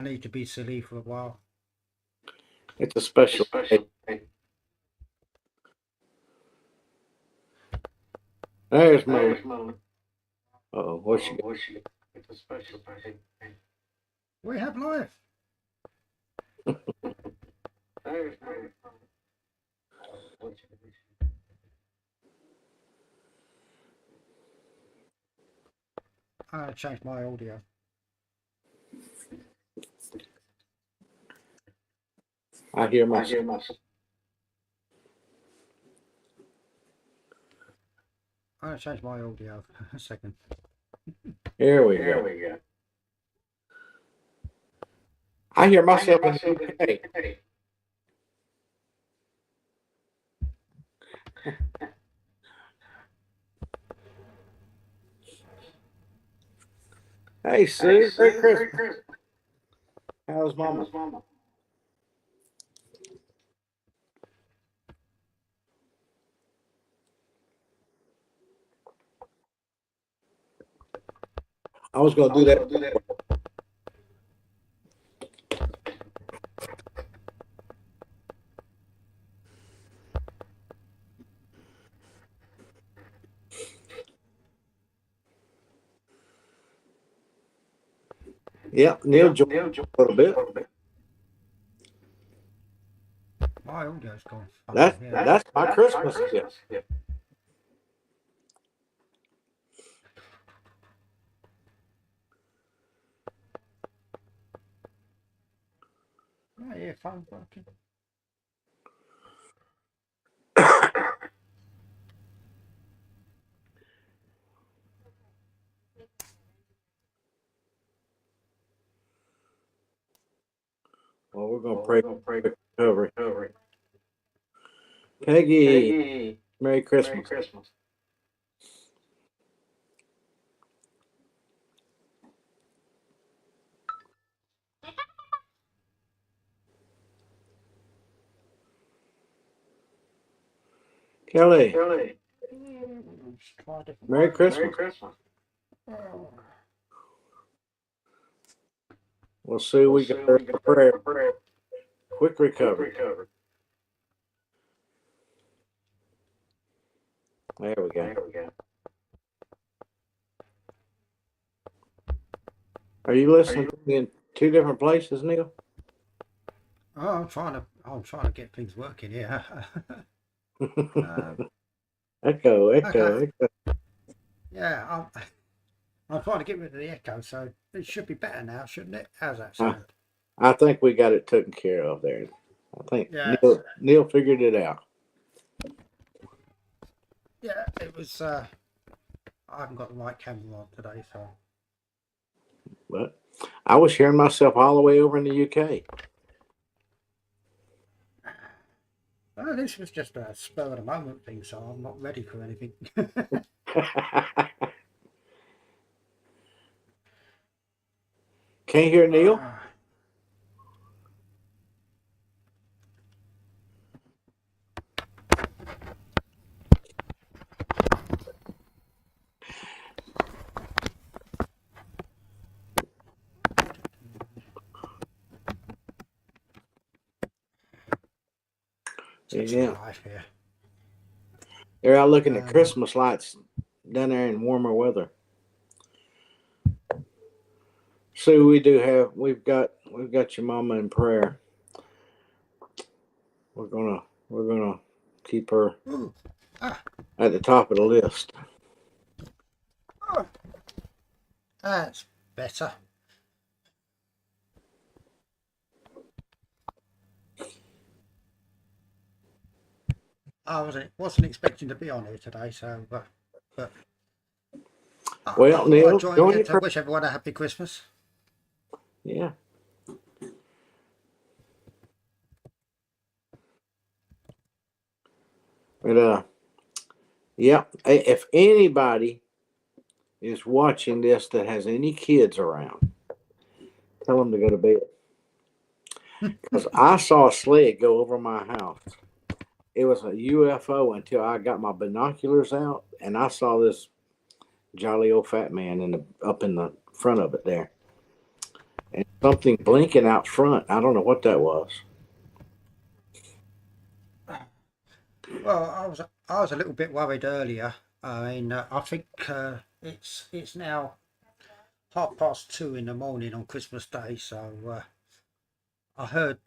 need to be silly for a while. It's a special day. There's Mo. Uh-oh, what's she got? It's a special day. We have life. There's I changed my audio. I hear myself. I changed my audio. A second. Here we go. I hear myself in the UK. Hey, Sue. Merry Christmas. How's Mama? I was going to do that. Yeah, Neil joined a little bit. My audio's gone. That's my Christmas gift. My earphone's working. Well, we're going to pray for recovery. Peggy, Merry Christmas. Kelly, Merry Christmas. Well, Sue, we got her prayer. Quick recovery. There we go. Are you listening to me in two different places, Neil? Oh, I'm trying to get things working here. Echo. Okay. Yeah, I'm trying to get rid of the echo, so it should be better now, shouldn't it? How's that sound? I think we got it taken care of there. I think Neil figured it out. Yeah, it was. I haven't got the right camera on today, so. But I was hearing myself all the way over in the UK. Oh, this was just a spur of the moment thing, so I'm not ready for anything. Can't hear Neil? Yeah. They're out looking at Christmas lights down there in warmer weather. So we've got your mama in prayer. We're gonna keep her at the top of the list. That's better. I wasn't expecting to be on here today, so but well, Neil, to wish everyone a happy Christmas. Yeah. But yeah, if anybody is watching this that has any kids around, tell them to go to bed. Because I saw a sled go over my house. It was a UFO until I got my binoculars out and I saw this jolly old fat man up in the front of it there. and something blinking out front. I don't know what that was. Well, I was a little bit worried earlier. I mean, I think it's now 2:30 in the morning on Christmas Day, so I heard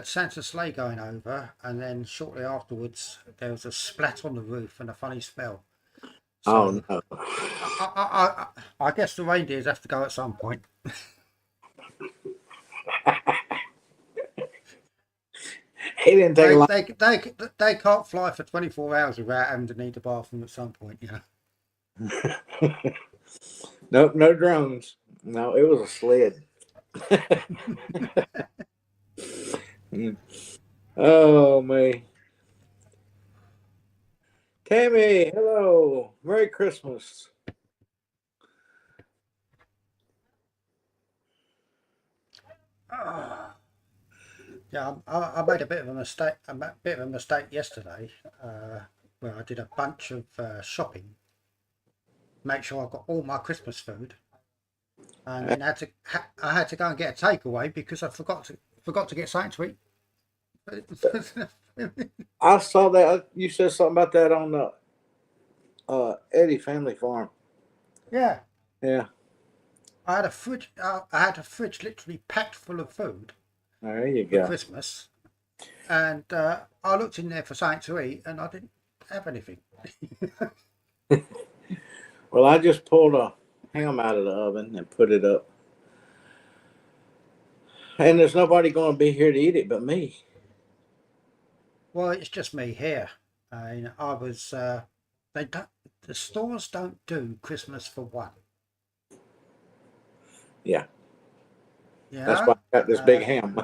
Santa's sleigh going over, and then shortly afterwards there was a splat on the roof and a funny smell. Oh So no, I guess the reindeers have to go at some point. he didn't take a lot. They can't fly for 24 hours without having to need a bathroom at some point, you know. Nope, no drones. No, it was a sled. Oh man, Tammy, hello, Merry Christmas. Yeah, I made a bit of a mistake. Bit of a mistake yesterday, where I did a bunch of shopping, make sure I got all my Christmas food, and then I had to go and get a takeaway because I forgot to get something to eat. I saw that you said something about that on the Eddie Family Farm. Yeah, Yeah, I had a fridge. I had a fridge literally packed full of food there you for go. Christmas, and I looked in there for something to eat, and I didn't have anything. Well, I just pulled a ham out of the oven and put it up, and there's nobody going to be here to eat it but me. Well, it's just me here. I was. They don't. The stores don't do Christmas for one. Yeah, You that's why know. I got this big ham.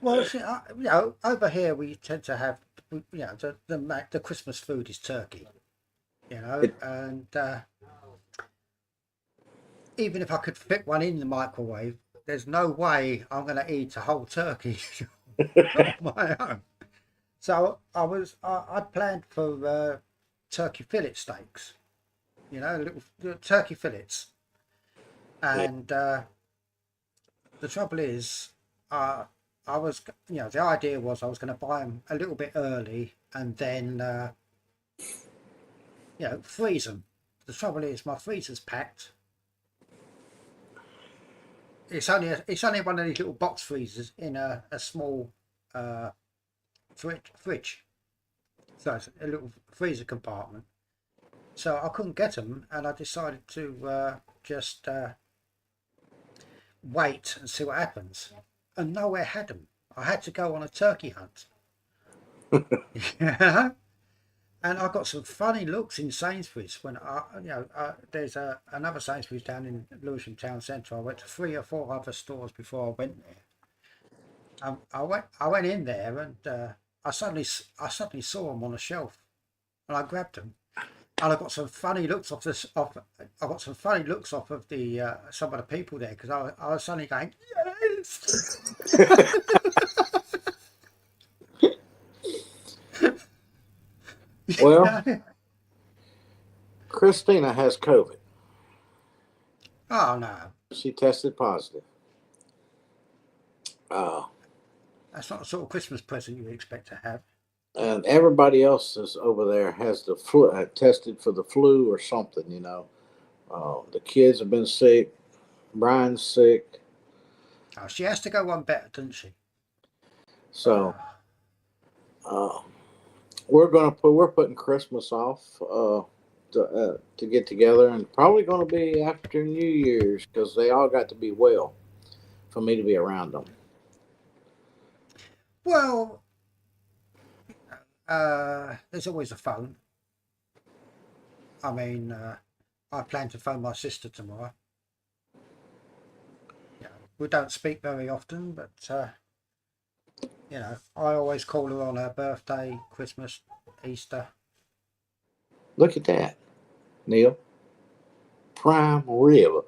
Well, see, you know, over here we tend to have, you know, the Christmas food is turkey. You know, It, and even if I could fit one in the microwave, there's no way I'm going to eat a whole turkey on my own. So I planned for turkey fillet steaks. You know, little turkey fillets. yeah. And the trouble is, uh, I was, you know, the idea was I was going to buy them a little bit early and then, you know, freeze them. The trouble is, my freezer's packed. It's only one of these little box freezers in a small uh, fridge. So it's a little freezer compartment. So I couldn't get them, and I decided to just wait and see what happens. And nowhere had them. I had to go on a turkey hunt. Yeah. And I got some funny looks in Sainsbury's when there's another Sainsbury's down in Lewisham Town Centre. I went to 3 or 4 other stores before I went there. I went in there and I suddenly saw them on a shelf, and I grabbed them. And I got some funny looks off this. I got some funny looks off of the some of the people there because I was suddenly going yes. Well, Christina has COVID. Oh no, She tested positive. Uh, that's not the sort of Christmas present you expect to have. and everybody else is over there has the flu, tested for the flu or something. You know, the kids have been sick. Brian's sick. Oh, she has to go one better, doesn't she? So uh, we're putting Christmas off to get together, and probably going to be after New Year's because they all got to be well for me to be around them. Well, there's always a phone. I mean, I plan to phone my sister tomorrow. You know, we don't speak very often, but you know, I always call her on her birthday, Christmas, Easter. Look at that, Neil. Prime rib.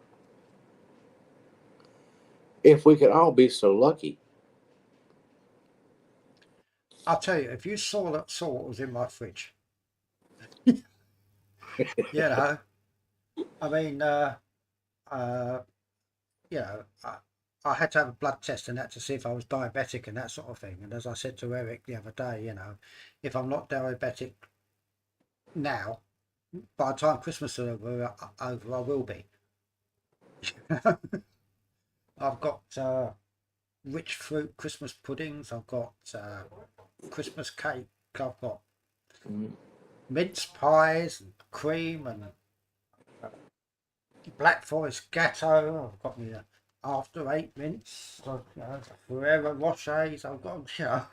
If we could all be so lucky. I'll tell you, if you saw what was in my fridge, you know, I mean, you know, I had to have a blood test and that to see if I was diabetic and that sort of thing. And as I said to Eric the other day, you know, if I'm not diabetic now, by the time Christmas is over, I will be. I've got rich fruit Christmas puddings. I've got Christmas cake. I've got Mm. mince pies and cream and Black Forest Gatto. I've got me after eight mints. You know, Ferrero Rochers. I've got, you know,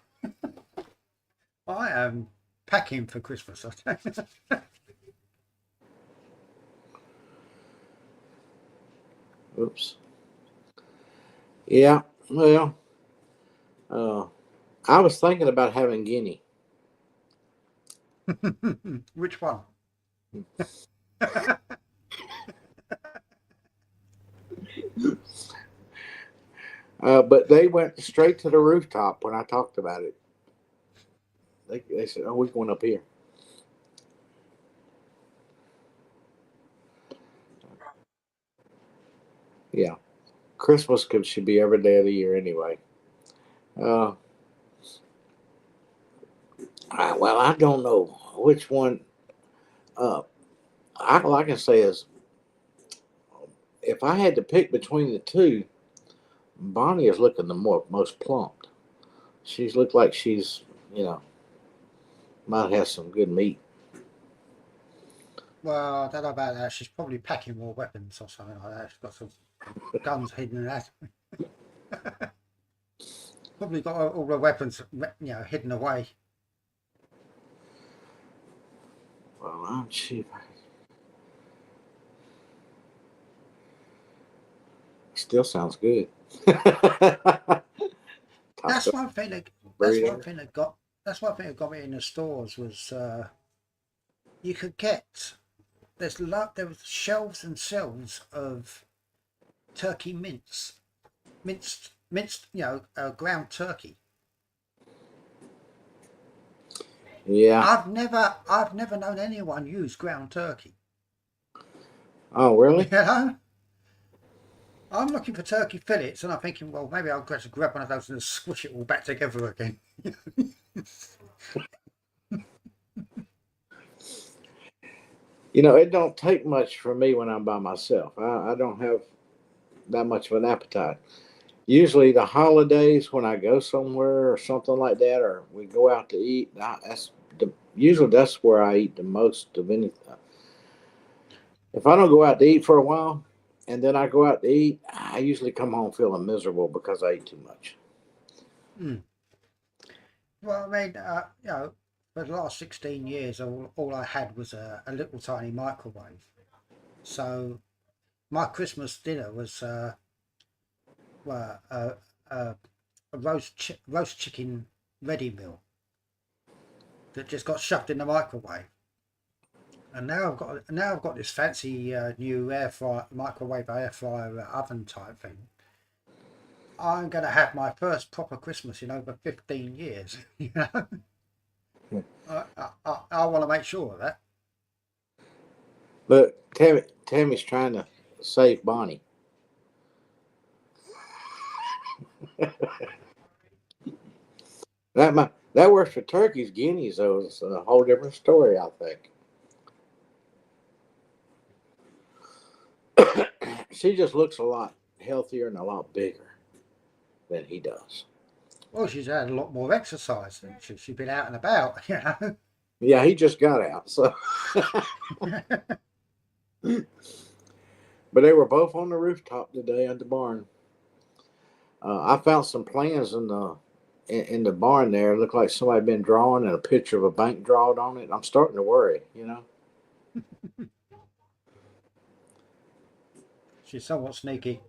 I am packing for Christmas. Oops. Yeah. Well, I was thinking about having guinea. Which one? But they went straight to the rooftop when I talked about it. They said, "Oh, we're going up here." Yeah, Christmas should be every day of the year anyway. Uh, well, I don't know which one. All I can say is, if I had to pick between the two, Bonnie is looking the most plump. She's looked like she's, you know, might have some good meat. Well, I don't know about that. She's probably packing more weapons or something like that. She's got some guns hidden in that. Probably got all the weapons, you know, hidden away. Well, I'm cheap. Still sounds good. That's Taco one thing that. That's one burrito. thing that got. That's one thing that got me in the stores was you could get. There was shelves and shelves of turkey minced, you know, ground turkey. Yeah. I've never known anyone use ground turkey. Oh, You really? know, I'm looking for turkey fillets, and I'm thinking, well, maybe I'll just grab one of those and squish it all back together again. You know, it don't take much for me when I'm by myself. I don't have that much of an appetite. Usually, the holidays when I go somewhere or something like that, or we go out to eat, usually that's where I eat the most of anything. If I don't go out to eat for a while, and then I go out to eat, I usually come home feeling miserable because I ate too much. Mm. Well, I mean, you know, for the last 16 years, all I had was a little tiny microwave. So my Christmas dinner was well, a roast chicken ready meal that just got shoved in the microwave. And now I've got this fancy new microwave air fryer oven type thing. I'm going to have my first proper Christmas in over 15 years. You know, I want to make sure of that. Look, Tammy's trying to save Bonnie. That works for turkeys. Guineas, though, is a whole different story. I think she just looks a lot healthier and a lot bigger than he does. Well, she's had a lot more exercise than she's been out and about. You know. Yeah, he just got out. So, but they were both on the rooftop today at the barn. I found some plans in the barn there. It looked like somebody had been drawing and a picture of a bank drawed on it. I'm starting to worry. You know. She's somewhat sneaky.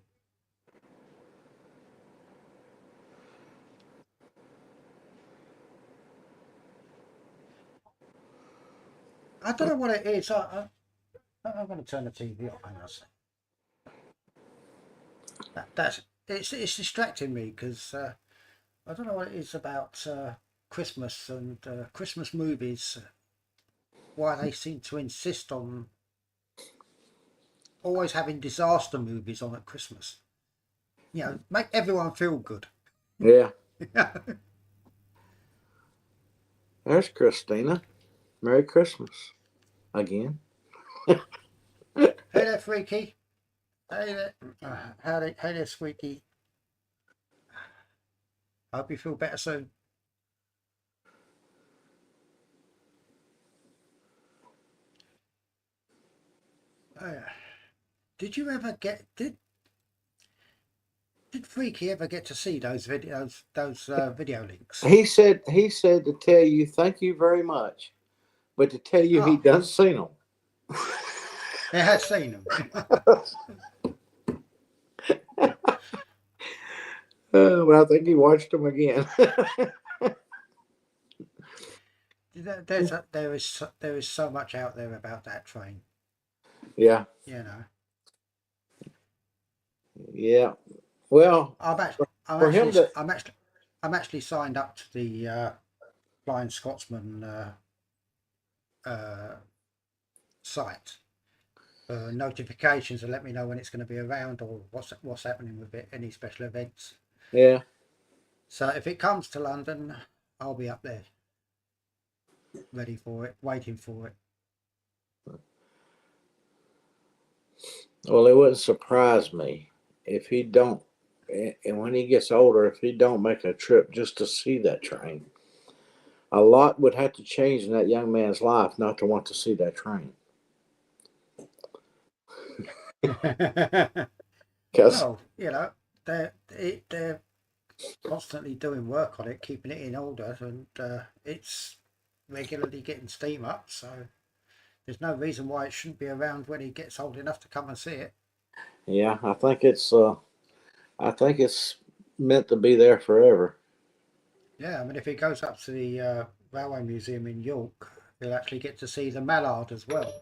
I don't know what it is. I'm going to turn the TV off. Hang on a sec. That's it's distracting me because I don't know what it is about Christmas and Christmas movies. Why they seem to insist always having disaster movies on at Christmas. Make everyone feel good. Yeah. There's Christina. Merry Christmas again. Hey there, Freaky. Hey there. Hey there, Squeaky. I hope you feel better soon. Did you ever did Freaky ever get to see those video links? He said to tell you thank you very much, but to tell you he Oh. done seen them. He has seen them. Well, I think he watched them again. There is so much out there about that train. Yeah. Yeah. Well, I'm actually signed up to the Flying Scotsman site for notifications to let me know when it's going to be around or what's happening with it, any special events. Yeah. So if it comes to London, I'll be up there, ready for it, waiting for it. Well, it wouldn't surprise me if he don't, and when he gets older, if he don't make a trip just to see that train. A lot would have to change in that young man's life not to want to see that train. Well, they're constantly doing work on it, keeping it in order, and it's regularly getting steam up. So there's no reason why it shouldn't be around when he gets old enough to come and see it. Yeah, I think it's meant to be there forever. Yeah, I mean, if he goes up to the Railway Museum in York, he'll actually get to see the Mallard as well.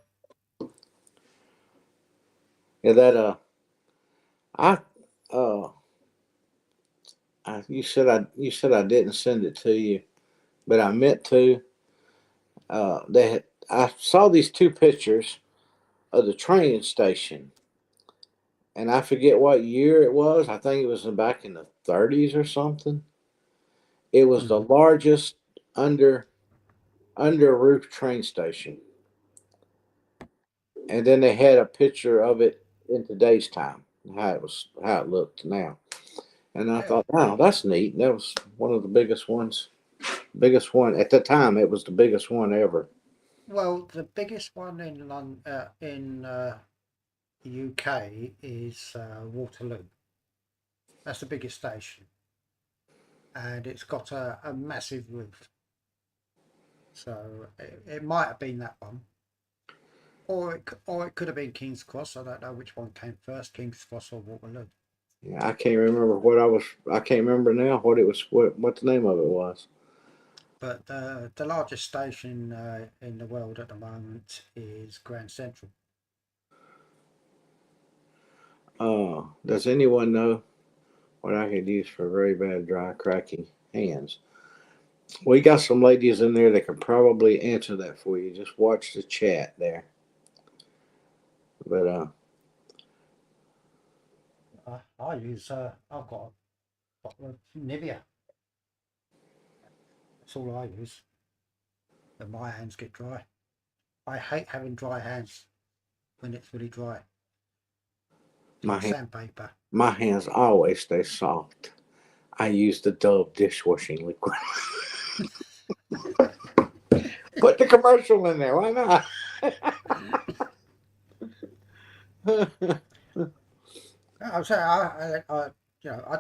Yeah, that you said I didn't send it to you, but I meant to. I saw these two pictures of the train station, and I forget what year it was. I think it was back in the 30s or something. It was the largest under roof train station, and then they had a picture of it in today's time, how it looked now. And I thought, wow, that's neat. That was one of the biggest ones. Biggest one at the time. It was the biggest one ever. Well, the biggest one in the UK is Waterloo. That's the biggest station, and it's got a massive roof. So it might have been that one, or it could have been King's Cross. I don't know which one came first, King's Cross or Waterloo. Yeah, I can't remember I can't remember now what it was. What the name of it was. But the largest station in the world at the moment is Grand Central. Does anyone know what I could use for very bad dry cracky hands? We got some ladies in there that can probably answer that for you. Just watch the chat there. But I use I've got a bottle of Nivea. That's all I use. And my hands get dry. I hate having dry hands when it's really dry. Sandpaper. My hands always stay soft. I use the Dove dishwashing liquid. Put the commercial in there. Why not? I'm saying I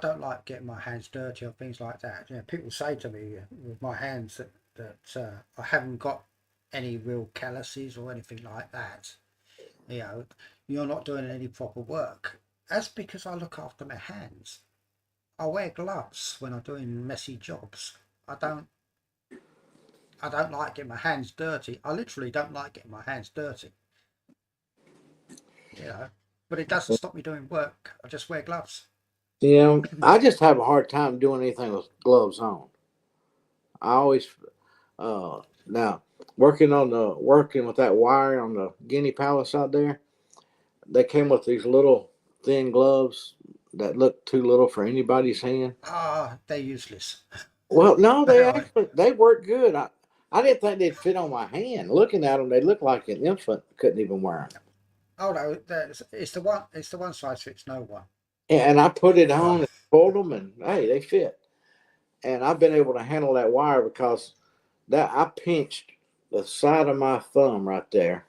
don't like getting my hands dirty or things like that. People say to me with my hands that I haven't got any real calluses or anything like that. You're not doing any proper work. That's because I look after my hands. I wear gloves when I'm doing messy jobs. I don't like getting my hands dirty. I literally don't like getting my hands dirty. But it doesn't stop me doing work. I just wear gloves. I just have a hard time doing anything with gloves on. I always now working with that wire on the Guinea Palace out there. they came with these little thin gloves that look too little for anybody's hand. Ah, they're useless. Well, no, They they are. actually they work good. I didn't think they'd fit on my hand. Looking at them, they look like an infant couldn't even wear them. Oh no, it's the one. It's the one size fits no one. And I put it Well, on and pulled them, and hey, they fit. And I've been able to handle that wire because that I pinched the side of my thumb right there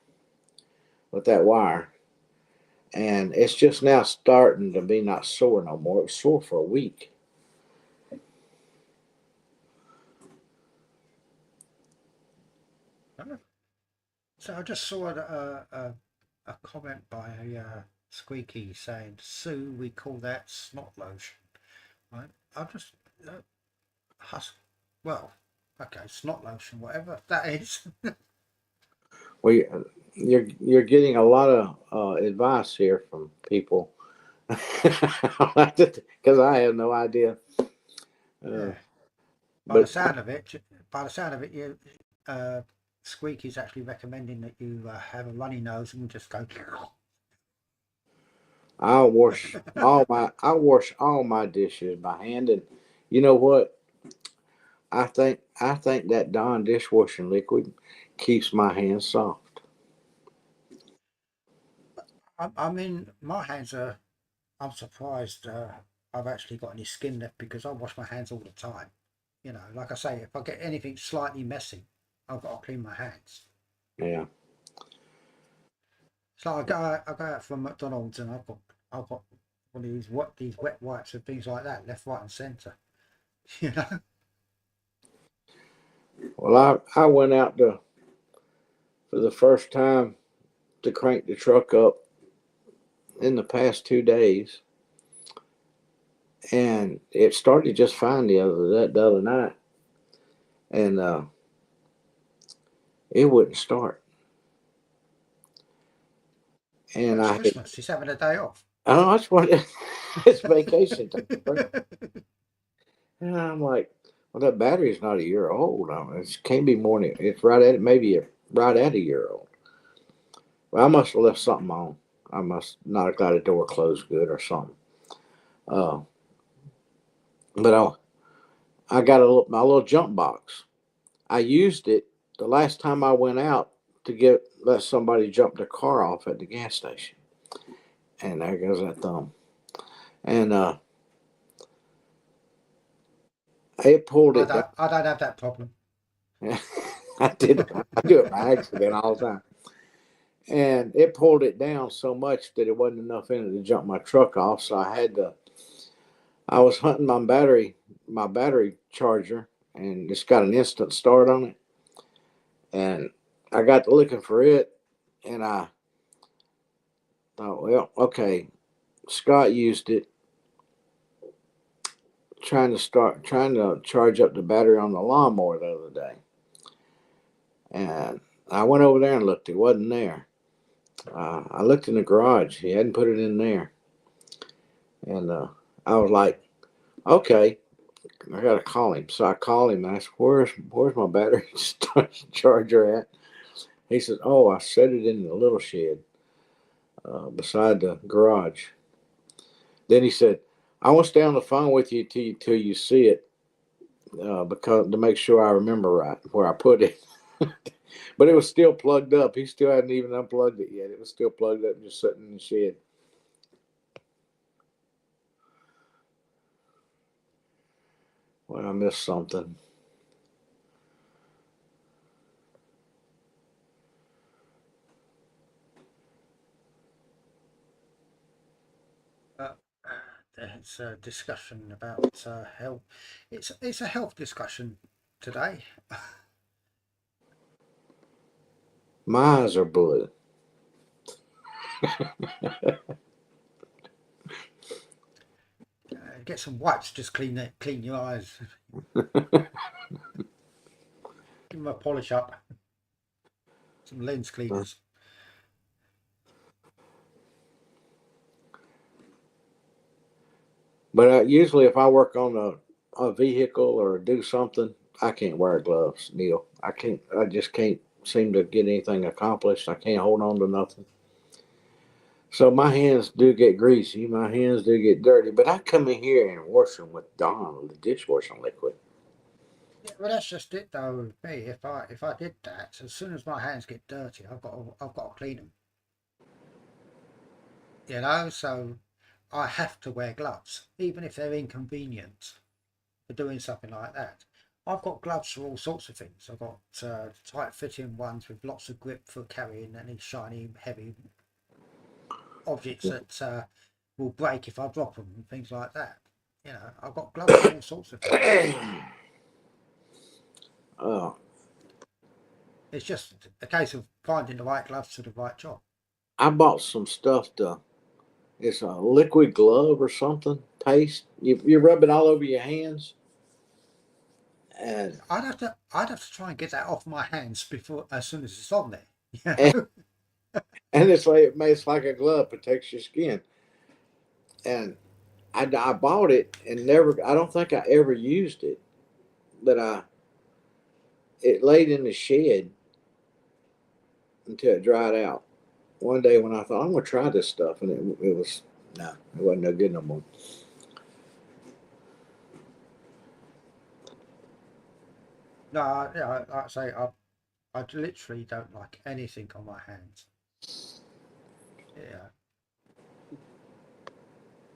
with that wire, and it's just now starting to be not sore no more. It was sore for a week. so I just saw a comment by Squeaky saying, "Sue, we call that snot lotion." Right? I just uh, hus- well, okay, snot lotion, whatever that is. We you're getting a lot of advice here from people because I have no idea. Uh, Yeah. By the but sound of it, you uh, Squeaky's actually recommending that you have a runny nose and just go. I'll wash all my dishes by hand, and you know what? I think that Dawn dishwashing liquid keeps my hands soft. I mean, my hands are. I'm surprised I've actually got any skin left because I wash my hands all the time. You know, like I say, if I get anything slightly messy, I've got to clean my hands. Yeah. So I go out from McDonald's and I've got one of these wet wipes and things like that, left, right, and centre. You know. Well, I went out to for the first time to crank the truck up in the past 2 days, and it started just fine the other night, and it wouldn't start. Well, And it's I had, Christmas. He's having a day off. oh, that's what it's vacation time. And I'm like, well, that battery's not a year old. I mean, it can't be more than it's right at maybe right at a year old. Well, I must have left something on. I must not have got a door closed good or something. Uh, but I got my little jump box. I used it the last time I went out to let somebody jump their car off at the gas station, and there goes that thumb. And it pulled it down. I don't have that problem. I did. I do it by accident all the time. And it pulled it down so much that it wasn't enough in it to jump my truck off. So I had to. I was hunting my battery charger, and it's got an instant start on it. And I got to looking for it, and I thought, well, okay, Scott used it trying to charge up the battery on the lawnmower the other day, and I went over there and looked. It wasn't there. I looked in the garage. He hadn't put it in there, and I was like, okay, I gotta call him. So I called him and I said, where's my battery charger at? He said, oh, I set it in the little shed beside the garage. Then he said, I want to stay on the phone with you till you see it because to make sure I remember right where I put it. But it was still plugged up. He still hadn't even unplugged it yet. It was still plugged up, just sitting in the shed. Well, I missed something. Uh, it's a discussion about health. It's a health discussion today. My eyes are blue. Get some wipes, just clean your eyes. Give them a polish up. Some lens cleaners. But usually, if I work on a vehicle or do something, I can't wear gloves, Neil. I can't. I just can't seem to get anything accomplished. I can't hold on to nothing. So my hands do get greasy. My hands do get dirty. But I come in here and wash them with Dawn, the dishwashing liquid. Yeah, well, that's just it though with me. If I did that, as soon as my hands get dirty, I've got to clean them. You know, so I have to wear gloves, even if they're inconvenient for doing something like that. I've got gloves for all sorts of things. I've got tight fitting ones with lots of grip for carrying any shiny, heavy objects that will break if I drop them and things like that. You know, I've got gloves for all sorts of things. uh, It's just a case of finding the right gloves for the right job. I bought some stuff to. It's a liquid glove or something. Paste. You rub it all over your hands, and I'd have to try and get that off my hands before as soon as it's on there. and, You know? and it's like it makes like a glove, protects your skin. And I bought it and never. I don't think I ever used it, but it laid in the shed until it dried out. One day when I thought I'm gonna try this stuff, and it was no, it wasn't no good no more. No, like I say, I literally don't like anything on my hands. Yeah.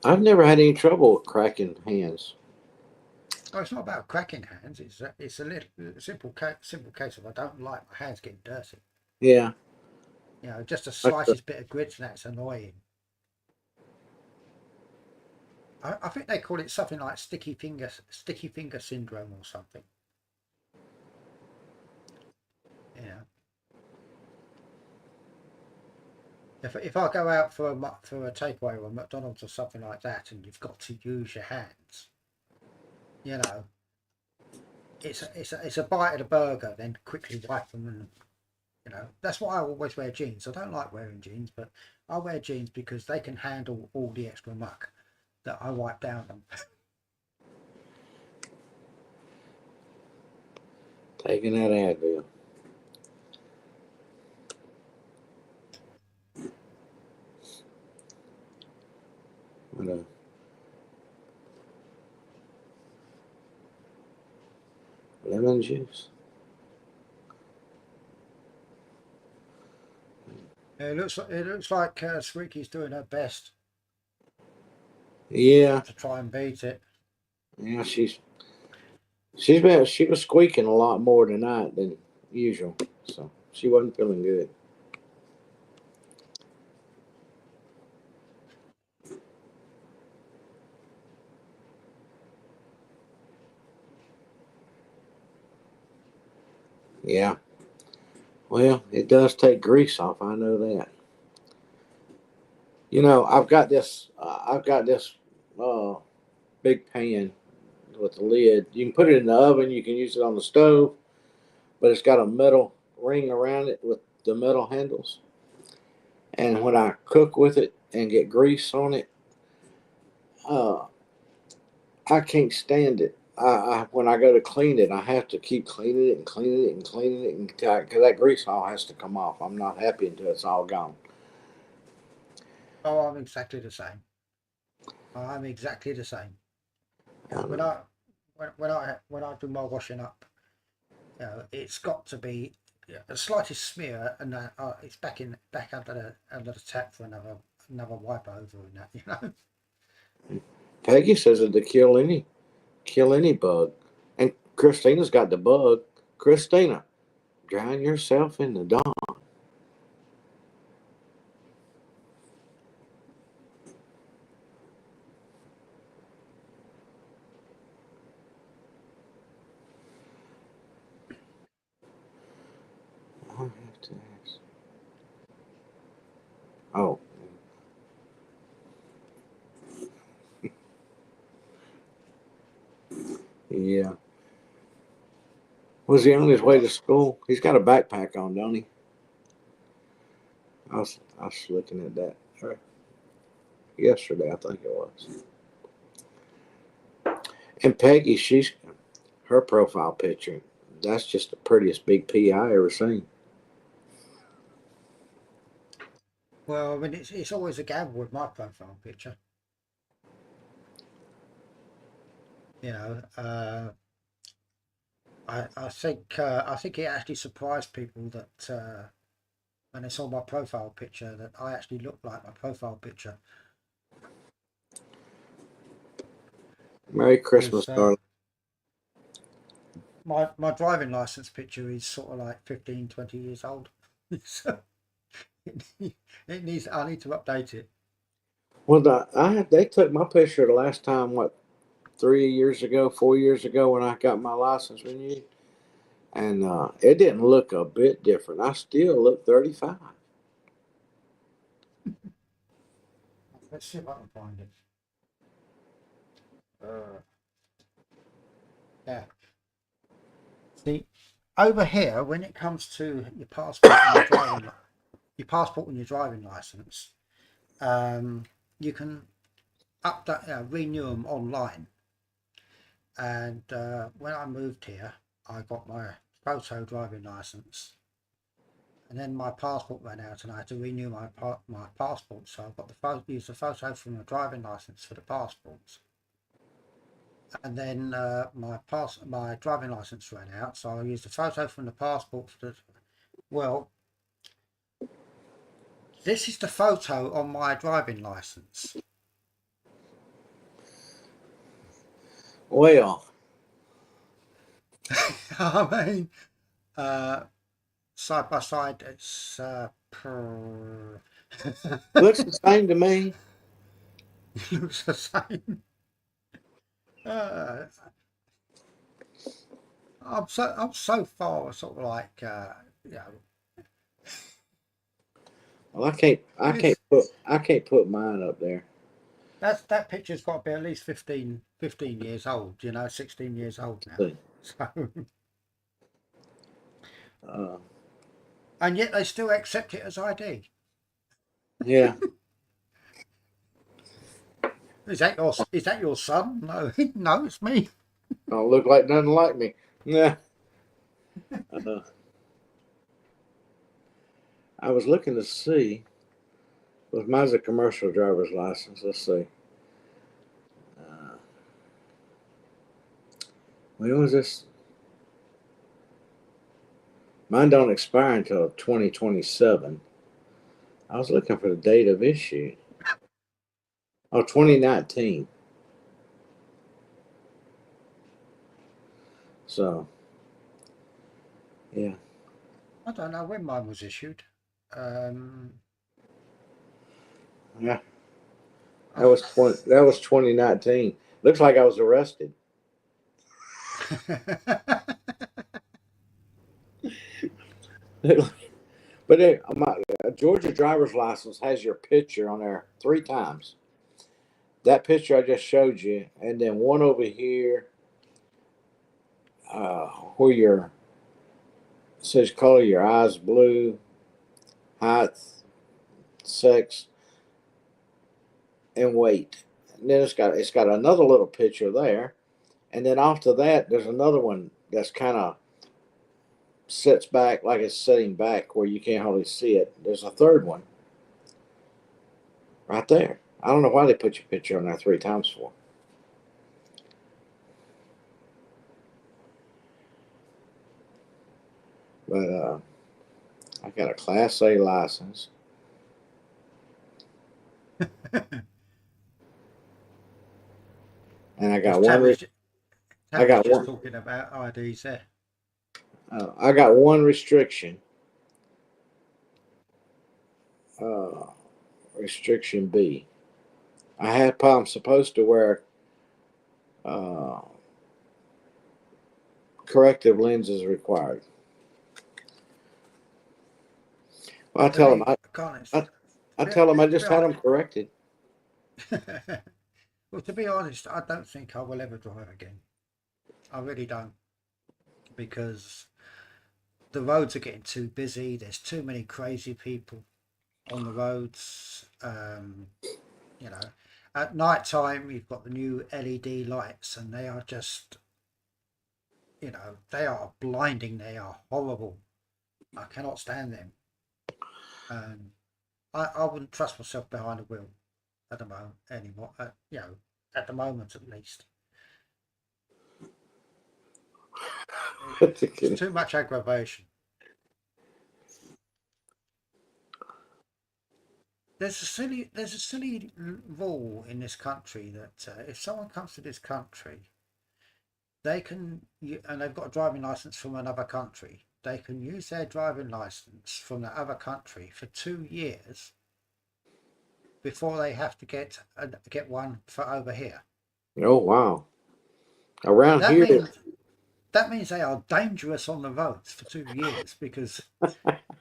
I've never had any trouble with cracking hands. Oh, it's not about cracking hands. It's a little simple case of I don't like my hands getting dirty. Yeah, You know, just the like the, slightest bit of grit and that's annoying. I think they call it something like sticky finger syndrome or something. Yeah. If I go out for a takeaway or a McDonald's or something like that, and you've got to use your hands, you know, it's a bite of the burger, then quickly wipe them, and you know that's why I always wear jeans. I don't like wearing jeans, but I wear jeans because they can handle all the extra muck that I wipe down them. taking that Advil. But, lemon juice. It looks like Squeaky's doing her best Yeah, to try and beat it. yeah. She was squeaking a lot more tonight than usual, so she wasn't feeling good. Yeah. Well, it does take grease off. I know that. You know, I've got this uh, big pan with the lid. You can put it in the oven. You can use it on the stove, but it's got a metal ring around it with the metal handles. And when I cook with it and get grease on it, uh, I can't stand it. When I go to clean it, I have to keep cleaning it and cleaning it and cleaning it because that grease all has to come off. I'm not happy until it's all gone. Oh, I'm exactly the same. I'm exactly the same. You know, when Um, I when I do my washing up, you know, it's got to be the slightest smear, and it's back under the tap for another wipe over and that. You know. Peggy says it to kill any bug, and Christina's got the bug. Christina, drown yourself in the dawn. I have to ask. Oh, yeah. Was he on his way to school? He's got a backpack on, don't he? I was looking at that yesterday, I think it was. And Peggy, she's her profile picture. That's just the prettiest big pea I ever seen. Well, I mean, it's always a gamble with my profile picture. You know, I think it actually surprised people that when they saw my profile picture that I actually looked like my profile picture. Merry Christmas, Because darling. my driving license picture is sort of like 15, 20 years old. So it needs, I need to update it. Well, they took my picture the last time, what, 3 years ago, 4 years ago, when I got my license renewed, and it didn't look a bit different. I still look 35. Let's see if I can find it. Yeah. See, over here, when it comes to your passport and your passport and your driving license, you can update, renew them online. And when I moved here, I got my photo driving license, and then my passport ran out, and I had to renew my passport. So I've got use the photo from the driving license for the passport. And then my driving license ran out, so I used the photo from the passport for the. Well, this is the photo on my driving license. Well, I mean, side by side, it's looks the same to me. looks the same. Uh, I'm so far sort of like you know, Well, I can't put mine up there. that picture's got to be at least 15 years old, 16 years old now. See, So, uh, and yet they still accept it as ID. yeah. Is that your son? No, no, it's me. Don't look like nothing like me. Yeah. Uh, I was looking to see. Well, mine's a commercial driver's license. Let's see. When was this? Mine don't expire until 2027. I was looking for the date of issue. Oh, 2019. So, yeah. I don't know when mine was issued. Um, Yeah. That was 2019. Looks like I was arrested. But my Georgia driver's license has your picture on there 3 times. That picture I just showed you, and then one over here, where your says color your eyes blue, height, sex, and weight. And then it's got another little picture there, and then after that, there's another one that's kind of sits back like it's sitting back where you can't hardly see it. There's a third one right there. I don't know why they put your picture on there 3 times for. But I got a Class A license. And I got one. I Tammy's got just one. talking about IDs there. I got one restriction. Uh, Restriction B. I'm supposed to wear uh, corrective lenses required. Well, I To tell them be honest, I tell them I to be just had them honest, corrected. well, to be honest, I don't think I will ever drive again. I really don't, because the roads are getting too busy. There's too many crazy people on the roads. You know, at night time you've got the new LED lights, and they are just, they are blinding. They are horrible. I cannot stand them. Um, I wouldn't trust myself behind the wheel at the moment anymore. At the moment at least, it's too much aggravation. There's a silly rule in this country that if someone comes to this country, and they've got a driving license from another country, they can use their driving license from the other country for 2 years before they have to get one for over here. Oh wow! Around That here, means that means they are dangerous on the roads for 2 years because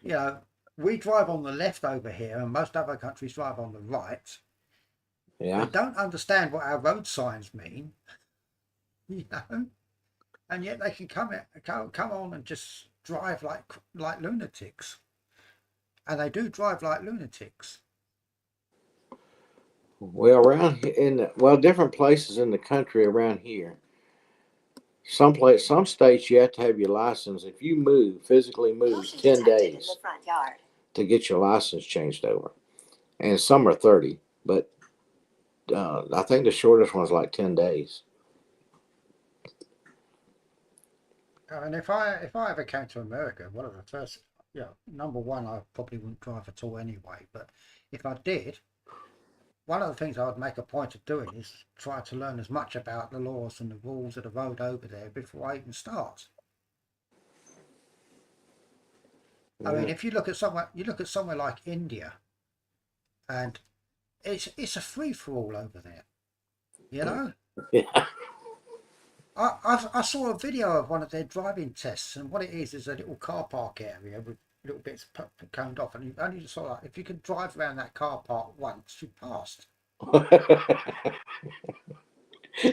you know we drive on the left over here, and most other countries drive on the right. yeah. They don't understand what our road signs mean, and yet they can come on and just drive like lunatics, and they do drive like lunatics. Well, different places in the country around here. Some states you have to have your license if you physically move 10 days to get your license changed over, and some are 30. But I think the shortest one's like 10 days. And if I ever came to America, one of the first, number one, I probably wouldn't drive at all anyway. But if I did, one of the things I would make a point of doing is try to learn as much about the laws and the rules of the road over there before I even start. I mean, if you look at somewhere like India, and it's a free for all over there, you know. Yeah. I saw a video of one of their driving tests, and what it is a little car park area with little bits coned off, and you only just saw if you can drive around that car park once, you passed.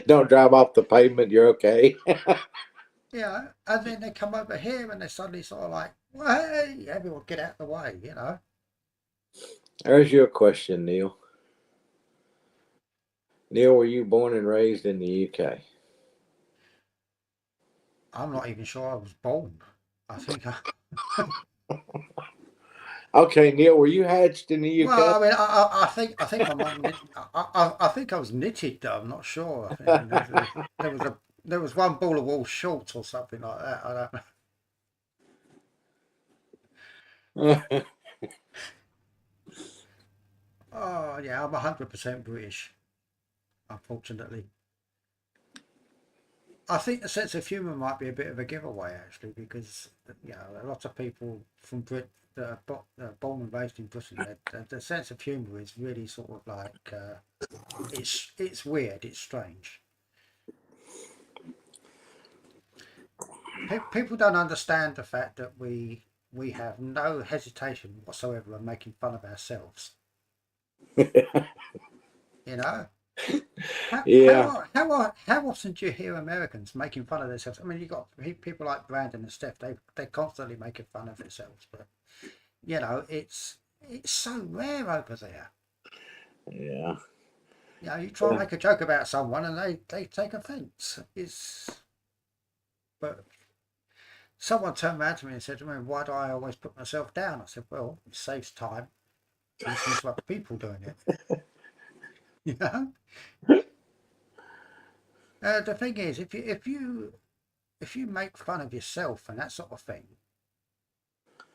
Don't drive off the pavement, you're okay. Yeah, and then they come over here and they suddenly sort of like, well, hey, everyone get out the way, you know. There's your question, Neil. Neil, were you born and raised in the UK? I'm not even sure I was born. I think Okay, Neil, were you hatched in the UK? well, I mean, I think my mum. I think I was knitted though. I'm not sure. I think there was one ball of wool short or something like that. I don't know. Oh yeah, I'm 100% British. Unfortunately, I think the sense of humour might be a bit of a giveaway actually, because a lot of people from Brit that are born and raised in Britain, the sense of humour is really sort of like it's weird, it's strange. People don't understand the fact that we have no hesitation whatsoever in making fun of ourselves. You know. Yeah. How often do you hear Americans making fun of themselves? I mean, you got people like Brandon and Steph. They're constantly making fun of themselves, but it's so rare over there. Yeah. You try and make a joke about someone and they take offence. But someone turned around to me and said to me, "Why do I always put myself down?" I said, "Well, it saves time listening to other people doing it." You know. The thing is, if you make fun of yourself and that sort of thing,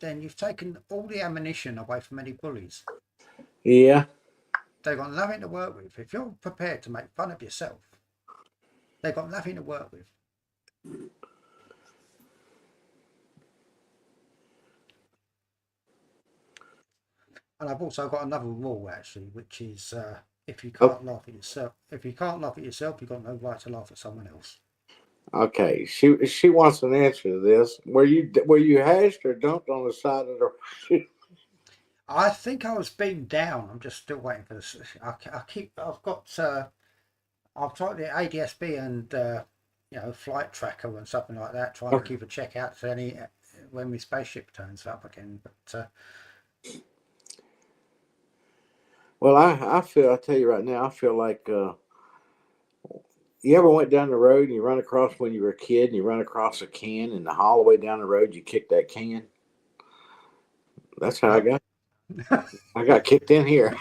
then you've taken all the ammunition away from any bullies. Yeah. They've got nothing to work with. If you're prepared to make fun of yourself, they've got nothing to work with. And I've also got another rule actually, which is if you can't laugh at yourself, you've got no right to laugh at someone else. Okay, she wants an answer to this. Were you hashed or dumped on the side of the road? I think I was beaten down. I'm just still waiting for this. I've tried the ADSB and flight tracker and something like that, trying to keep a check out to when my spaceship turns up again. But Well, I'll tell you right now, I feel like you ever went down the road and you run across when you were a kid and you run across a can and the whole way down the road you kick that can? That's how I got. I got kicked in here.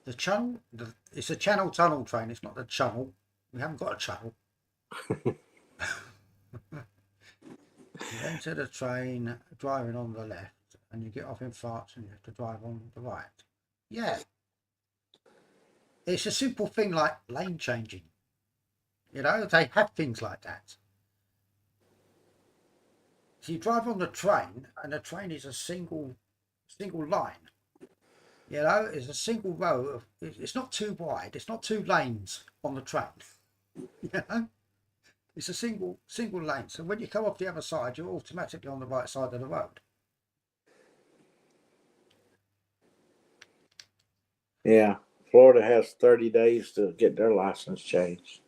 The channel, it's a channel tunnel train. It's not the channel. We haven't got a channel. You enter the train driving on the left, and you get off in France, and you have to drive on the right. Yeah, it's a simple thing like lane changing. You know, they have things like that. So you drive on the train, and the train is a single line. You know, it's a single row of. It's not too wide. It's not two lanes on the train. You know, it's a single lane. So when you come off the other side, you're automatically on the right side of the road. Yeah, Florida has 30 days to get their license changed.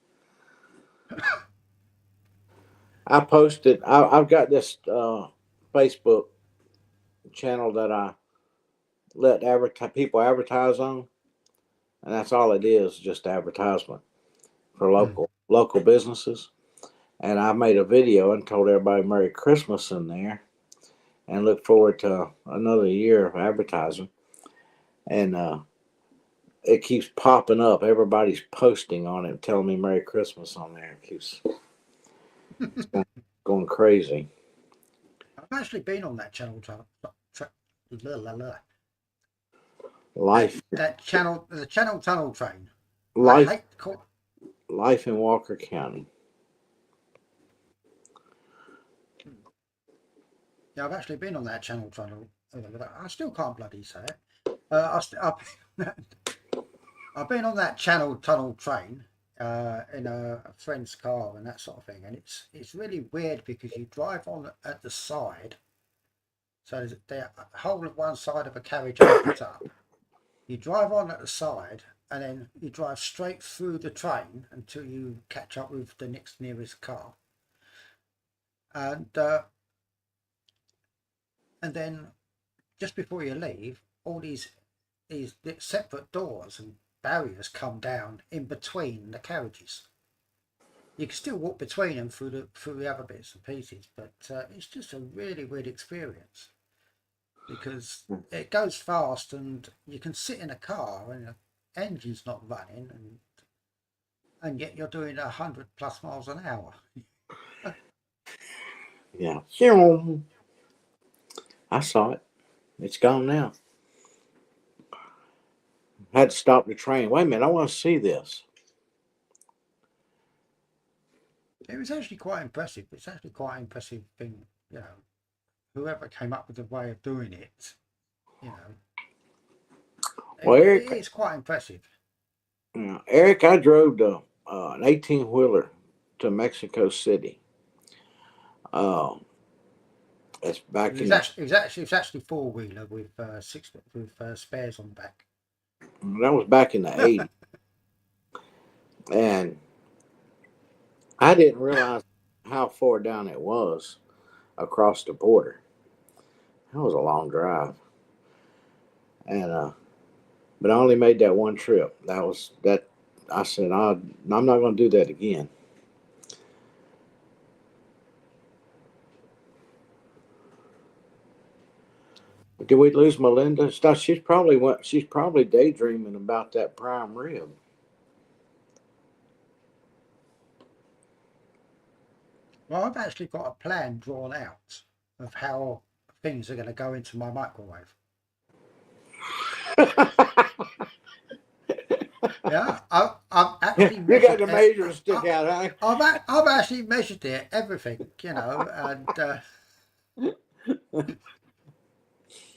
I posted. I've got this Facebook channel that I let people advertise on, and that's all it is, just advertisement for local businesses. And I made a video and told everybody Merry Christmas in there, and look forward to another year of advertising. And it keeps popping up. Everybody's posting on it, telling me Merry Christmas on there. It keeps going crazy. I've actually been on that channel. Life, That channel, the channel tunnel train. I life, hate life in Walker County. Yeah, I've actually been on that channel tunnel. I still can't bloody say it. I've been on that channel tunnel train in a friend's car and that sort of thing, and it's really weird because you drive on at the side, so the whole of one side of a carriage opens up. You drive on at the side, and then you drive straight through the train until you catch up with the next nearest car, and then just before you leave, all these separate doors and barriers come down in between the carriages. You can still walk between them through the other bits and pieces, but it's just a really weird experience because it goes fast and you can sit in a car and the engine's not running and yet you're doing 100+ miles an hour. Yeah. I saw it. It's gone now. Had to stop the train. Wait a minute, I want to see this. It was actually quite impressive. It's actually quite an impressive thing, you know. Whoever came up with the way of doing it, you know, Well, Eric, it's quite impressive. Eric, I drove an 18-wheeler to Mexico City. It's back It in was actually four-wheeler with spares on the back. that was back in the 80s, and I didn't realize how far down it was across the border. That was a long drive, and but I only made that one trip. That was that. I said I'm not going to do that again. Did we lose Melinda? She's probably daydreaming about that prime rib. Well, I've actually got a plan drawn out of how things are going to go into my microwave. Yeah, I've actually You got measured the measuring stick out, huh? I've actually measured it, everything, you know, and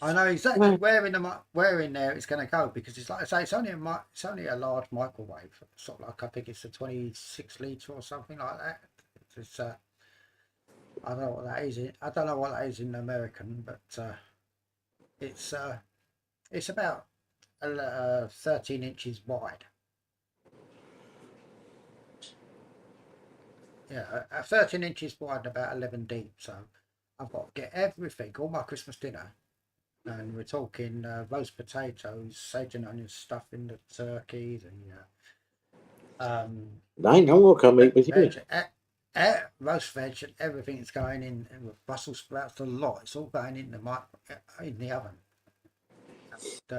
I know exactly where in there it's going to go because it's like I say, it's only a large microwave, sort of like I think it's a 26 litre or something like that. It's I don't know what that is. I don't know what that is in American, but it's about 13 inches wide. Yeah, 13 inches wide and about 11 deep. So I've got to get everything, all my Christmas dinner, And we're talking roast potatoes, sage and onion stuff in the turkey, Dang, I'm gonna come eat with you. veg, roast veg, and everything's going in, and with Brussels sprouts a lot. It's all going in in the oven.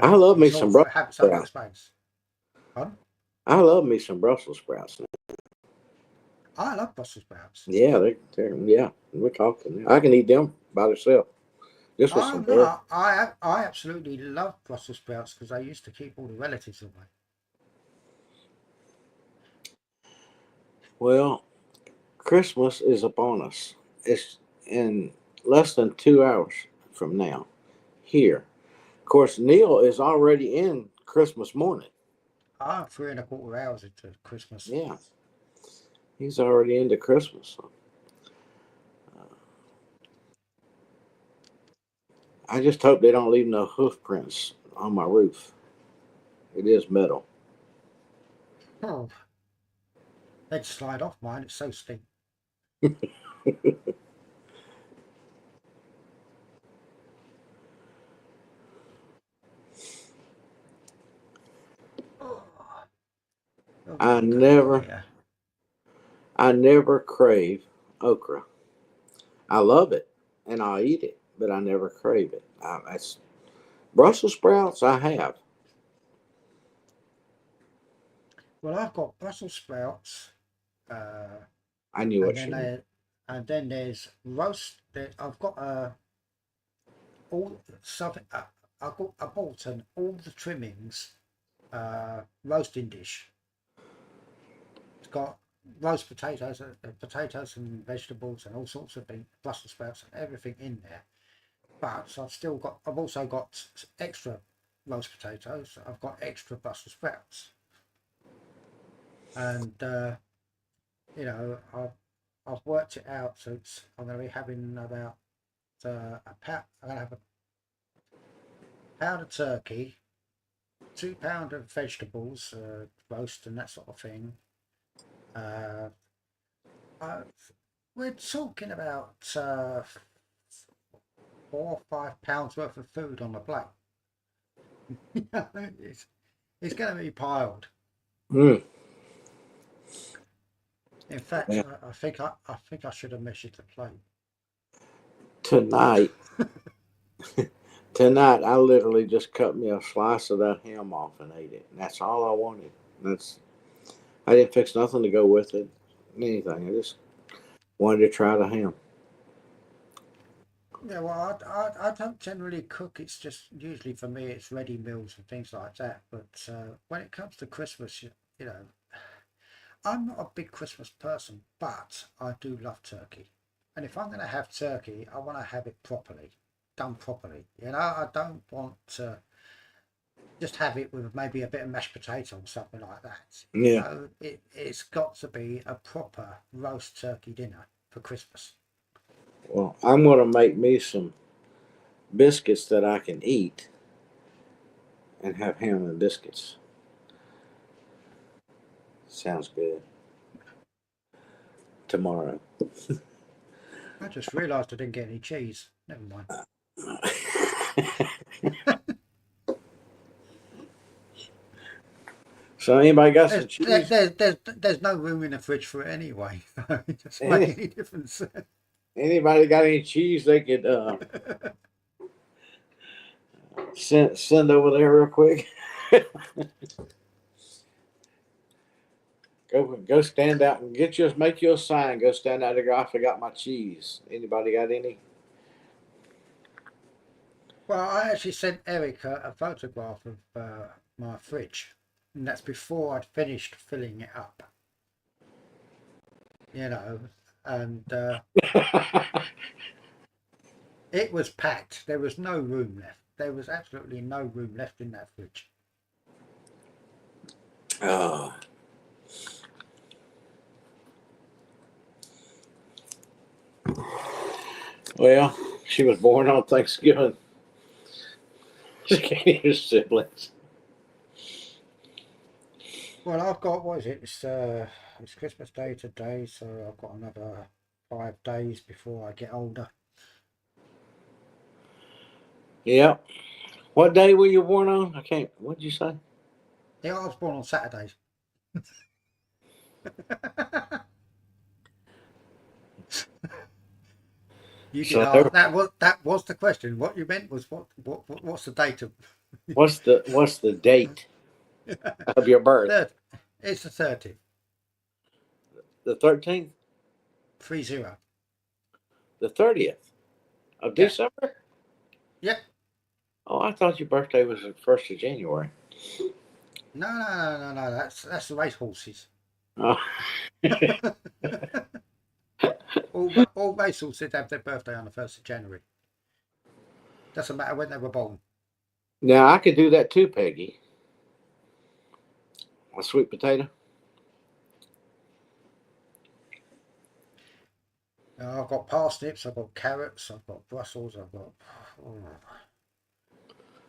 I love me It's all some for Brussels have so much sprouts. space. Pardon? I love me some Brussels sprouts. I love Brussels sprouts. Yeah, yeah, we're talking. I can eat them by themselves. Just with Oh some butter. no, I absolutely love Brussels sprouts because I used to keep all the relatives away. Well, Christmas is upon us. It's in less than 2 hours from now. Here, of course, Neil is already in Christmas morning. I'm 3 1/4 hours into Christmas. Yeah, he's already into Christmas. I just hope they don't leave no hoof prints on my roof. It is metal. Oh, they'd slide off mine. It's so steep. Oh, oh, I we've got on never, here. I never crave okra. I love it and I'll eat it, but I never crave it. That's Brussels sprouts. I have. Well, I've got Brussels sprouts, uh, I knew and what then you meant. there's roast. I've got all something. I bought all the trimmings roasting dish. It's got roast potatoes and vegetables and all sorts of things, Brussels sprouts and everything in there. But I've also got extra roast potatoes. I've got extra Brussels sprouts, and I've worked it out. So I'm going to be having about a pound. I'm going to have a pound of turkey, 2 pound of vegetables, roast and that sort of thing. Uh, I, we're talking about 4 or 5 pounds worth of food on the plate. it's it's going to be piled. Mm, In fact, yeah. I think I should have measured the plate. Tonight, tonight, I literally just cut me a slice of that ham off and ate it. And that's all I wanted. That's I didn't fix nothing to go with it, anything. I just wanted to try the ham. Yeah, well, I don't generally cook. It's just usually for me, it's ready meals and things like that. But when it comes to Christmas, you know, I'm not a big Christmas person, but I do love turkey. And if I'm going to have turkey, I want to have it properly, done properly. You know, I don't want to just have it with maybe a bit of mashed potato or something like that. You Yeah. know, it's got to be a proper roast turkey dinner for Christmas. Well, I'm gonna make me some biscuits that I can eat and have ham and biscuits. Sounds good. Tomorrow. I just realised I didn't get any cheese. Never mind. So anybody got some cheese? There's no room in the fridge for it anyway. It doesn't make Any, any difference. anybody got any cheese they could send over there real quick? Go stand out and make you a sign. Go stand out there. Go, I forgot my cheese. Anybody got any? Well, I actually sent Eric a photograph of my fridge, and that's before I'd finished filling it up. You know, and it was packed. There was no room left. There was absolutely no room left in that fridge. Oh, well, she was born on Thanksgiving. She can't eat her siblings. Well, I've got what is it? It's Christmas Day today, so I've got another 5 days before I get older. Yeah. What day were you born on? I can't. What'd you say? Yeah, I was born on Saturdays. You did So ask. That was the question. What you meant was what's the date of what's the date of your birth? third? It's the 30th. The 13th, 30. the 30th of Yeah. December. Yep. Oh, I thought your birthday was the 1st of January. No. That's the race horses. Oh. All race horses have their birthday on the 1st of January. Doesn't matter when they were born. Now I could do that too, Peggy. A sweet potato. I've got parsnips, I've got carrots, I've got Brussels, I've got. Oh.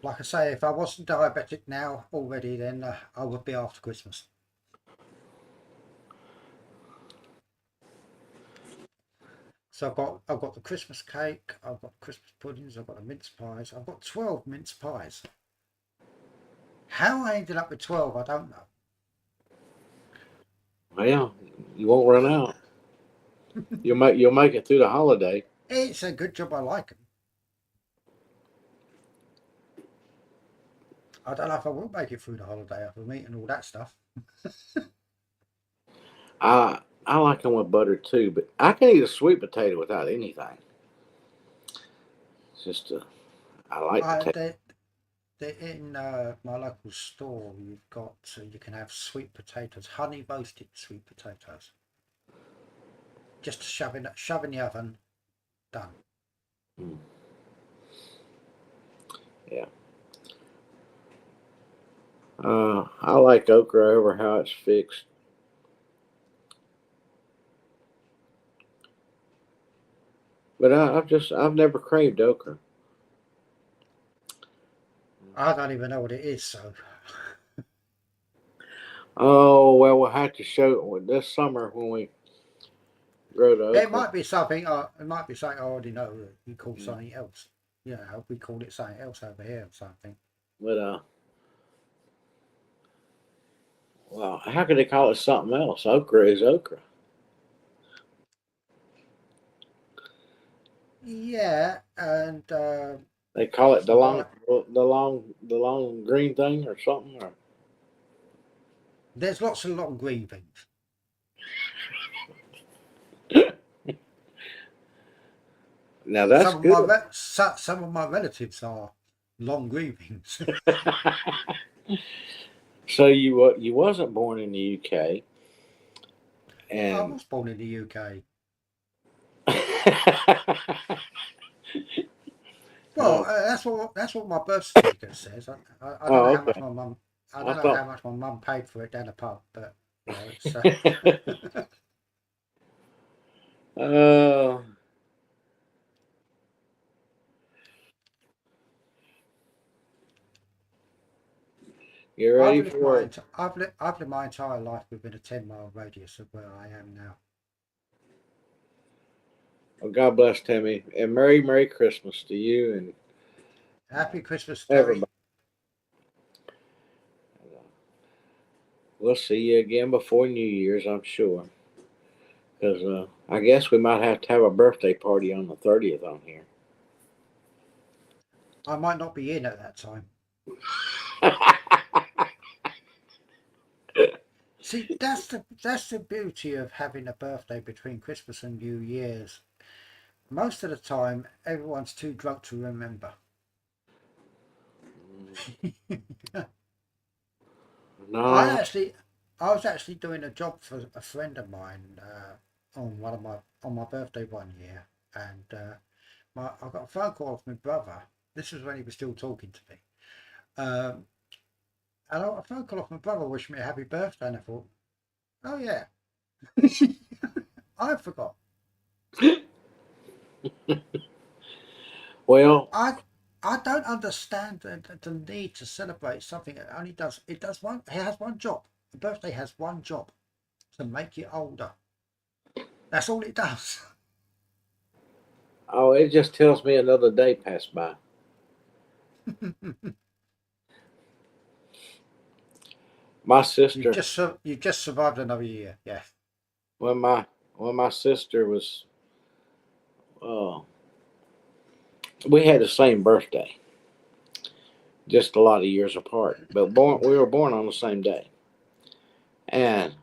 Like I say, if I wasn't diabetic now already, then I would be after Christmas. So I've got the Christmas cake, I've got Christmas puddings, I've got the mince pies, I've got 12 mince pies. How I ended up with 12, I don't know. Well, you won't run out. You'll make it through the holiday. It's a good job I like them. I don't know if I will make it through the holiday after eating all that stuff. I like them with butter too, but I can eat a sweet potato without anything. It's just I like potato. They're in my local store. You've got you can have sweet potatoes, honey roasted sweet potatoes. Just shove in the oven, done. Mm. Yeah. I like okra over how it's fixed. But I've never craved okra. I don't even know what it is, so Oh well, we'll have to show it this summer when we grow the it okra. might be something. It might be something I already know that you call something else. You know, we call it something else over here or something. But well, how could they call it something else? Okra is okra. Yeah, and They call it the I've got long, the long green thing or something. Or there's lots of long green things. now that's Some of good. some of my relatives are long green things. So you wasn't born in the UK, I and was born in the UK. Well, oh, that's what my birth certificate says. I don't know oh, how much okay. my mum. I I don't know how thought. much my mum paid for it down the pub, but you know, it's. uh, you ready for it? I've lived my entire life within a 10-mile radius of where I am now. Well, God bless Timmy, and Merry Christmas to you and Happy Christmas, Terry. everybody. We'll see you again before New Year's, I'm sure. Because I guess we might have to have a birthday party on the 30th on here. I might not be in at that time. See, that's the beauty of having a birthday between Christmas and New Year's. Most of the time, everyone's too drunk to remember. No. I was actually doing a job for a friend of mine on my birthday one year, and I got a phone call from my brother. This was when he was still talking to me, and I got a phone call off my brother wishing me a happy birthday, and I thought, oh yeah, I forgot. Well, I don't understand the need to celebrate something that only does it has one job. A birthday has one job, to make you older. That's all it does. oh, it just tells me another day passed by. My sister, You've just survived another year. Yeah. when my sister was, uh, we had the same birthday, just a lot of years apart, but we were born on the same day, and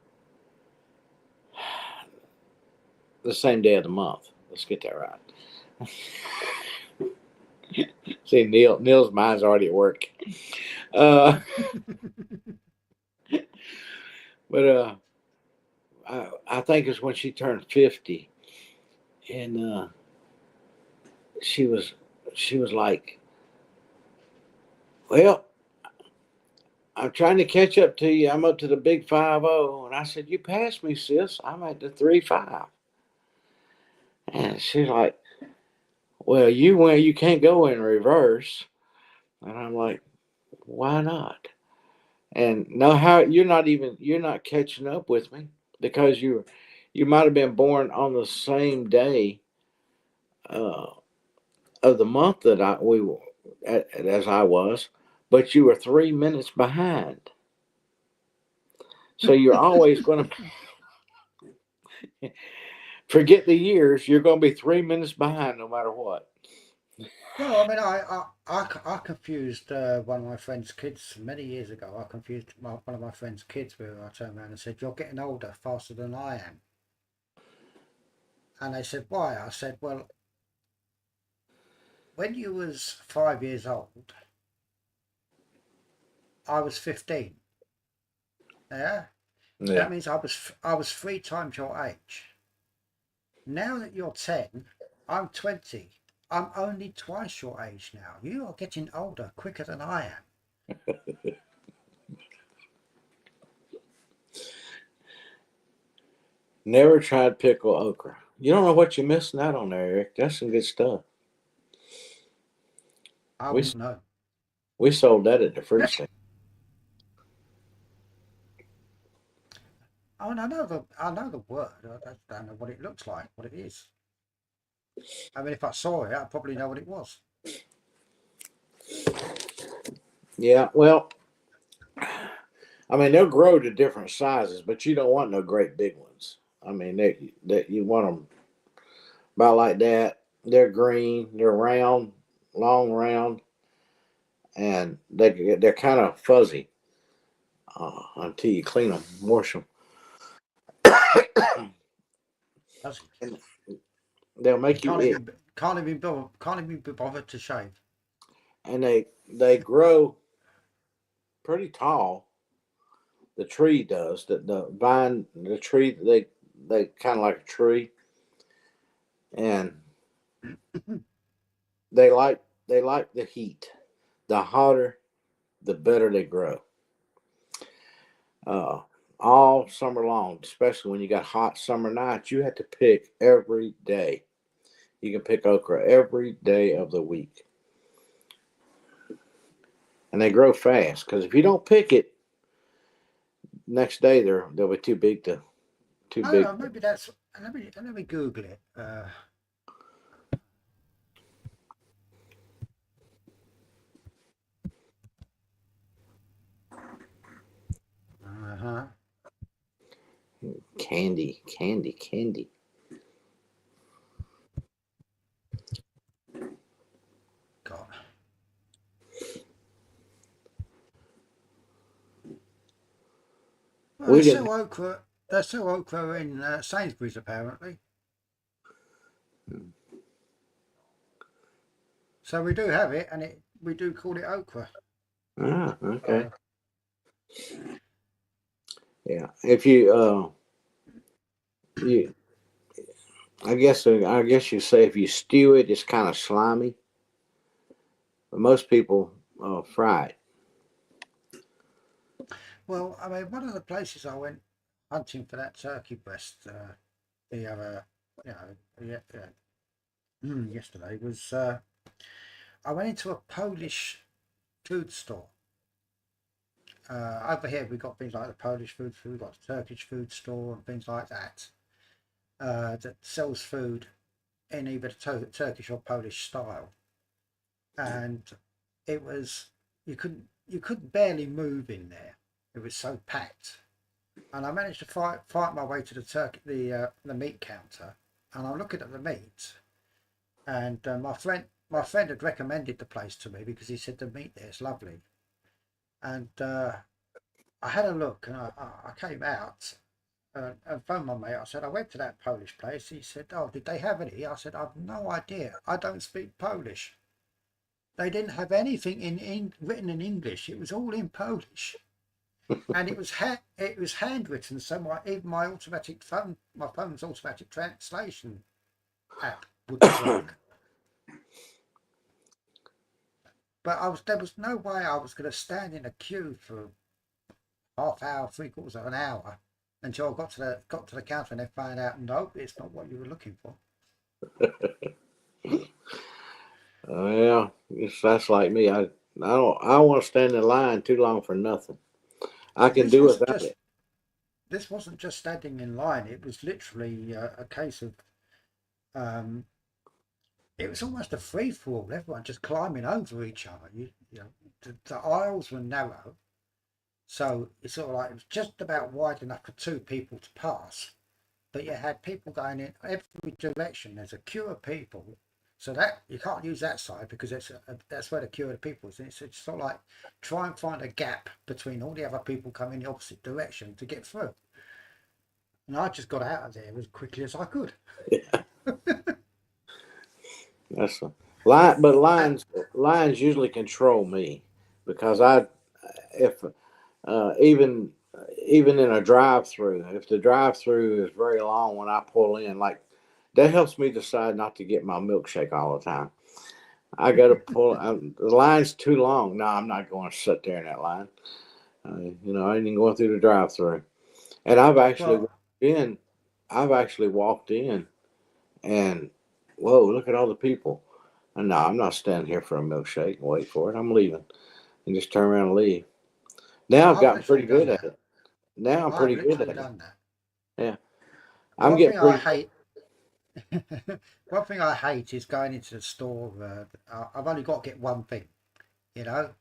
the same day of the month. Let's get that right. See, Neil's mind's already at work. Uh, but I think it's when she turned 50, and she was she was like, "Well, I'm trying to catch up to you. I'm up to the big 5-0," and I said, "You passed me, sis. I'm at the 3-5." And she's like, "Well, you went. You can't go in reverse." And I'm like, "Why not?" And no, how you're not catching up with me because you might have been born on the same day uh, of the month that as I was, but you were 3 minutes behind. So you're always going to forget the years. You're going to be 3 minutes behind no matter what. Well, I mean, I confused one of my friend's kids many years ago. I confused one of my friend's kids where I turned around and said, "You're getting older faster than I am." And they said, "Why?" I said, "Well, when you was 5 years old, I was 15. Yeah, Yeah. that means I was 3 times your age. Now that you're 10, I'm 20. I'm only twice your age now. You are getting older quicker than I am." Never tried pickle okra. You don't know what you're missing out on there, Eric. That's some good stuff. I We wouldn't know. we sold that at the fruit stand. Oh, and I know the word. I just don't know what it looks like, what it is. I mean, if I saw it, I'd probably know what it was. Yeah, well, I mean they'll grow to different sizes, but you don't want no great big ones. I mean they you want them about like that. They're green. They're round, long round, and they're kind of fuzzy until you clean them, wash them, Does it? and they'll And make you itch. can't even be bothered to shave. And they grow pretty tall. The tree does. The vine, the tree, they kind of like a tree, and they like the heat. The hotter, the better they grow. Uh, all summer long, especially when you got hot summer nights, you have to pick every day. You can pick okra every day of the week, and they grow fast. Because if you don't pick it next day, they'll be too big to too I don't big. know. Maybe that's. Let me Google it. Uh-huh. Candy, candy, candy. God. Well, We didn't. They sell okra in Sainsbury's apparently. So we do have it, and we do call it okra. Ah, okay. So, Yeah. If you I guess you say if you stew it, it's kind of slimy. But most people fry it. well, I mean, one of the places I went hunting for that turkey breast the other, you know, yesterday was I went into a Polish food store. Over here we've got things like the Polish food, we've got the Turkish food store and things like that that sells food in either the Turkish or Polish style. And it was you couldn't barely move in there. It was so packed. And I managed to fight my way to the meat counter, and I'm looking at the meat, and my friend had recommended the place to me because he said the meat there is lovely, and I had a look, and I came out and phoned my mate. I said I went to that Polish place. He said, "Oh, did they have any?" I said, "I've no idea. I don't speak Polish." They didn't have anything written in English. It was all in Polish, and it was handwritten. So even my phone's automatic translation app wouldn't work. But there was no way I was going to stand in a queue for half hour, 3/4 of an hour until I got to the counter and they found out, nope, it's not what you were looking for. Well, that's like me. I don't want to stand in line too long for nothing. I can This do wasn't without just it. this wasn't just standing in line. It was literally a case of um, it was almost a free for all. Everyone just climbing over each other. You know, the aisles were narrow, so it's sort of like it was just about wide enough for two people to pass. But you had people going in every direction. There's a queue of people, so that you can't use that side because that's where the queue of people is. And it's sort of like try and find a gap between all the other people coming the opposite direction to get through. And I just got out of there as quickly as I could. That's a line, but And lines usually control me because if even in a drive-through, if the drive-through is very long when I pull in, like that helps me decide not to get my milkshake all the time. I got to pull. The line's too long. No, I'm not going to sit there in that line. I ain't even going through the drive-through. And well, in. I've actually walked in and whoa, look at all the people. And no, I'm not standing here for a milkshake and wait for it. I'm leaving and just turn around and leave. Now I've I've gotten pretty literally good done at that. it. Now I'm I've pretty good literally at it. done that. Yeah, I'm One getting thing I pretty. hate, one thing I hate is going into the store. I've only got to get one thing. You know,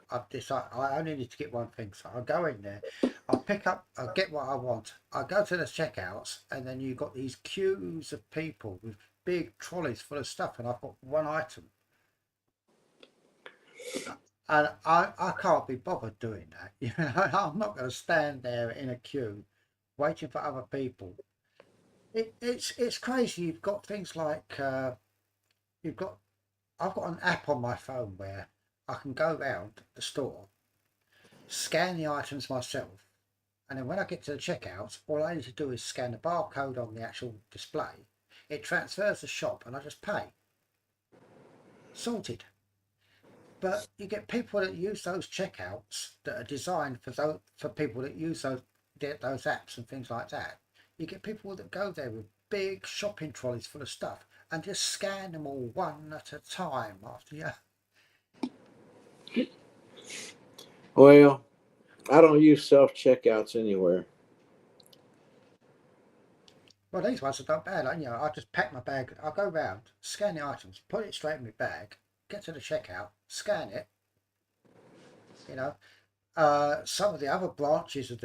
I've decided I only need to get one thing, so I'll go in there, I'll get what I want. I go to the checkouts, and then you've got these queues of people with big trolleys full of stuff, and I've got one item, and I can't be bothered doing that. You know, I'm not going to stand there in a queue waiting for other people. It's crazy. You've got things like you've got I've got an app on my phone where I can go around the store, scan the items myself, and then when I get to the checkout, all I need to do is scan the barcode on the actual display. It transfers the shop, and I just pay. Sorted. But you get people that use those checkouts that are designed for people that use those apps and things like that. You get people that go there with big shopping trolleys full of stuff and just scan them all one at a time after you. Well, I don't use self checkouts anywhere. Well, these ones are not bad. I just pack my bag. I go round, scan the items, put it straight in my bag, get to the checkout, scan it. You know, some of the other branches of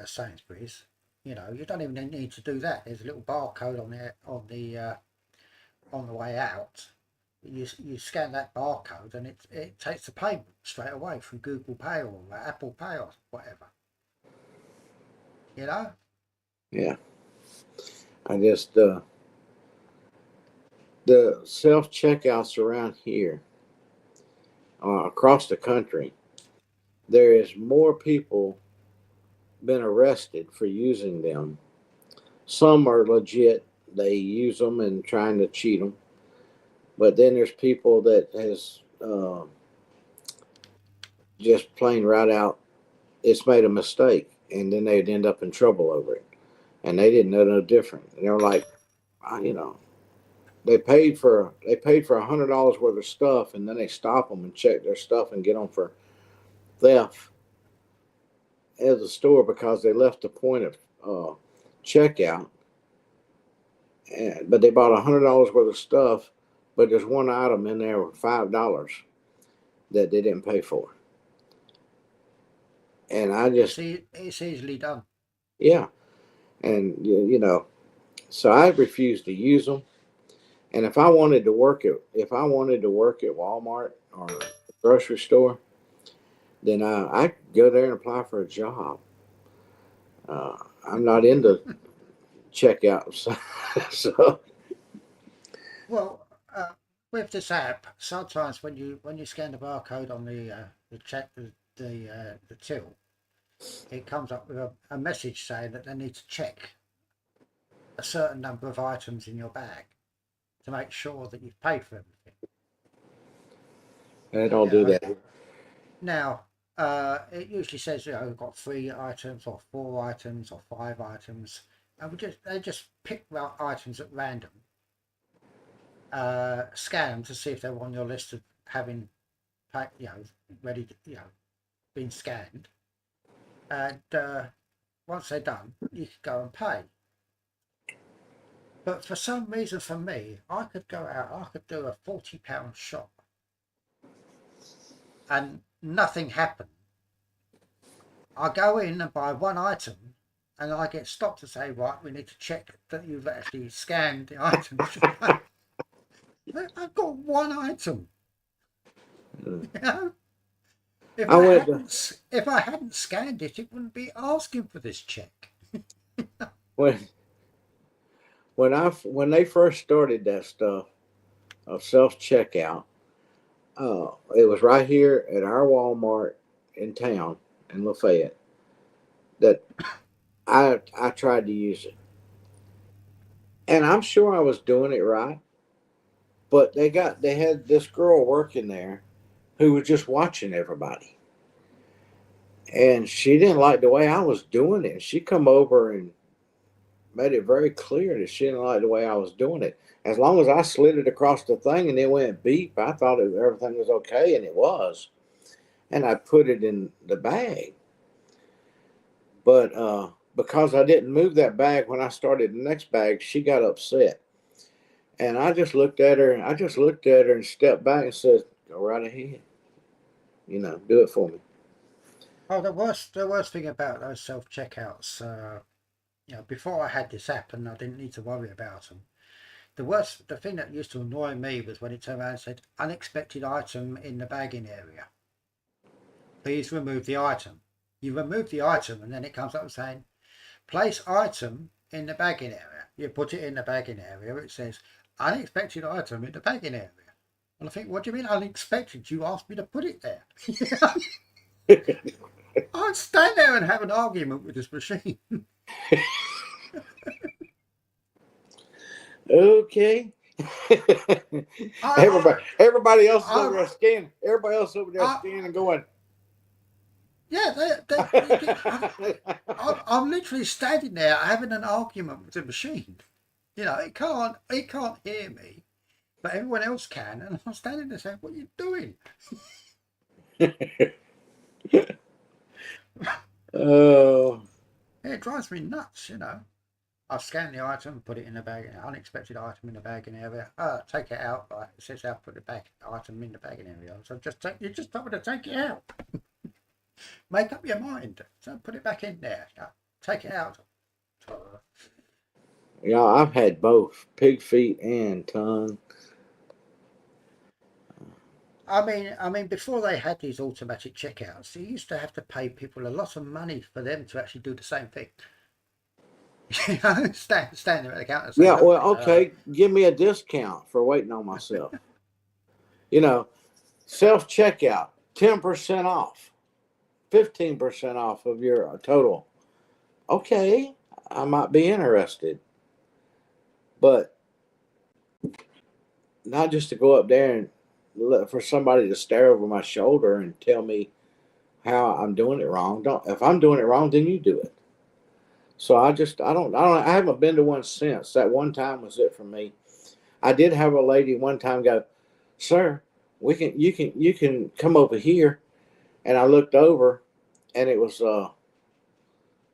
Sainsbury's, you don't even need to do that. There's a little barcode on the way out. You scan that barcode and it takes the payment straight away from Google Pay or Apple Pay or whatever. You know. Yeah, I just the self checkouts around here across the country. There is more people been arrested for using them. Some are legit; they use them and trying to cheat them. But then there's people that has just plain right out it's made a mistake, and then they'd end up in trouble over it, and they didn't know no different. And they were like, you know, they paid for $100 worth of stuff, and then they stop them and check their stuff and get them for theft at the store because they left the point of checkout, but they bought $100 worth of stuff, but there's one item in there with $5. that they didn't pay for. And I just, it's easily done. yeah. And, you know, so I refused to use them. And if I wanted to work at Walmart or a grocery store, then I could go there and apply for a job. I'm not into checkouts. So, Well, with this app, sometimes when you scan the barcode on the till, it comes up with a message saying that they need to check a certain number of items in your bag to make sure that you've paid for everything. I don't You do know, that. now it usually says we've got 3 items or 4 items or 5 items, and they just pick items at random, scan them to see if they're on your list of having, ready to, been scanned, and once they're done, you can go and pay. But for some reason, for me, I could go out, I could do a £40 shop, and nothing happened. I go in and buy 1 item, and I get stopped to say, right, we need to check that you've actually scanned the item. I've got 1 item. You know? If I hadn't scanned it, it wouldn't be asking for this check. When they first started that stuff of self checkout, it was right here at our Walmart in town in Lafayette that I tried to use it, and I'm sure I was doing it right. But they had this girl working there who was just watching everybody, and she didn't like the way I was doing it. She come over and made it very clear that she didn't like the way I was doing it. As long as I slid it across the thing and it went beep, I thought everything was okay, and it was. And I put it in the bag. But because I didn't move that bag when I started the next bag, she got upset. And I just looked at her and stepped back and said, "Go right ahead. Do it for me." Oh, the worst thing about those self checkouts, before I had this app and I didn't need to worry about them. The thing that used to annoy me was when it turned around and said, unexpected item in the bagging area. Please remove the item. You remove the item and then it comes up saying, place item in the bagging area. You put it in the bagging area. It says, unexpected item in the bagging area. And I think, what do you mean unexpected? You asked me to put it there. I'd stand there and have an argument with this machine. Okay. Everybody else is over there scanning. Everybody else over there scanning, going. Yeah, I'm literally standing there having an argument with the machine. It can't hear me, but everyone else can, and I'm standing there saying, "What are you doing?" Oh. It drives me nuts. I scan the item, put it in the bag, unexpected item in the bagging area. Take it out. Right, it says I'll put the item in the bagging area. So you just told me to take it out. Make up your mind. So put it back in there. Take it out. Yeah, I've had both pig feet and tongue. I mean, before they had these automatic checkouts, you used to have to pay people a lot of money for them to actually do the same thing. Stand there at the counter. Yeah, well, okay, give me a discount for waiting on myself. Self checkout, 10% off, 15% off of your total. Okay, I might be interested, but not just to go up there and for somebody to stare over my shoulder and tell me how I'm doing it wrong. If I'm doing it wrong, then you do it. So I haven't been to one since. That one time was it for me. I did have a lady one time go, "Sir, you can come over here," and I looked over, and it was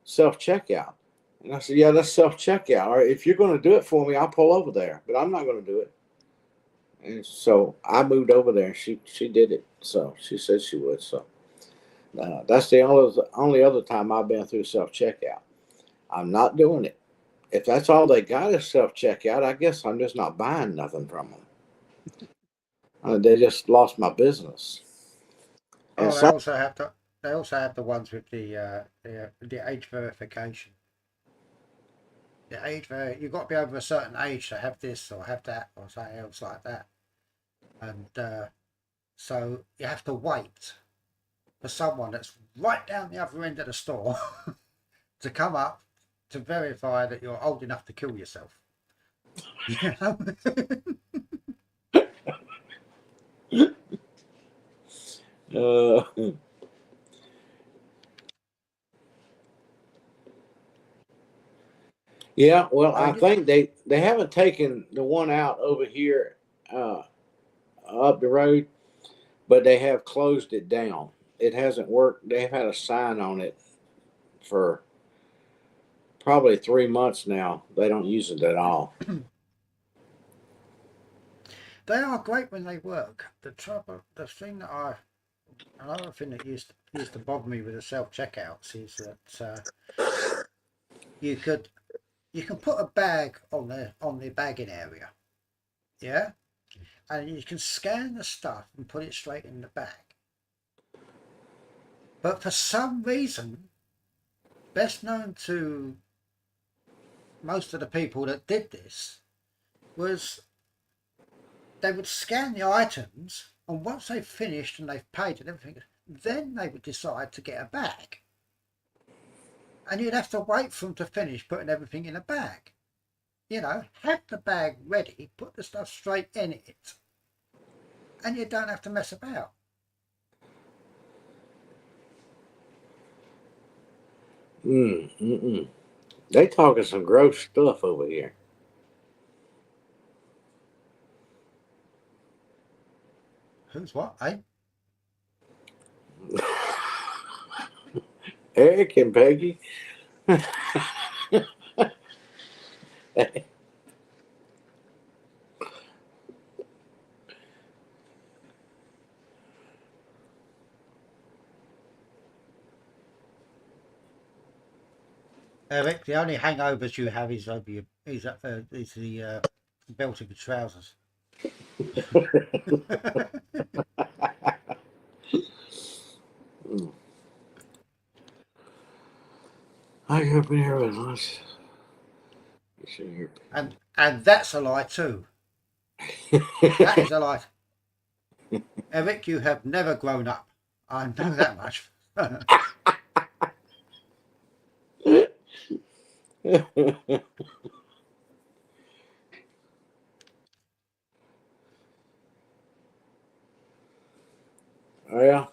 self checkout, and I said, "Yeah, that's self checkout. Or if you're going to do it for me, I'll pull over there, but I'm not going to do it." And so I moved over there, and she did it. So she said she would. So that's the only other time I've been through self checkout. I'm not doing it. If that's all they got is self checkout, I guess I'm just not buying nothing from them. They just lost my business. And Oh, some, they also have the ones with the age verification. The you've got to be over a certain age to have this or have that or something else like that. And so you have to wait for someone that's right down the other end of the store to come up to verify that you're old enough to kill yourself. You know? uh, yeah, well, Oh, I yeah. think they haven't taken the one out over here uh, up the road, but they have closed it down. It hasn't worked. They've had a sign on it for probably 3 months now. They don't use it at all. They are great when they work. The thing another thing that used to bother me with the self checkouts is that you could you can put a bag on the bagging area, yeah, and you can scan the stuff and put it straight in the bag. But for some reason, best known to most of the people that did this, was they would scan the items, and once they've finished and they've paid and everything, then they would decide to get a bag. And you'd have to wait for them to finish putting everything in a bag. You know, have the bag ready, put the stuff straight in it, and you don't have to mess about. Mm. They talking some gross stuff over here. Who's what, eh? Eric and Peggy. Eric, the only hangovers you have is over is the belt of your trousers. I grew up in here with lunch. and that's a lie too. That is a lie. Eric, you have never grown up. I know that much. Well,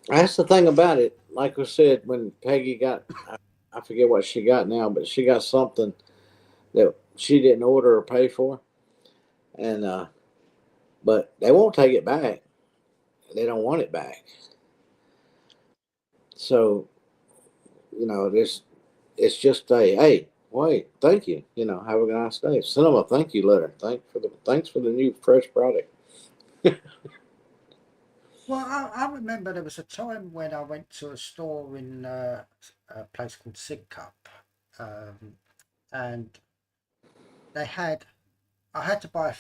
that's the thing about it. Like I said, when Peggy got, I forget what she got now, but she got something that she didn't order or pay for, and but they won't take it back. They don't want it back. So this it's just a hey, wait, thank you. Have a nice day. Send them a thank you letter. Thanks for the new fresh product. Well, I remember there was a time when I went to a store in a place called Sidcup, and they had I had to buy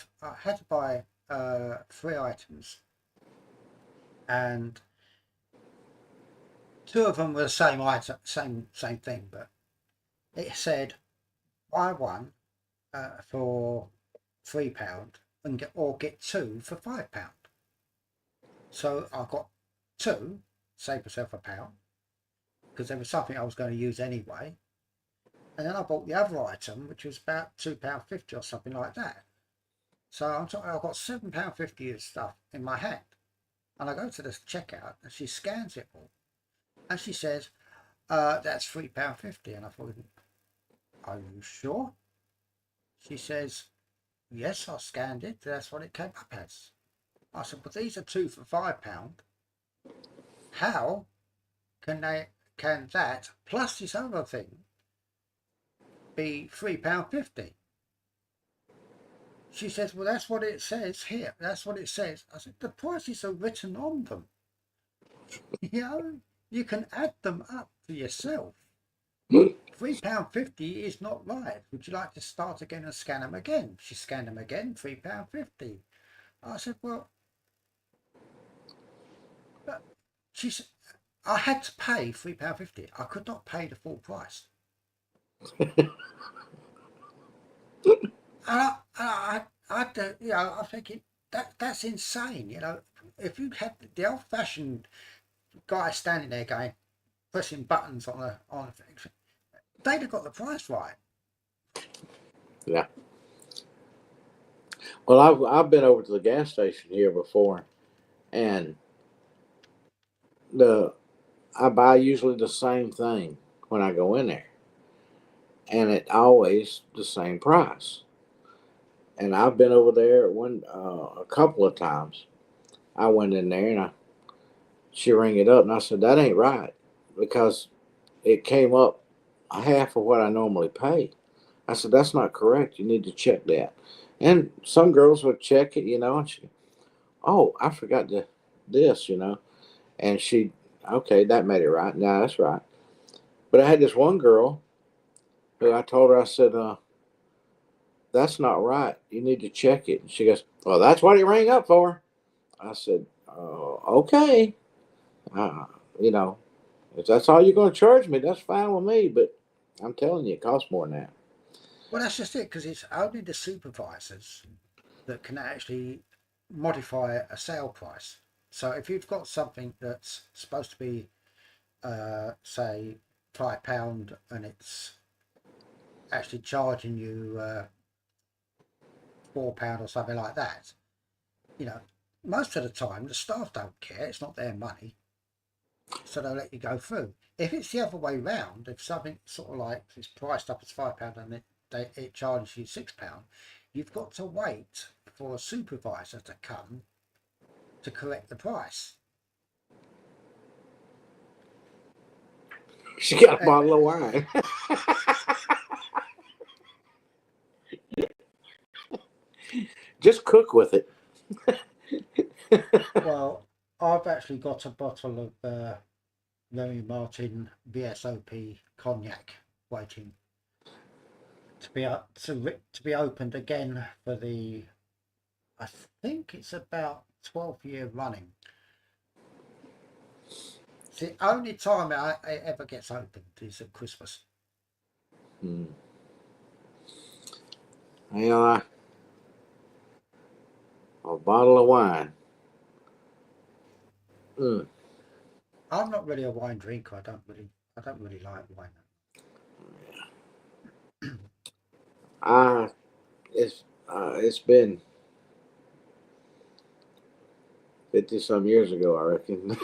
3 items, and two of them were the same item, same thing, but it said buy one for £3 and get two for £5. So I got two, save myself £1, because there was something I was going to use anyway. And then I bought the other item, which was about £2.50 or something like that. So I'm talking, I've got £7.50 of stuff in my hand. And I go to the checkout and she scans it all. And she says, that's £3.50. And I thought, are you sure? She says, yes, I scanned it. That's what it came up as. I said, but these are two for £5. How can that plus this other thing be £3.50? She says, well, that's what it says here. That's what it says. I said, the prices are written on them. You know, you can add them up for yourself. £3.50 is not right. Would you like to start again and scan them again? She scanned them again, £3.50. I said, well, but she said, I had to pay £3.50. I could not pay the full price. You know, I'm thinking that's insane. You know, if you had the old-fashioned guy standing there going, pressing buttons on a thing, they'd have got the price right. Yeah. Well, I've been over to the gas station here before, and I buy usually the same thing when I go in there, and it always the same price. And I've been over there a couple of times. I went in there and she rang it up, and I said that ain't right because it came up half of what I normally pay. I said that's not correct. You need to check that. And some girls would check it, you know, and oh, I forgot this, you know, and okay, that made it right. Now that's right. But I had this one girl who I told her, I said, that's not right. You need to check it. And she goes, well, that's what he rang up for. I said, okay. Uh, you know, if that's all you're going to charge me, that's fine with me. But I'm telling you, it costs more than that. Well, that's just it, because it's only the supervisors that can actually modify a sale price. So if you've got something that's supposed to be, say, £5 and it's actually charging you £4 or something like that, you know, most of the time the staff don't care. It's not their money, so they'll let you go through. If it's the other way round, if something sort of like it's priced up as £5 and it charges you £6, you've got to wait for a supervisor to come to correct the price. She got a bottle of wine. Just cook with it. Well, I've actually got a bottle of Remy Martin VSOP cognac waiting to be opened again for I think it's about 12th year running. It's the only time it ever gets opened is at Christmas. Yeah, a bottle of wine. I'm not really a wine drinker. I don't really like wine. It's been 50 some years ago, I reckon.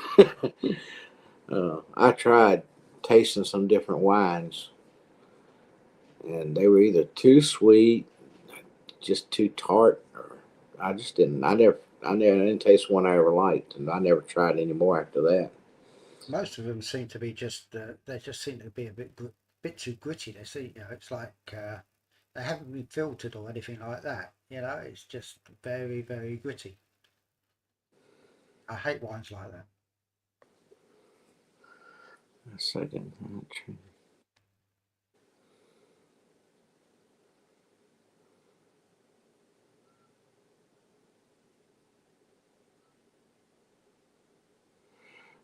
I tried tasting some different wines, and they were either too sweet, just too tart, or I just didn't. I didn't taste one I ever liked, and I never tried any more after that. Most of them seem to be they just seem to be a bit too gritty. They see, you know, it's like they haven't been filtered or anything like that. You know, it's just very, very gritty. I hate wines like that. A second.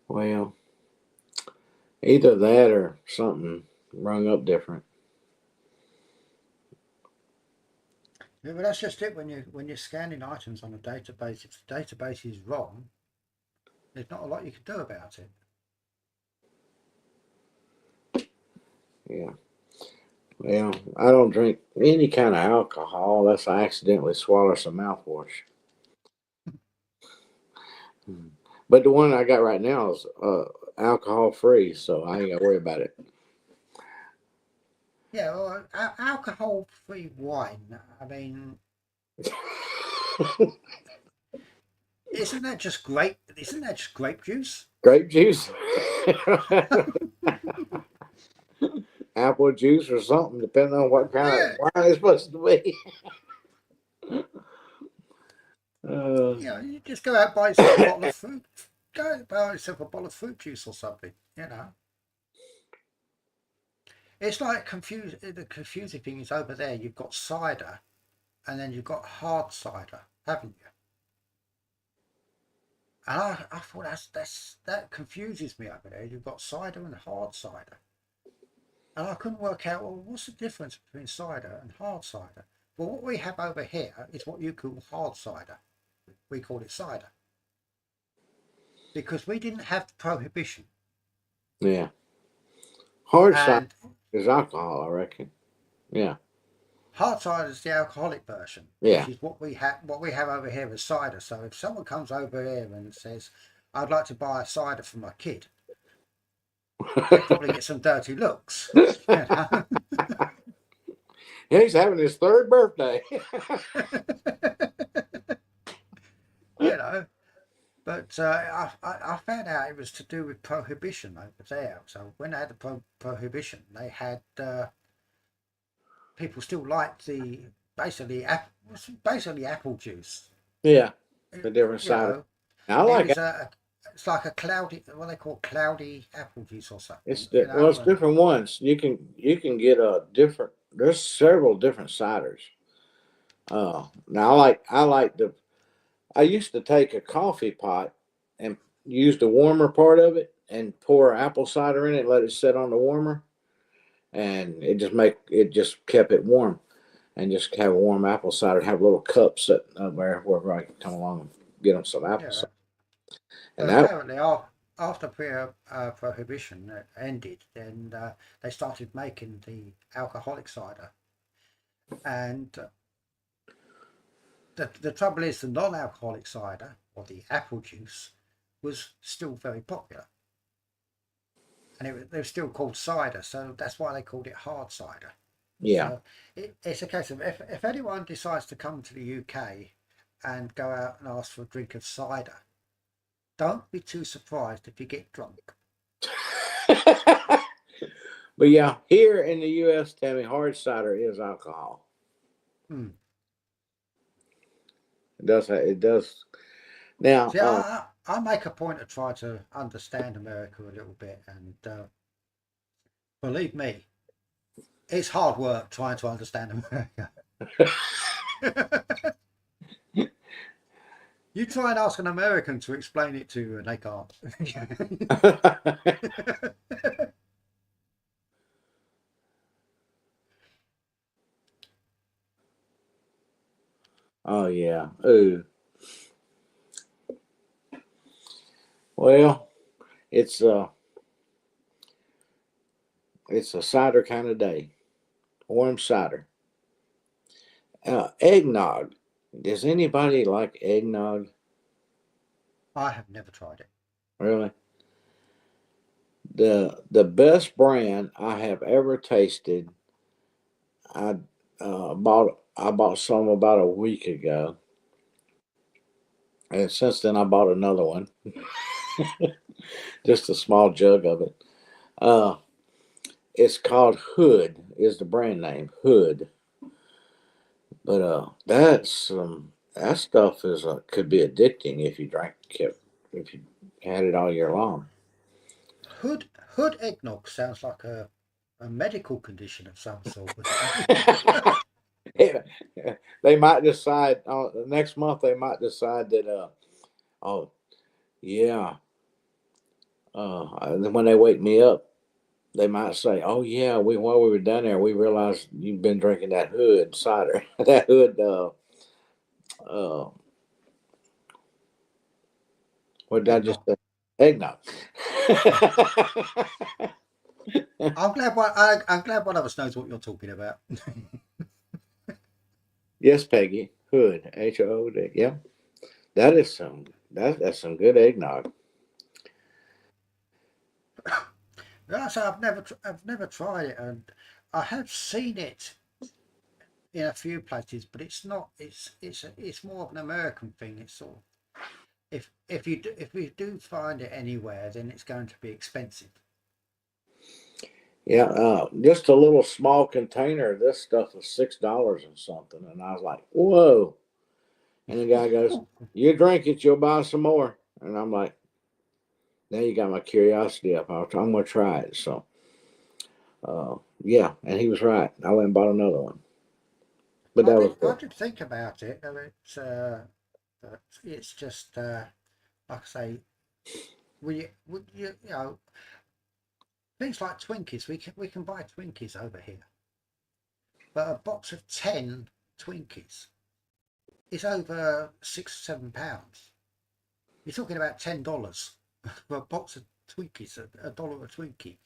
Well, either that or something rung up different. Yeah, but that's just it. When you're scanning items on a database, if the database is wrong, there's not a lot you can do about it. Yeah. Well, I don't drink any kind of alcohol unless I accidentally swallow some mouthwash. But the one I got right now is alcohol free, so I ain't got to worry about it. Yeah, well, alcohol-free wine. I mean, isn't that just grape juice? Grape juice, apple juice, or something, depending on what kind of wine it's supposed to be. you just go out and buy yourself a bottle of fruit. Go out and buy yourself a bottle of fruit juice or something. It's like the confusing thing is over there. You've got cider, and then you've got hard cider, haven't you? And I thought that confuses me over there. You've got cider and hard cider. And I couldn't work out, well, what's the difference between cider and hard cider? Well, what we have over here is what you call hard cider. We call it cider. Because we didn't have the prohibition. Yeah. Hard cider And is alcohol, I reckon. Yeah. hard cider is the alcoholic version, Yeah. which is what we have over here is cider. So if someone comes over here and says, I'd like to buy a cider for my kid, they probably get some dirty looks. He's having his third birthday. But I found out it was to do with prohibition over there. So when they had the prohibition, they had people still liked the basically apple juice. Yeah. A different You cider. know, I like it. it's like a cloudy, what they call cloudy apple juice or something. It's different ones. You can get a different. There's several different ciders. Now I used to take a coffee pot and use the warmer part of it and pour apple cider in it and let it sit on the warmer, and it just kept it warm, and just have a warm apple cider. Have little cups sitting up there wherever I can come along and get them some apple cider. And But apparently, after prohibition ended, then they started making the alcoholic cider, and the trouble is the non-alcoholic cider or the apple juice was still very popular, and they were still called cider, so that's why they called it hard cider. yeah. So it's a case of if anyone decides to come to the UK and go out and ask for a drink of cider, don't be too surprised if you get drunk. But yeah, here in the U.S., Tammy, hard cider is alcohol. Hmm. It does. Now, See, I make a point of trying to understand America a little bit, and believe me, it's hard work trying to understand America. You try and ask an American to explain it to you, and they can't. oh yeah. Ooh. Well, it's a cider kind of day. Warm cider. Eggnog. Does anybody like eggnog? I have never tried it. Really? The best brand I have ever tasted. I bought some about a week ago, and since then I bought another one. Just a small jug of it. It's called Hood. Is the brand name Hood? But that stuff could be addicting if you if you had it all year long. Hood eggnog sounds like a medical condition of some sort. Yeah. They might decide next month. They might decide that oh yeah. When they wake me up, they might say, "Oh yeah, while we were down there, we realized you've been drinking that Hood cider, that Hood." What did I just say? Eggnog. I'm glad one of us knows what you're talking about. Yes, Peggy. Hood. HOOD. Yeah, that's some good eggnog. So I've never tried it, and I have seen it in a few places, but it's not. It's more of an American thing. It's sort of, if you do find it anywhere, then it's going to be expensive. Yeah, just a little small container. This stuff was $6 and something, and I was like, "Whoa!" And the guy goes, "You drink it, you'll buy some more." And I'm like, "Now you got my curiosity up. I'm gonna try it." So, yeah, and he was right. I went and bought another one. But that was I good. did think about it. I mean, it's just like I say, you know, things like Twinkies. We can buy Twinkies over here, but a box of 10 Twinkies is over £6 or £7. You're talking about $10 for a box of Twinkies, a dollar a Twinkie.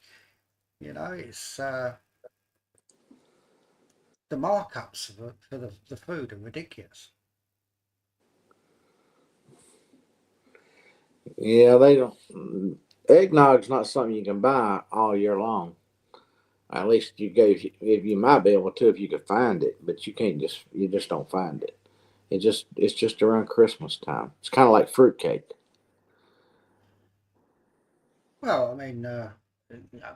You know, it's the markups for the food are ridiculous. Yeah, they don't. Eggnog's not something you can buy all year long. At least if you might be able to if you could find it, but you just don't find it. It's just around Christmas time. It's kind of like fruitcake. Well, I mean,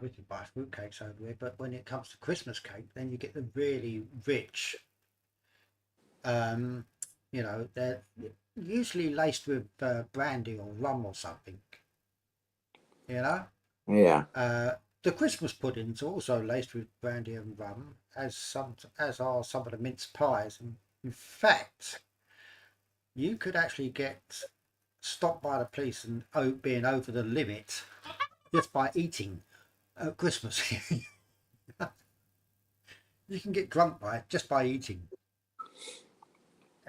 we can buy fruit cakes over here, but when it comes to Christmas cake, then you get the really rich. Um, they're usually laced with brandy or rum or something. You know, Yeah, uh, the Christmas puddings are also laced with brandy and rum, as are some of the mince pies. And in fact, you could actually get stopped by the police and being over the limit just by eating at Christmas. You can get drunk by just by eating.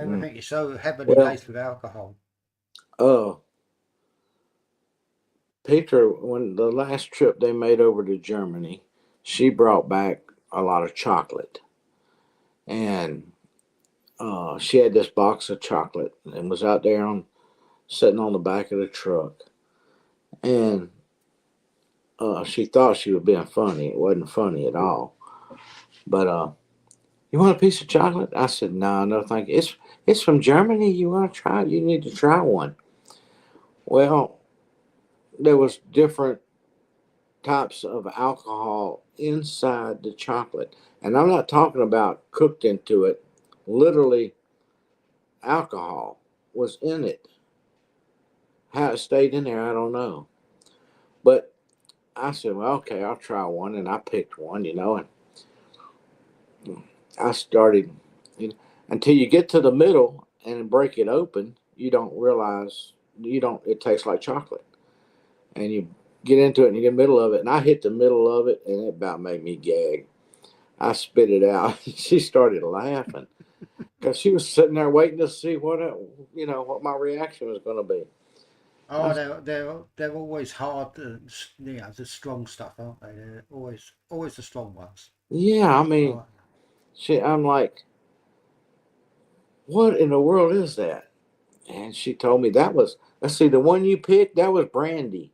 mm. Everything is so heavily Well, laced with alcohol. uh, Peter, when the last trip they made over to Germany, she brought back a lot of chocolate, and she had this box of chocolate and was out there on sitting on the back of the truck, and she thought she was being funny. It wasn't funny at all. But you want a piece of chocolate? I said, no, no, thank you. It's from Germany. You want to try it? You need to try one. Well, there was different types of alcohol inside the chocolate, and I'm not talking about cooked into it. Literally, alcohol was in it. How it stayed in there, I don't know. But I said, well, okay, I'll try one, and I picked one, and I started, you know, until you get to the middle and break it open, you don't realize it tastes like chocolate. And you get into it and you get the middle of it. And I hit the middle of it and it about made me gag. I spit it out. She started laughing because she was sitting there waiting to see what my reaction was going to be. Oh, I, they're always hard. The strong stuff, aren't they? They're always the strong ones. yeah, I mean, Oh, I'm like, what in the world is that? And she told me let's see, the one you picked, that was brandy.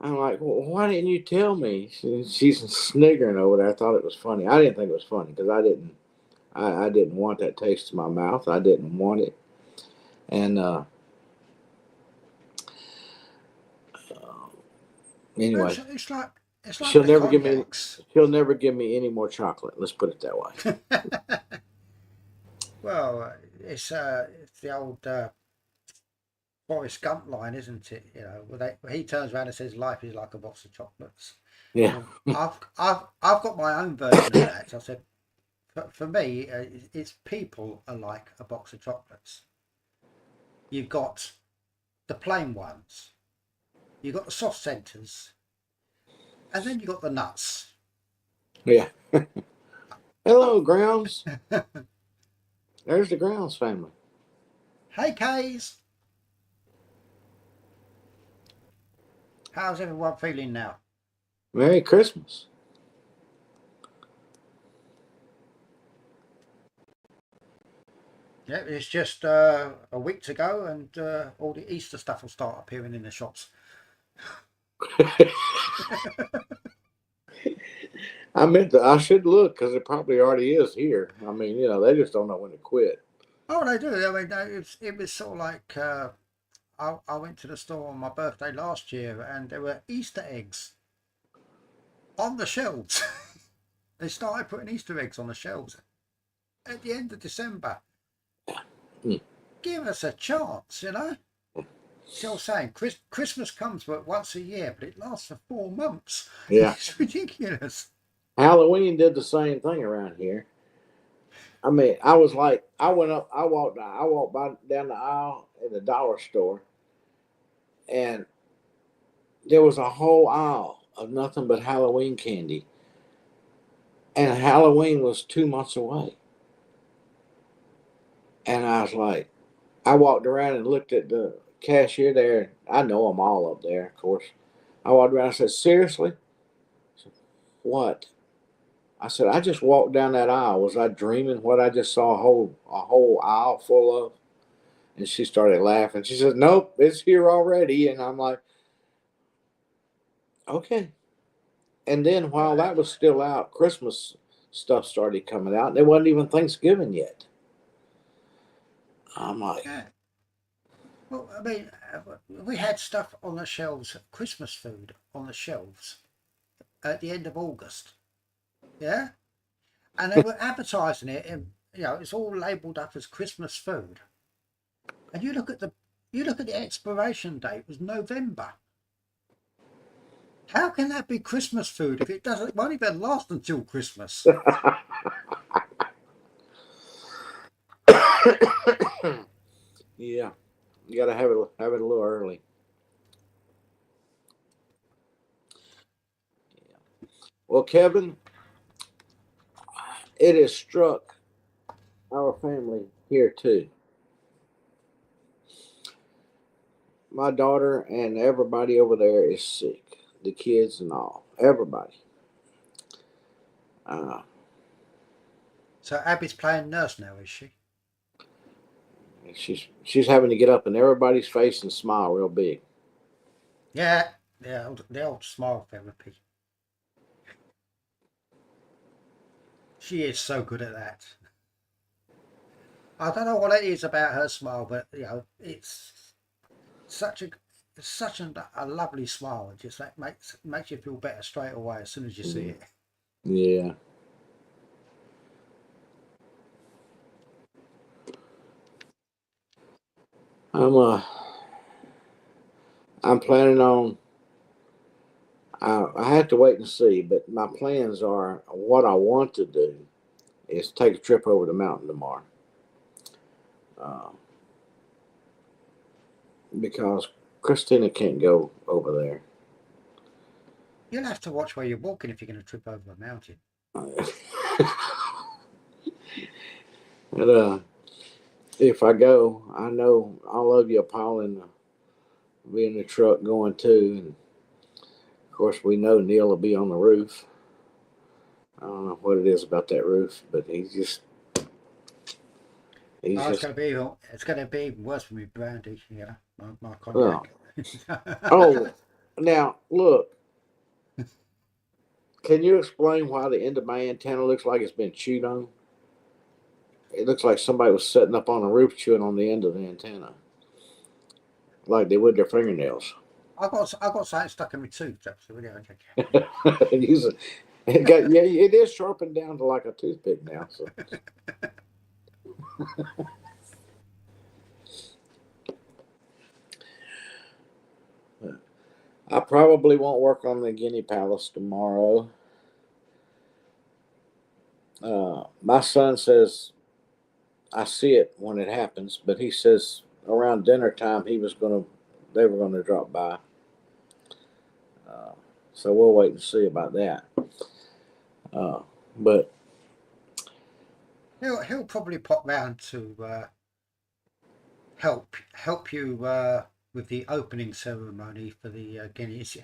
I'm like, well, why didn't you tell me? She's sniggering over there. I thought it was funny. I didn't think it was funny because I didn't want that taste in my mouth. I didn't want it. And well, anyway, it's like she'll the never give me cognacs. she'll never give me any more chocolate. Let's put it that way. Well, it's the old Forrest Gump line, isn't it? Where he turns around and says, "Life is like a box of chocolates." Yeah, Well, I've got my own version of that. I said, for me, it's people are like a box of chocolates. You've got the plain ones, you've got the soft centers, and then you've got the nuts. yeah. Hello, Grounds. There's the Grounds family. Hey, Kays, how's everyone feeling now? Merry Christmas. Yeah, it's just a week to go, and all the Easter stuff will start appearing in the shops. I should look because it probably already is here. I mean, they just don't know when to quit. Oh, they do. I mean, it was sort of like I went to the store on my birthday last year, and there were Easter eggs on the shelves. They started putting Easter eggs on the shelves. at the end of December. Hmm. Give us a chance, you know. Still saying Christmas comes but once a year, but it lasts for 4 months. Yeah. It's ridiculous. Halloween did the same thing around here. I mean, I was like, I walked by down the aisle in the dollar store, and there was a whole aisle of nothing but Halloween candy. And Halloween was 2 months away. And I was like, I walked around and looked at the cashier there. I know them all up there, of course. I walked around and said, seriously? I said, what? I said, I just walked down that aisle. Was I dreaming what I just saw a whole aisle full of? And she started laughing. She said, nope, it's here already. And I'm like, okay. And then while that was still out, Christmas stuff started coming out. And it wasn't even Thanksgiving yet. I'm like, Yeah. Well, I mean, we had stuff on the shelves, Christmas food on the shelves at the end of August. Yeah, and they were advertising it, and it's all labelled up as Christmas food. And you look at the expiration date was November. How can that be Christmas food if it won't even last until Christmas? yeah, you got to have it a little early. Well, Kevin, it has struck our family here too. My daughter and everybody over there is sick. The kids and all, everybody. Uh, So Abby's playing nurse now, is she? she's having to get up in everybody's face and smile real big. Yeah, the old smile therapy. She is so good at that. I don't know what it is about her smile, but it's such a lovely smile. It just makes you feel better straight away as soon as you see it. Yeah. I'm planning on. I have to wait and see, but my plans are what I want to do is take a trip over the mountain tomorrow. Uh, because Christina can't go over there. You'll have to watch where you're walking if you're going to trip over a mountain. And if I go, I know all of you are piling be in the truck going too, and of course we know Neil will be on the roof. I don't know what it is about that roof, but he's It's just going to be even worse for me, Brandy. My oh. cognac. Oh, now look. Can you explain why the end of my antenna looks like it's been chewed on? It looks like somebody was sitting up on the roof chewing on the end of the antenna, like they would their fingernails. I got something stuck in my tooth. Absolutely. Okay. It is sharpened down to like a toothpick now. So. I probably won't work on the Guinea Palace tomorrow. My son says I see it when it happens, but he says around dinner time they were gonna drop by. Uh, so we'll wait and see about that. But He'll probably pop round to help you with the opening ceremony for the Guineas.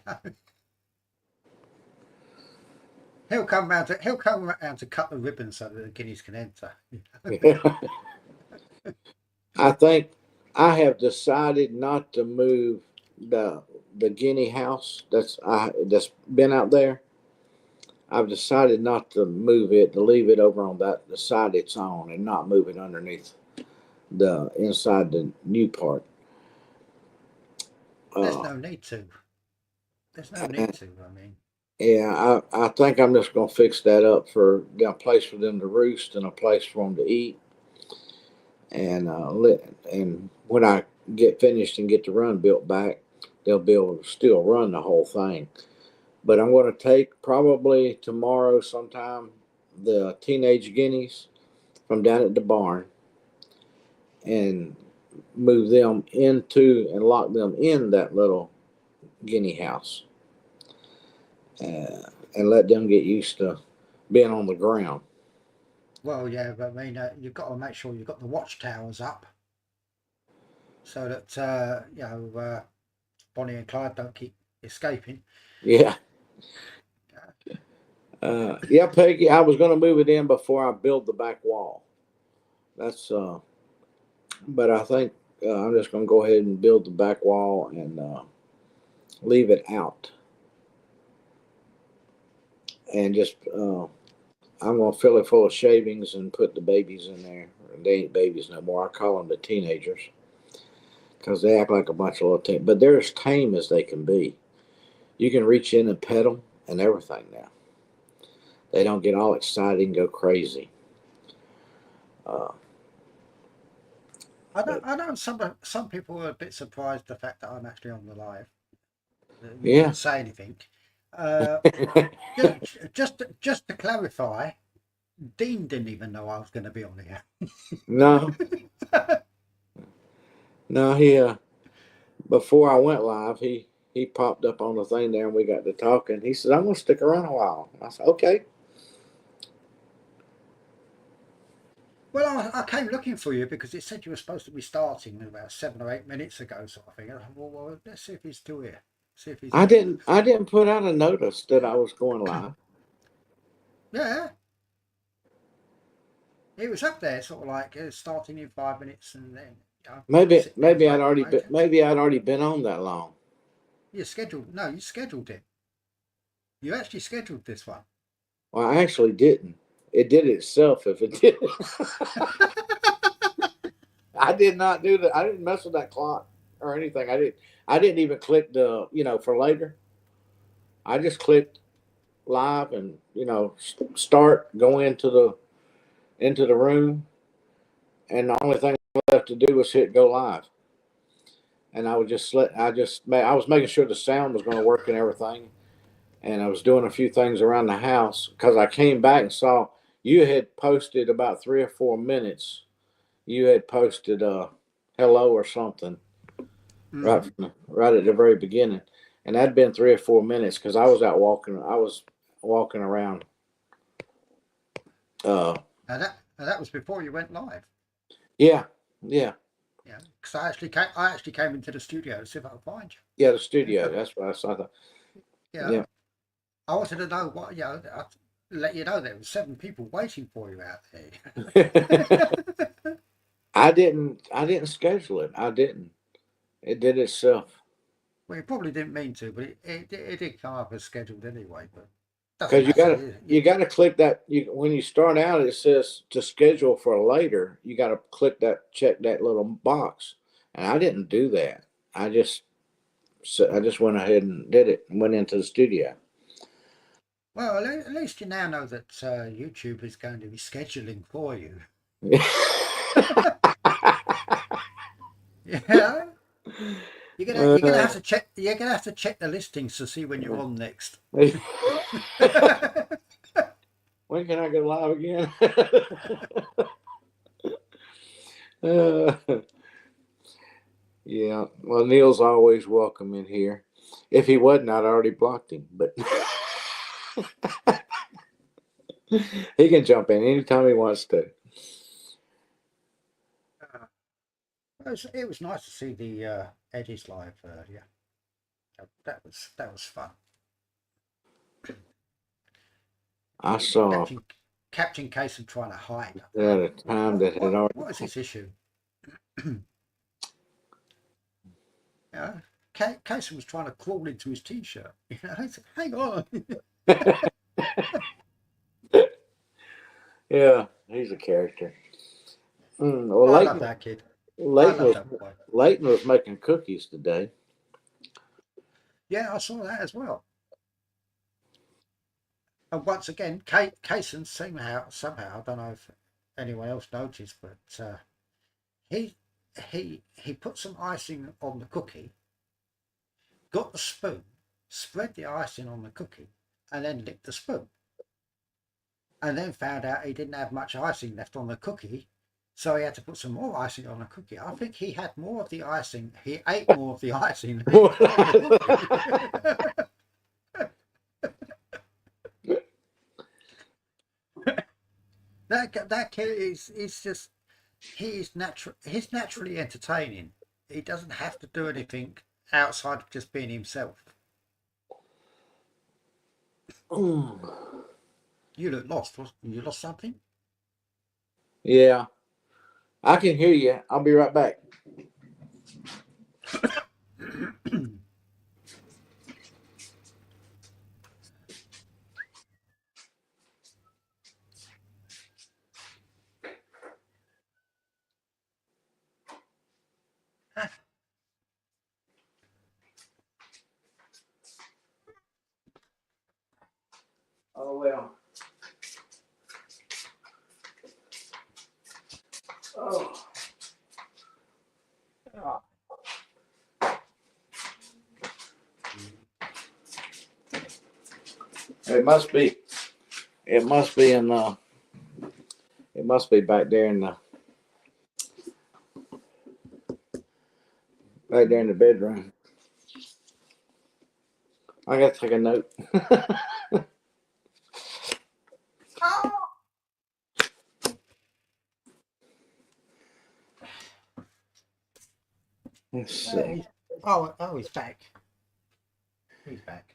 He'll come round to cut the ribbon so that the Guineas can enter. I think I have decided not to move the Guinea house that's been out there. I've decided not to move it, to leave it over on the side it's on, and not move it underneath the inside the new part. There's no need to. There's no need to. I mean, Yeah, I think I'm just gonna fix that up for a place for them to roost and a place for them to eat, and and when I get finished and get the run built back, they'll be able to still run the whole thing. But I'm going to take probably tomorrow sometime the teenage guineas from down at the barn and move them into and lock them in that little guinea house, and let them get used to being on the ground. Well, yeah, but I mean, you've got to make sure you've got the watchtowers up so that Bonnie and Clyde don't keep escaping. Yeah. Yeah, Peggy, I was going to move it in before I build the back wall. That's, but I think I'm just going to go ahead and build the back wall and leave it out. And just, I'm going to fill it full of shavings and put the babies in there. They ain't babies no more. I call them the teenagers because they act like a bunch of little teen. But they're as tame as they can be. You can reach in and pet them and everything now. They don't get all excited and go crazy. I know some people are a bit surprised the fact that I'm actually on the live. You Yeah. didn't say anything. Just to clarify, Dean didn't even know I was going to be on here. No, no, he before I went live, he popped up on the thing there and we got to talking. He said, "I'm gonna stick around a while." I said, "Okay." Well, I came looking for you because it said you were supposed to be starting about 7 or 8 minutes ago, sort of thing. And I thought, well, let's see if he's still here. See if he's I there. didn't put out a notice that I was going live. Yeah, it was up there, sort of like starting in 5 minutes, and then Maybe sit there and wait. maybe I'd already been on that long. You scheduled? No, you scheduled it. You actually scheduled this one. Well, I actually didn't. It did it itself. If it did, I did not do that. I didn't mess with that clock or anything. I didn't even click the for later. I just clicked live and start go into the room, and the only thing left to do was hit go live. And I was making sure the sound was going to work and everything, and I was doing a few things around the house because I came back and saw you had posted about 3 or 4 minutes. You had posted hello or something right at the very beginning, and that'd been 3 or 4 minutes because I was out walking. I was walking around. And that was before you went live. Yeah, yeah, Yeah, because I actually came into the studio to see if I could find you. yeah. The studio. That's what I saw. Yeah, Yeah. I wanted to know what I'd let you know there were 7 people waiting for you out there. I didn't schedule it. I didn't. It did itself. Well, you probably didn't mean to, but it did come up as scheduled anyway. But doesn't Because matter. you gotta click that when you start out it says to schedule for later. You gotta click that, check that little box. And I didn't do that. I just went ahead and did it and went into the studio. Well, at least you now know that YouTube is going to be scheduling for you. Yeah. You're gonna have to check. You're gonna have to check the listings to see when you're on next. When can I go live again? Yeah. Well, Neil's always welcome in here. If he wasn't, I'd already blocked him. But he can jump in anytime he wants to. It was nice to see the Eddie's live earlier. That was fun. I saw Captain Casey trying to hide. at a time that had already. What is his issue? Yeah, Casey was trying to crawl into his t-shirt. I said, hang on. Yeah, he's a character. Well, I love that kid. Leighton was making cookies today. Yeah, I saw that as well. And once again, Kaysen somehow, I don't know if anyone else noticed, but he put some icing on the cookie, got the spoon, spread the icing on the cookie, and then licked the spoon. And then found out he didn't have much icing left on the cookie, so he had to put some more icing on the cookie. I think he had more of the icing. He ate more of the icing than he put on the cookie. That kid is just he's naturally entertaining. He doesn't have to do anything outside of just being himself. You look lost. You lost something? Yeah, I can hear you. I'll be right back. Oh well. Oh. It must be. It must be in. It must be back there in the. Back there in the bedroom. I got to take a note. Let's see. Oh, he's back. He's back.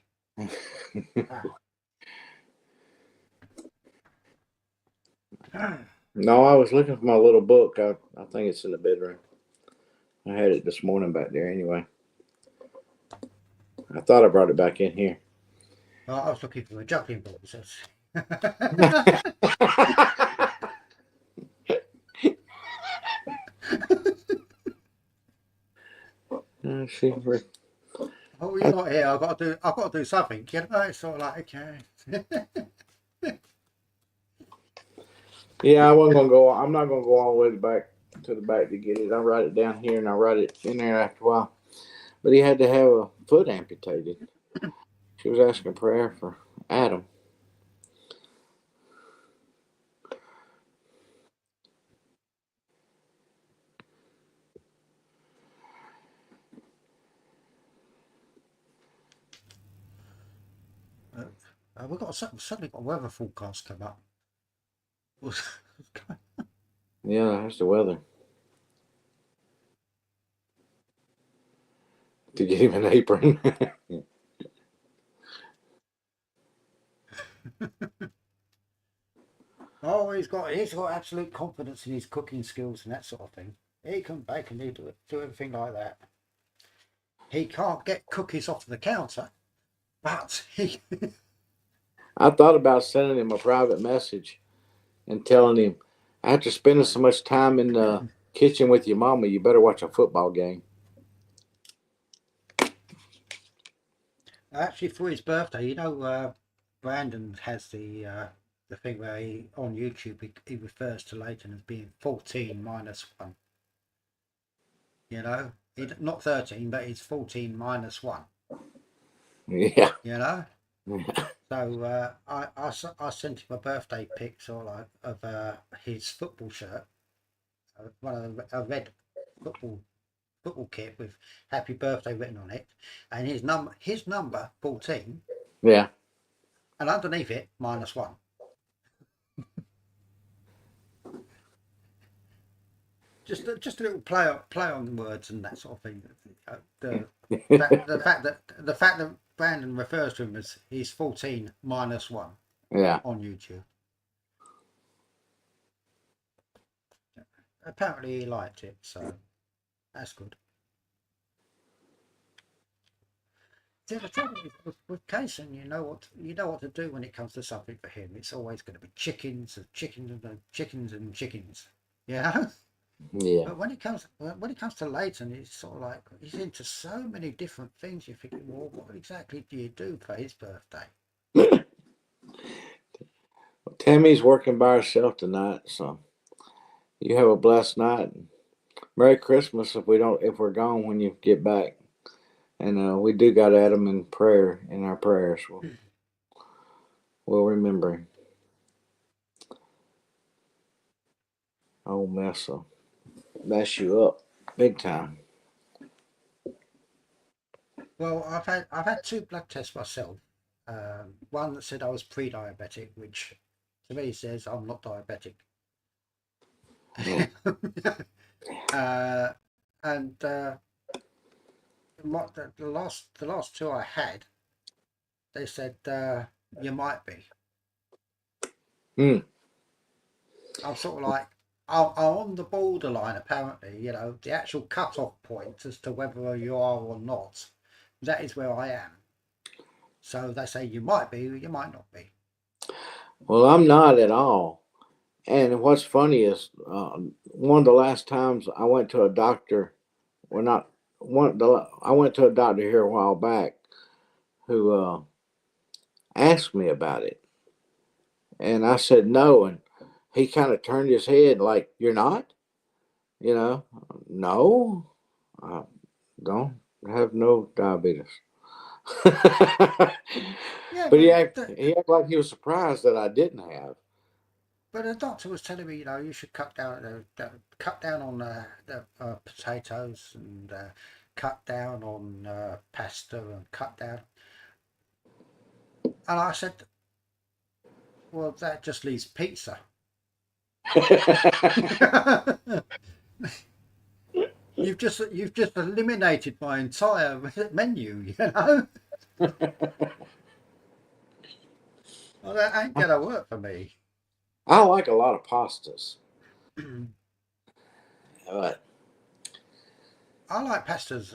No, I was looking for my little book. I think it's in the bedroom. I had it this morning back there anyway. I thought I brought it back in here. Well, I was looking for a juggling ball. So. See, Oh, you're not here. I've got to do something. You know, it's sort of like okay. yeah, I wasn't gonna go. I'm not gonna go all the way back to the back to get it. I write it down here and I write it in there after a while. But he had to have a foot amputated. She was asking prayer for Adam. We've got suddenly got a weather forecast come up. Yeah, that's the weather. To get him an apron. Oh, he's got absolute confidence in his cooking skills and that sort of thing. He can bake and do everything like that. He can't get cookies off the counter, but he. I thought about sending him a private message and telling him, after spending so much time in the kitchen with your mama, you better watch a football game. Actually, for his birthday, Brandon has the thing where he on YouTube he refers to Leighton as being 14 minus 1. You know, not 13, but he's 14 minus 1. Yeah. You know. So I sent him a birthday pic sort of his football shirt, a red football kit with happy birthday written on it, and his number 14. Yeah. And underneath it -1. just a little play on words and that sort of thing. The fact that Brandon refers to him as he's 14 -1. Yeah. On YouTube. Apparently he liked it, so that's good. The trouble with Kaysen, you know what to do when it comes to something for him. It's always going to be chickens and chickens and chickens and chickens. Yeah. Yeah. But when it comes to Leighton, it's sort of like he's into so many different things. You're thinking, well, what exactly do you do for his birthday? Tammy's working by herself tonight, so you have a blessed night. Merry Christmas if we're gone when you get back. And we do got Adam in prayer in our prayers. We'll remember him. Old mess will mess you up big time. Well, I've had two blood tests myself. One that said I was pre-diabetic, which to me says I'm not diabetic. uh, and the last two I had, they said you might be. Hmm. I'm sort of like I'm on the borderline. Apparently, the actual cut-off point as to whether you are or not. That is where I am. So they say you might be, you might not be. Well, I'm not at all. And what's funny is one of the last times I went to a doctor, well, not one. I went to a doctor here a while back who asked me about it, and I said no, and he kind of turned his head like, "You're not," you know. No, I don't have no diabetes. Yeah, But but he acted like he was surprised that I didn't have. the doctor was telling me, you should cut down on the potatoes and cut down on pasta and cut down. And I said, well, that just leaves pizza. You've just eliminated my entire menu. Well, that ain't gonna work for me. I like a lot of pastas, but I like pastas.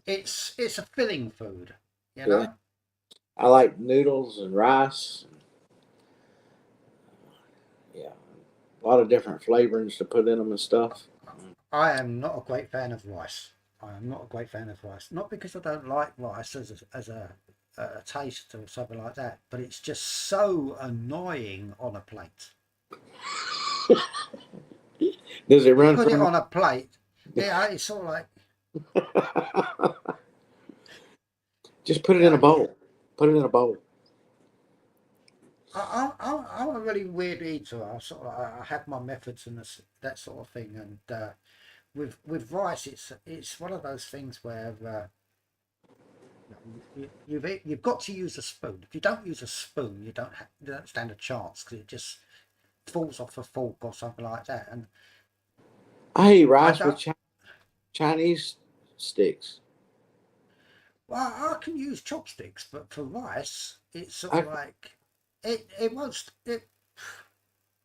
It's a filling food. You yeah, know. I like noodles and rice. Yeah, a lot of different flavorings to put in them and stuff. I am not a great fan of rice. I am not a great fan of rice. Not because I don't like rice as a taste or something like that, but it's just so annoying on a plate. Does it You run put it from? on a plate, yeah, it's sort of like Just put it in a yeah. bowl. Put it in a bowl. I'm a really weird eater. I have my methods and that sort of thing. And with rice, it's one of those things where you've got to use a spoon. If you don't use a spoon, you don't stand a chance because it just falls off a fork or something like that. And I eat I rice with don't. Chinese sticks. Well, I can use chopsticks, but for rice, it's sort I of like it won't.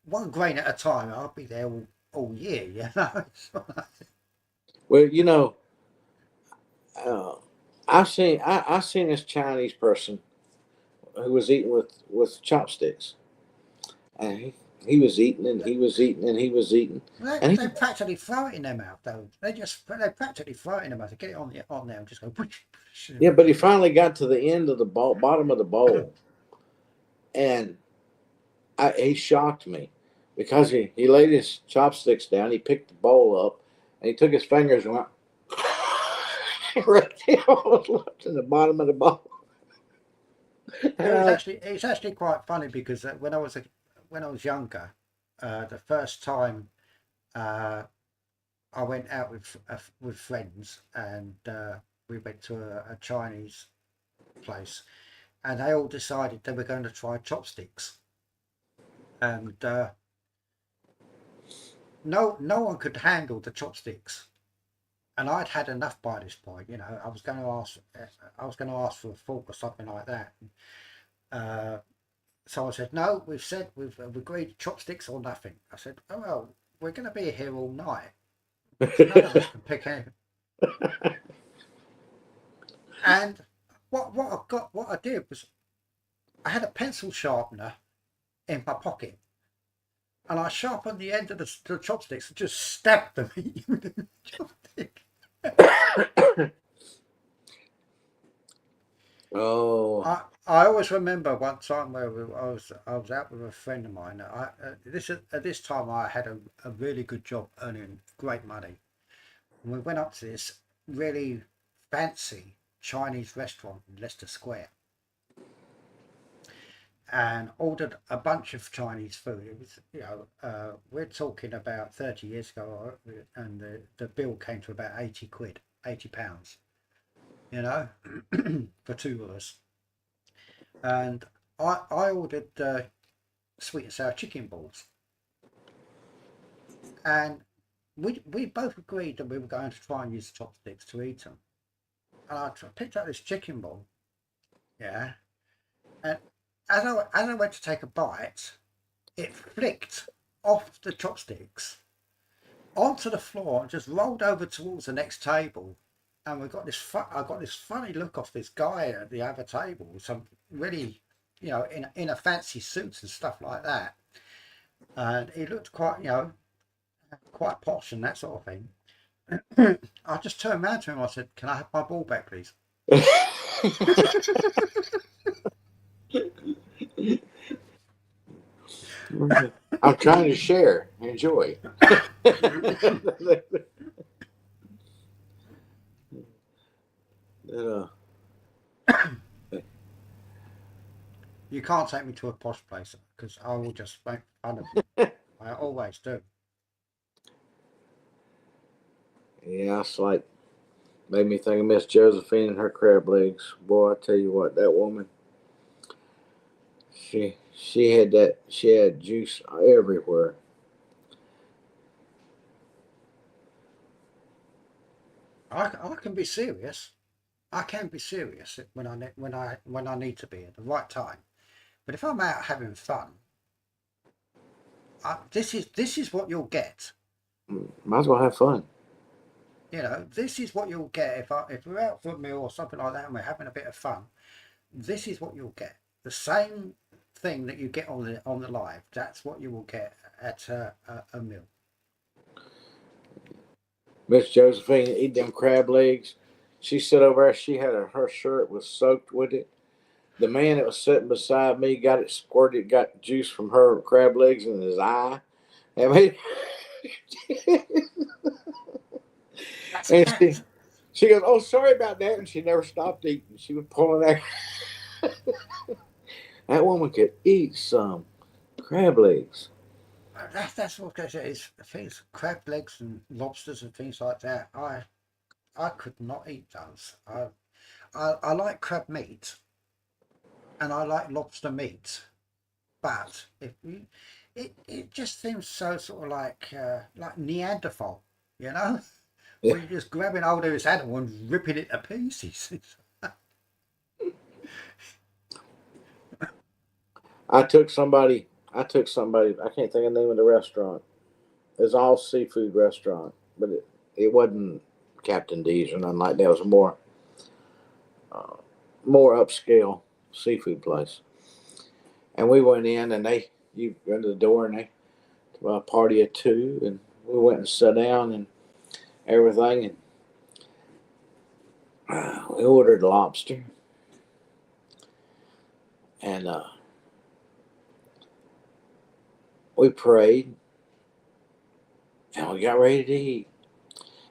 One grain at a time. I'll be there all year. well, uh, I seen this Chinese person who was eating with chopsticks, and he was eating and he was eating and he was eating, and They practically throw it in their mouth though. They practically throw it in their mouth. They get it on there and just go. yeah, but he finally got to the end of the bowl, bottom of the bowl, and he shocked me because he laid his chopsticks down, he picked the bowl up, and he took his fingers and went right there was left in the bottom of the bowl. And It's actually quite funny because when I was younger, the first time uh, I went out with friends and we went to a Chinese place and they all decided they were going to try chopsticks and no one could handle the chopsticks and I'd had enough by this point. I was going to ask for a fork or something like that. Uh, so I said, no, we've agreed chopsticks or nothing. I said, oh well, we're going to be here all night. So none of us can pick any. And what I did was I had a pencil sharpener in my pocket, and I sharpened the end of the chopsticks and just stabbed them with the chopstick. Oh, I always remember one time where I was out with a friend of mine. At this time I had a really good job earning great money, and we went up to this really fancy Chinese restaurant in Leicester Square and ordered a bunch of Chinese food. It was, we're talking about 30 years ago, and the bill came to about 80 quid, £80, you know, for two of us. And I ordered sweet and sour chicken balls, and we both agreed that we were going to try and use chopsticks to eat them. And picked up this chicken ball, yeah, and as I went to take a bite, it flicked off the chopsticks onto the floor and just rolled over towards the next table. And we got this. I got this funny look off this guy at the other table, some really, in a fancy suit and stuff like that. And he looked quite, quite posh and that sort of thing. I just turned around to him. I said, "Can I have my ball back, please?" I'm trying to share. Enjoy. uh, You can't take me to a posh place because I will just make fun of you. I always do. yeah, it's like made me think of Miss Josephine and her crab legs. Boy, I tell you what, that woman, she had juice everywhere. I can be serious. I can be serious when I need to be at the right time. But if I'm out having fun, this is what you'll get. Might as well have fun. This is what you'll get if we're out for a meal or something like that and we're having a bit of fun. This is what you'll get. The same thing that you get on the live. That's what you will get at a meal. Miss Josephine eat them crab legs. She sat over there. She had her shirt was soaked with it. The man that was sitting beside me got it squirted, got juice from her crab legs in his eye. I mean, and she goes, "Oh, sorry about that," and she never stopped eating. She was pulling that. That woman could eat some crab legs. That's what I say. It's things, crab legs and lobsters and things like that. I could not eat those. I like crab meat and I like lobster meat, but it just seems so sort of like Neanderthal, you know, where you're just grabbing hold of this animal and ripping it to pieces. I took somebody. I took somebody. I can't think of the name of the restaurant. It's all seafood restaurant, but it wasn't Captain D's or nothing like that. It was uh, more upscale seafood place. And we went in, and you go to the door, and they a party of two, and we went and sat down and everything, and we ordered lobster, and we prayed, and we got ready to eat.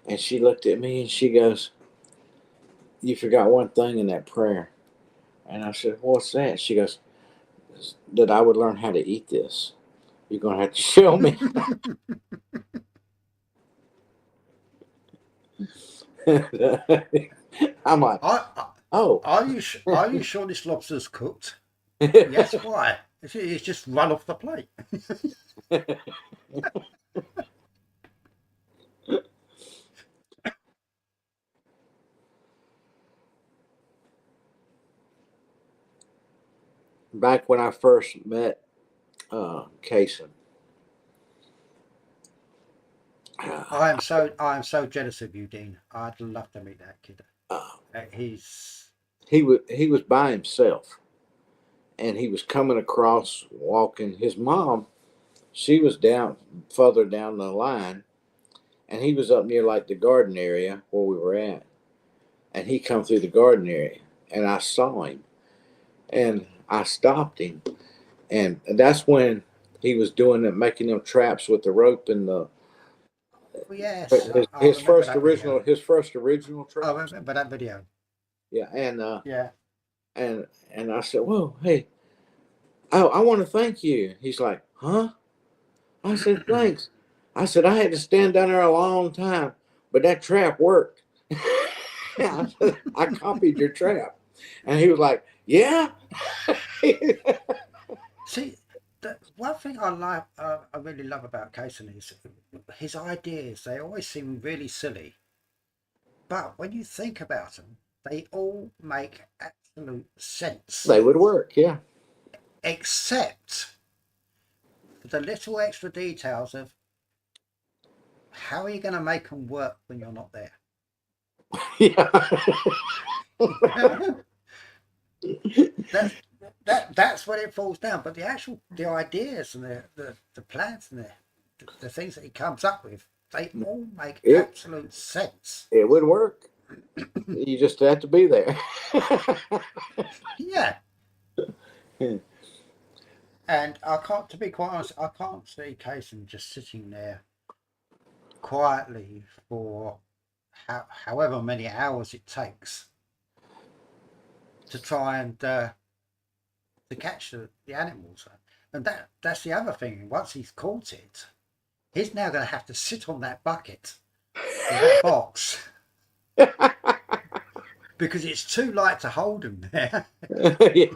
And she looked at me and she goes, "You forgot one thing in that prayer." And I said, "What's that?" She goes, "That I would learn how to eat this. You're going to have to show me." I'm like, I, "Oh." are you sure this lobster's cooked? Yes. Why? It's just run off the plate. Back when I first met Kason, I am so jealous of you, Dean. I'd love to meet that kid. uh, He's he was by himself, and he was coming across walking. His mom, she was down further down the line, and he was up near like the garden area where we were at, and he come through the garden area, and I saw him, and I stopped him, and that's when he was doing it, making them traps with the rope and the Oh, yes, I his remember first that video. original I traps. remember that video. Yeah, Yeah. and I said, "Whoa, hey, I want to thank you." He's like, "Huh?" I said, "Thanks." I said, "I had to stand down there a long time, but that trap worked." I said, "I copied your trap," and he was like, "Yeah." See, the one thing I really love about Kason is his ideas. They always seem really silly, but when you think about them, they all make absolute sense, They would work, yeah. except for the little extra details of how are you going to make them work when you're not there. Yeah. that's that's when it falls down. But the ideas and the plans and the things that he comes up with, they all make it absolute sense. it would work. You just have to be there. Yeah. And I can't, to be quite honest, I can't see Kaysen just sitting there quietly for however many hours it takes to try and to catch the animals. And that's the other thing. Once he's caught it, he's now going to have to sit on that bucket or that box because it's too light to hold him there. Yeah.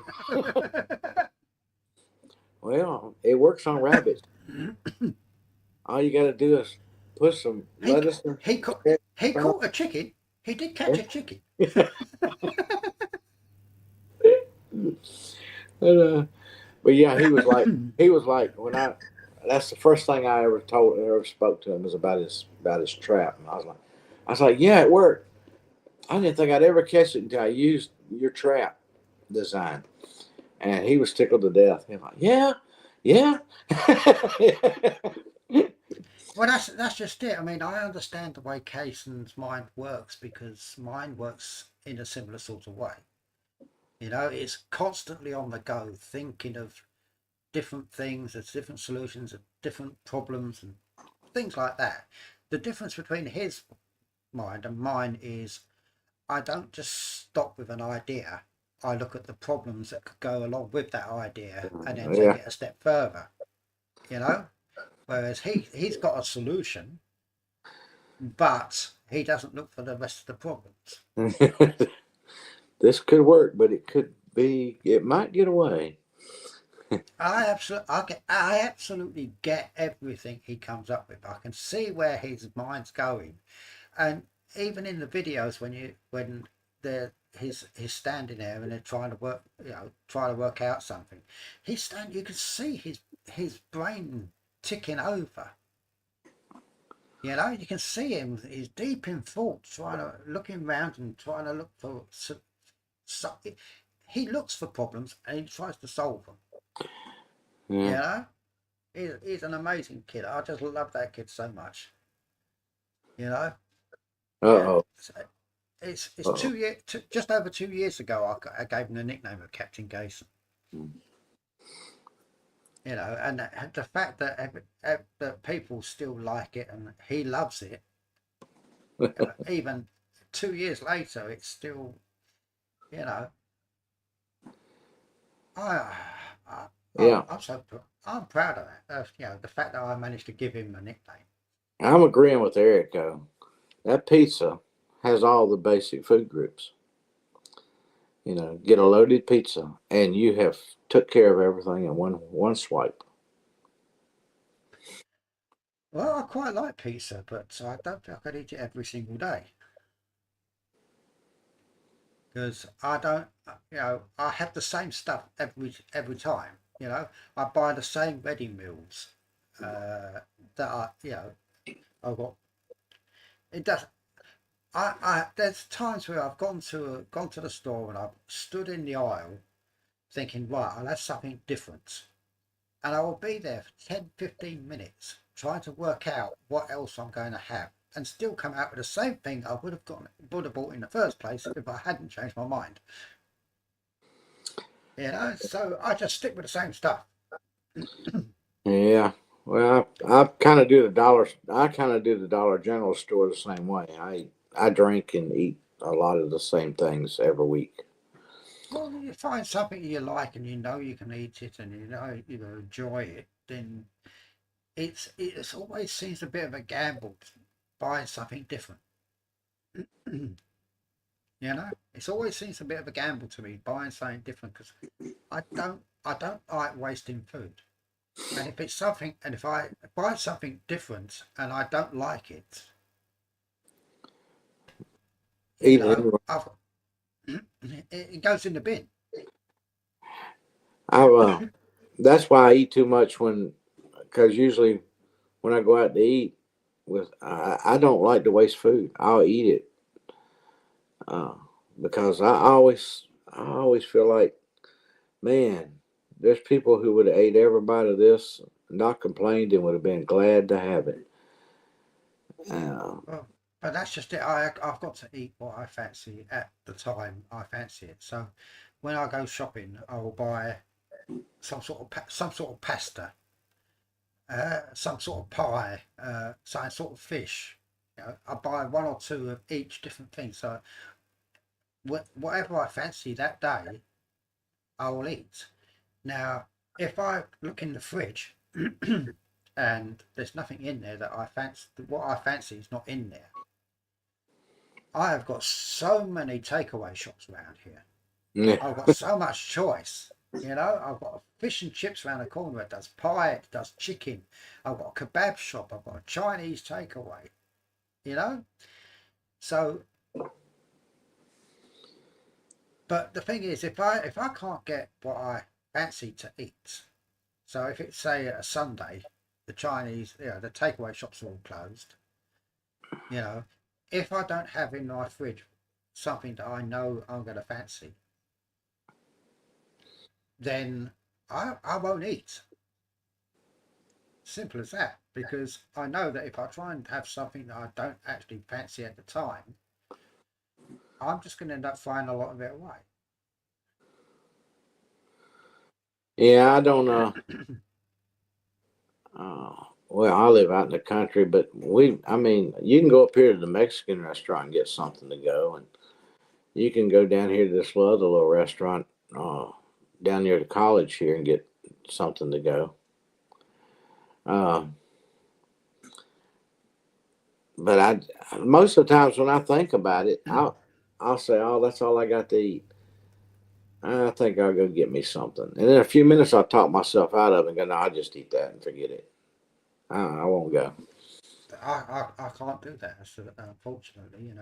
Well, it works on rabbits. All you got to do is put some he lettuce and he caught he caught a chicken. He did catch a chicken. but, but yeah, he was like when I. That's the first thing I ever spoke to him was about his trap, and I was like, yeah, it worked. I didn't think I'd ever catch it until I used your trap design, and he was tickled to death. He was like, yeah, yeah. Well, that's just it. I mean, I understand the way Kaysen's mind works because mine works in a similar sort of way. You know, it's constantly on the go, thinking of different things, there's different solutions, different problems, and things like that. The difference between his mind and mine is I don't just stop with an idea. I look at the problems that could go along with that idea and then take Yeah. it a step further. You know, whereas he's got a solution, but he doesn't look for the rest of the problems. This could work, but it might get away. I absolutely get everything he comes up with. I can see where his mind's going, and even in the videos when he's standing there and they're trying to work out something, you can see his brain ticking over. You know, you can see him. He's deep in thought, looking around and trying to look for. He looks for problems and he tries to solve them. You Yeah. know, he's an amazing kid. I just love that kid so much. You know, Uh and oh. it's Uh 2 years, just over 2 years ago. I gave him the nickname of Captain Gayson. oh. You know, and the fact that people still like it and he loves it, even 2 years later, it's still, you know, I, I Yeah. I'm proud of that. You know, the fact that I managed to give him a nickname. I'm agreeing with Eric though. That pizza has all the basic food groups. Get a loaded pizza, and you have took care of everything in one swipe. Well, I quite like pizza, but I don't think I could eat it every single day because I don't. You know, I have the same stuff every time. You know, I buy the same ready meals that I've got. It does. There's times where I've gone to the store and I've stood in the aisle thinking, right, I'll have something different, and I will be there for 10, 15 minutes trying to work out what else I'm going to have, and still come out with the same thing I would have bought in the first place if I hadn't changed my mind. You know, so I just stick with the same stuff. Yeah. Well, I kind of do the dollar. I kind of do the Dollar General store the same way. I drink and eat a lot of the same things every week. Well, you find something you like and you know you can eat it and you know enjoy it, then it's always seems a bit of a gamble buying something different. You know, it's always seems a bit of a gamble to me buying something different because I don't like wasting food. And if it's something, and if I buy something different and I don't like it, you Eating know, it. it goes in the bin. I That's why I eat too much because usually when I go out to eat I don't like to waste food. I'll eat it uh, because I always feel like, man, there's people who would have ate every bite of this, not complained, and would have been glad to have it. Uh, Well, but that's just it. I've got to eat what I fancy at the time I fancy it. So when I go shopping, I will buy some sort of pasta, some sort of pie, some sort of fish. You know, I buy one or two of each different thing. So whatever I fancy that day, I will eat. Now, if I look in the fridge and there's nothing in there that I fancy, what I fancy is not in there. I have got so many takeaway shops around here. yeah. I've got so much choice. You know, I've got a fish and chips around the corner that does pie, it does chicken. I've got a kebab shop. I've got a Chinese takeaway. You know, so but the thing is, if I can't get what I fancy to eat, so if it's say a Sunday, the Chinese, the takeaway shops are all closed. You know, if I don't have in my fridge something that I know I'm going to fancy, then I won't eat. Simple as that. Because I know that if I try and have something that I don't actually fancy at the time, I'm just going to end up throwing a lot of it away. Yeah, I don't. Well, I live out in the country, but I mean, you can go up here to the Mexican restaurant and get something to go, and you can go down here to this other little restaurant down near the college here and get something to go. Uh, but most of the times when I think about it, I'll say, "Oh, that's all I got to eat." I think I'll go get me something, and in a few minutes I'll talk myself out of it and go, "No, I'll just eat that and forget it. I won't go." I can't do that. Unfortunately,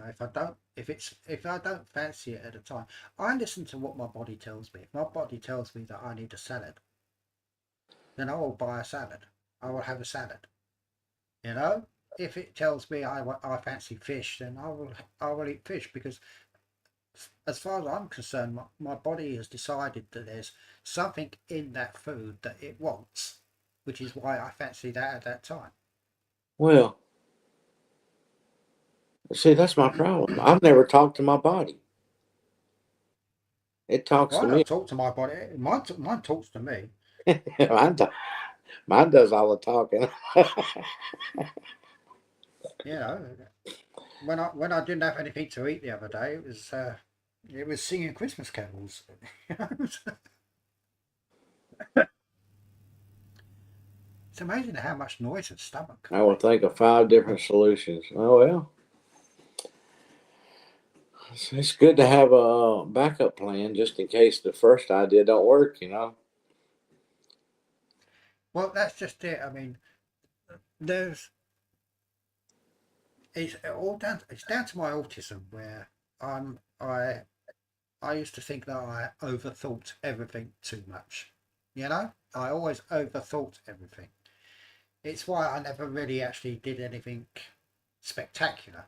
if I don't fancy it at the time, I listen to what my body tells me. If my body tells me that I need a salad, then I will buy a salad. I will have a salad. You know, if it tells me I fancy fish, then I will eat fish because as far as I'm concerned, my body has decided that there's something in that food that it wants, which is why I fancy that at that time. Well, see, that's my problem. I've never talked to my body. It talks Well, to I me. don't talk to my body. Mine talks to me. mine, do- Mine does all the talking. You know, when I didn't have anything to eat the other day, it was singing Christmas carols. It's amazing how much noise a stomach can I will make. think of 5 different solutions. Oh well, it's good to have a backup plan just in case the first idea don't work. Well, that's just it. I mean, there's it's down to my autism where I'm I used to think that I overthought everything too much. You know, I always overthought everything. It's why I never really actually did anything spectacular.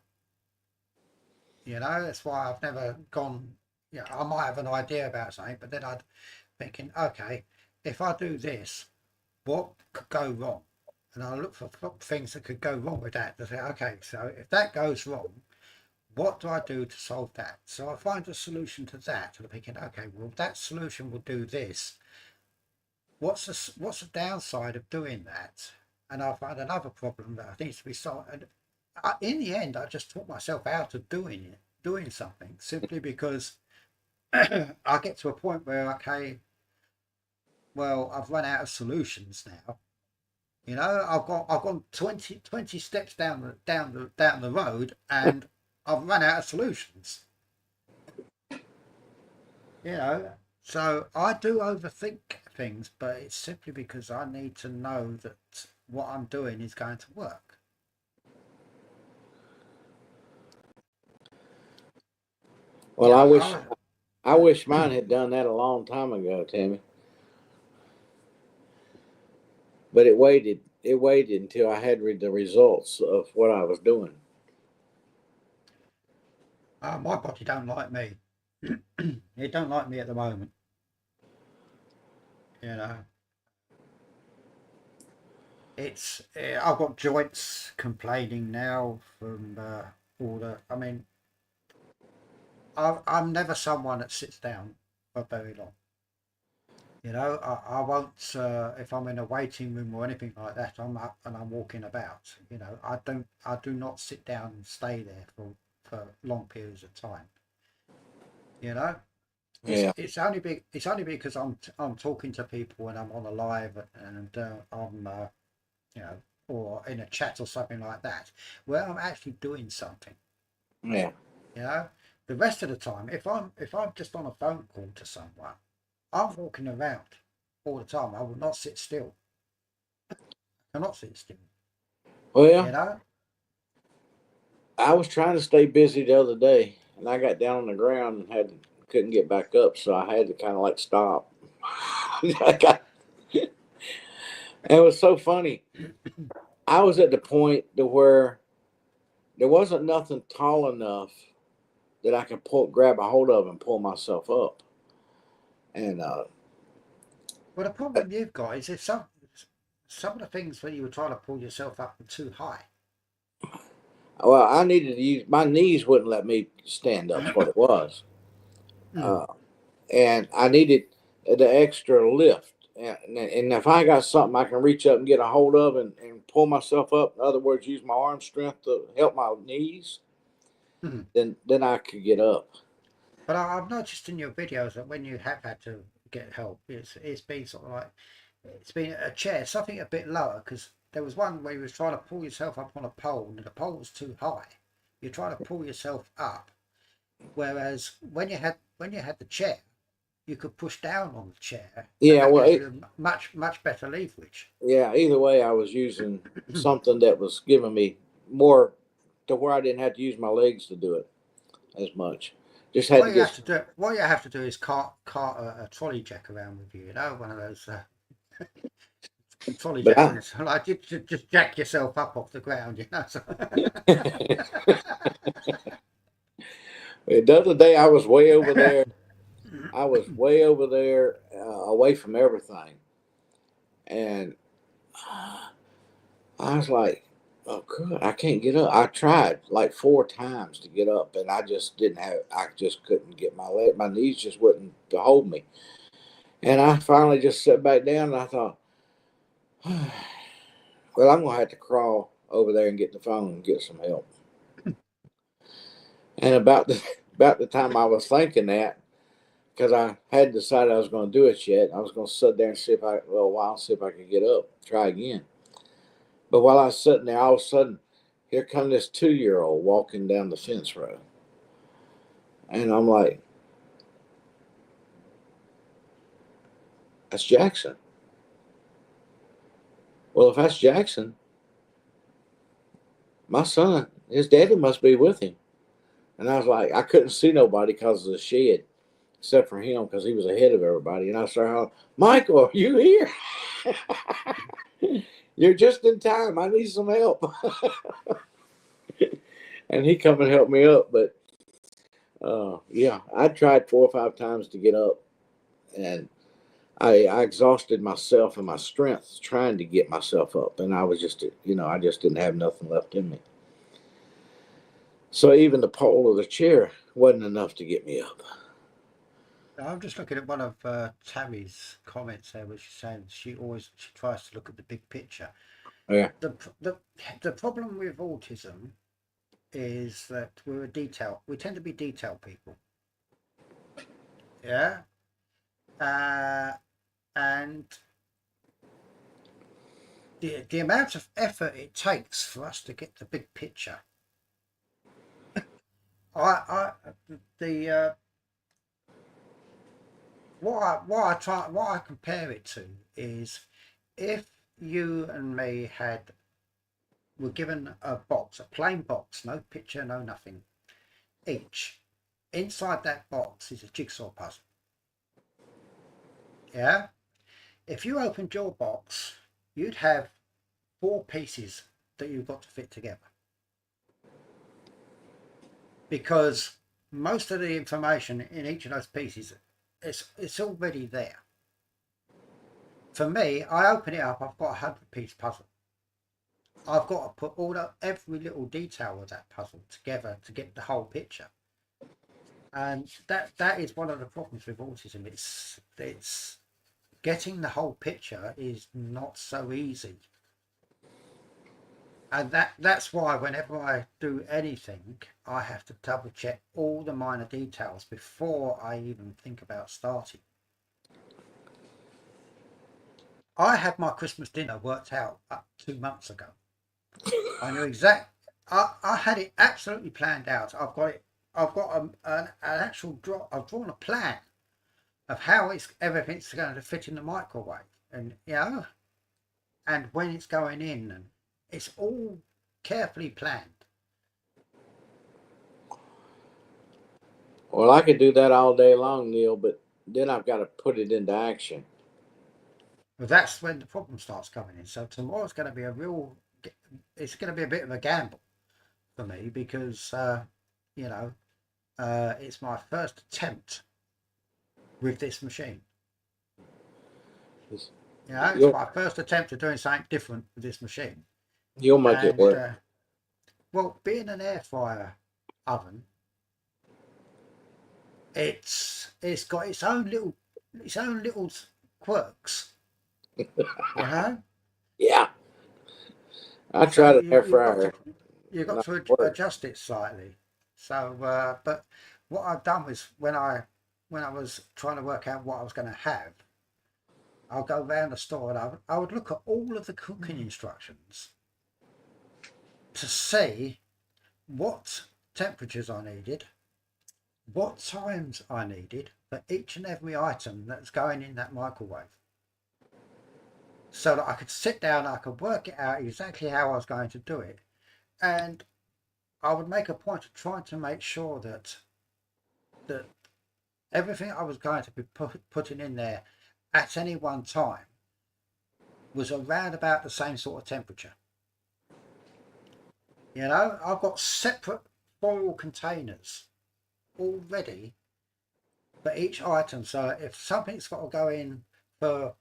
You know, that's why I've never gone. I might have an idea about something, but then I'd thinking, okay, if I do this, what could go wrong? And I look for things that could go wrong with that. To say, okay, so if that goes wrong, what do I do to solve that? So I find a solution to that, and I'm thinking, okay, well, that solution will do this. What's the downside of doing that? And I find another problem that needs to be solved. And in the end, I just taught myself out of doing something simply because I get to a point where, okay, well, I've run out of solutions now. You know, I've gone 20 steps down the road, and I've run out of solutions. You know, so I do overthink things, but it's simply because I need to know that what I'm doing is going to work. Well, You I know, wish I wish mine had done that a long time ago, Tammy. But it waited until I had the results of what I was doing. my body don't like me. It don't like me at the moment. You know, I've got joints complaining now from all the. I mean, I'm never someone that sits down for very long. You know, I won't if I'm in a waiting room or anything like that. I'm up and I'm walking about. You know, I do not sit down and stay there for long periods of time. You know, Yeah, it's only because I'm talking to people and I'm on a live and I'm you know, or in a chat or something like that, where I'm actually doing something. yeah. You know, the rest of the time, if I'm just on a phone call to someone, I'm walking around all the time. I will not sit still. I cannot sit still. You Well, know, I was trying to stay busy the other day, and I got down on the ground and couldn't get back up, so I had to kind of like stop. I got, it was so funny. I was at the point to where there wasn't nothing tall enough that I could grab a hold of and pull myself up. And but the problem you've got is if some of the things where you were trying to pull yourself up were too high. well, I needed to use my knees wouldn't let me stand up. What it was, Mm. uh, and I needed the extra lift. And if I got something I can reach up and get a hold of and pull myself up, in other words, use my arm strength to help my knees, Mm. then I could get up. But I've noticed in your videos that when you have had to get help, it's been sort of like it's been a chair, something a bit lower, because there was one where you was trying to pull yourself up on a pole and the pole was too high. You're trying to pull yourself up, whereas when you had the chair, you could push down on the chair, and Yeah, that well, gives you a much better leverage. yeah. Either way, I was using something that was giving me more to where I didn't have to use my legs to do it as much. Just had to get. What you have to do is cart a trolley jack around with you. You know, one of those trolley But jackers. Like just jack yourself up off the ground. You know. So. the other day, I was way over there. I was way over there, away from everything, and I was like, "Oh, good! I can't get up." I tried like 4 times to get up, and I just didn't have. I just couldn't get my knees just wouldn't hold me. And I finally just sat back down, and I thought, "Well, I'm gonna have to crawl over there and get the phone and get some help." And about the time I was thinking that, because I hadn't decided I was going to do it yet, I was going to sit there and see if I, well, a while, see if I could get up, try again. But while I was sitting there, all of a sudden, here come this 2-year-old walking down the fence row. And I'm like, that's Jackson. Well, if that's Jackson, my son, his daddy must be with him. And I was like, I couldn't see nobody because of the shed, except for him because he was ahead of everybody. And I started hollering, Michael, are you here? You're just in time. I need some help. And he come and help me up. But yeah, I tried 4 or 5 times to get up, and I exhausted myself and my strength trying to get myself up, and I was just, I just didn't have nothing left in me. So even the pole of the chair wasn't enough to get me up. I'm just looking at one of Tammy's comments there, which is saying she tries to look at the big picture. Yeah. The problem with autism is that we tend to be detail people. Yeah. And the amount of effort it takes for us to get the big picture. I the what I compare it to is if you and me were given a box, a plain box, no picture, no nothing, each. Inside that box is a jigsaw puzzle. Yeah? If you opened your box, you'd have 4 pieces that you've got to fit together. Because most of the information in each of those pieces, it's already there. For me, I open it up, I've got a 100-piece puzzle. I've got to put every little detail of that puzzle together to get the whole picture. And that is one of the problems with autism. It's getting the whole picture is not so easy. And that's why whenever I do anything, I have to double check all the minor details before I even think about starting. I had my Christmas dinner worked out 2 months ago. I knew I had it absolutely planned out. I've got an actual I've drawn a plan of how everything's going to fit in the microwave, and and when it's going in, and it's all carefully planned. Well, I could do that all day long, Neil, but then I've got to put it into action. But that's when the problem starts coming in. So tomorrow's going to be it's going to be a bit of a gamble for me because it's my first attempt with this machine. It's my first attempt at doing something different with this machine. You'll make it work. Well, being an air fryer oven, it's got its own little quirks. Yeah. I tried an air fryer. You've got to adjust it slightly. So, but what I've done was when I was trying to work out what I was going to have, I'll go around the store and I would look at all of the cooking instructions to see what temperatures I needed, what times I needed for each and every item that's going in that microwave. So that I could sit down, I could work it out exactly how I was going to do it. And I would make a point of trying to make sure that everything I was going to be putting in there at any one time was around about the same sort of temperature. I've got separate foil containers already for each item. So if something's got to go in for,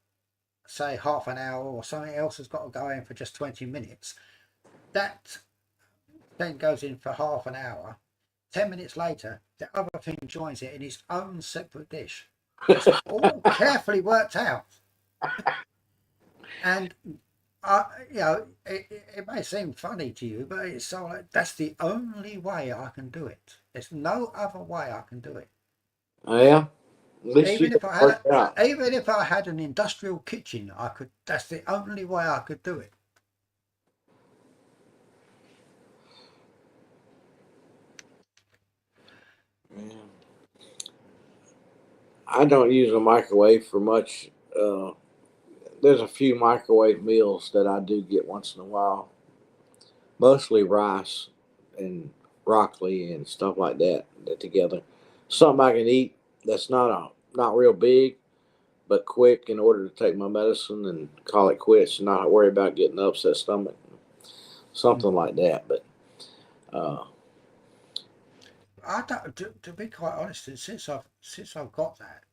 say, half an hour, or something else has got to go in for just 20 minutes, that then goes in for half an hour. 10 minutes later, the other thing joins it in its own separate dish. It's all carefully worked out. And it may seem funny to you, but it's so like, that's the only way I can do it. There's no other way I can do it. Oh, yeah. Even if I had an industrial kitchen, that's the only way I could do it. Yeah. I don't use a microwave for much. There's a few microwave meals that I do get once in a while. Mostly rice and broccoli and stuff like that together. Something I can eat that's not real big, but quick in order to take my medicine and call it quits and not worry about getting an upset stomach. Something like that. But I don't, to be quite honest, since I've got that,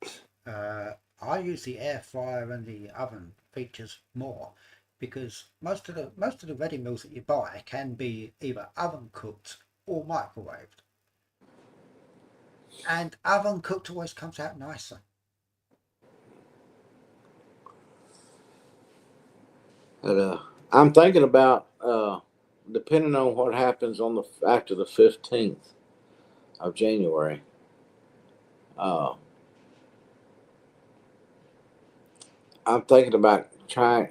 I use the air fryer and the oven features more, because most of the ready meals that you buy can be either oven cooked or microwaved. And oven cooked always comes out nicer. But, I'm thinking about depending on what happens on the after the 15th of January. I'm thinking about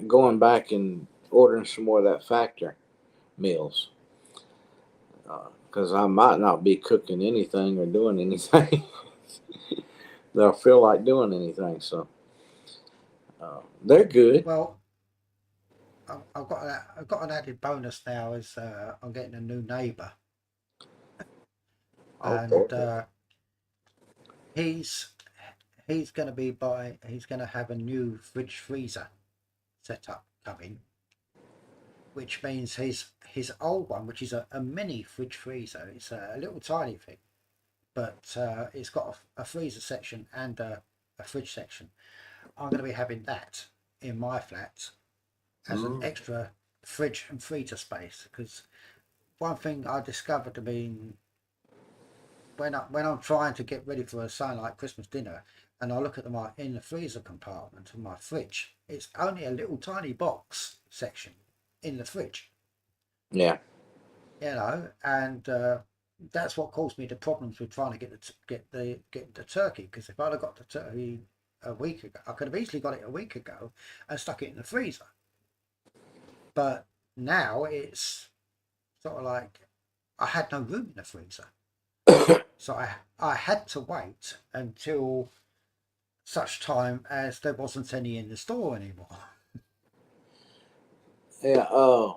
going back and ordering some more of that Factor meals because I might not be cooking anything or doing anything that I feel like doing anything. So they're good. Well, I've got an added bonus now as I'm getting a new neighbour, and Okay. he's going to he's going to have a new fridge freezer setup coming, which means his old one, which is a mini fridge freezer, it's a little tiny thing, but it's got a freezer section and a fridge section. I'm going to be having that in my flat as an extra fridge and freezer space, because one thing I discovered, I mean, when I'm trying to get ready for a Silent Night Christmas dinner, and I look at my in the freezer compartment of my fridge, it's only a little tiny box section in the fridge, Yeah. you know, and that's what caused me the problems with trying to get the turkey. Because if I'd have got the turkey a week ago, I could have easily got it a week ago and stuck it in the freezer. But now it's sort of like I had no room in the freezer. So I had to wait until such time as there wasn't any in the store anymore. Yeah.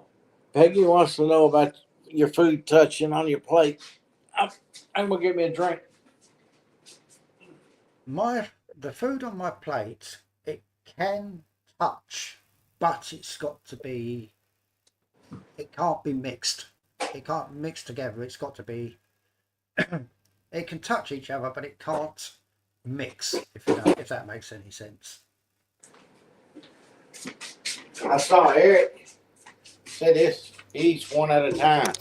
Peggy wants to know about your food touching on your plate. I'm gonna get me a drink. The food on my plate, it can touch, but it can't be mixed. It can't mix together. It's got to be. It can touch each other, but it can't mix. If that makes any sense. I saw Eric say this. He eats one at a time.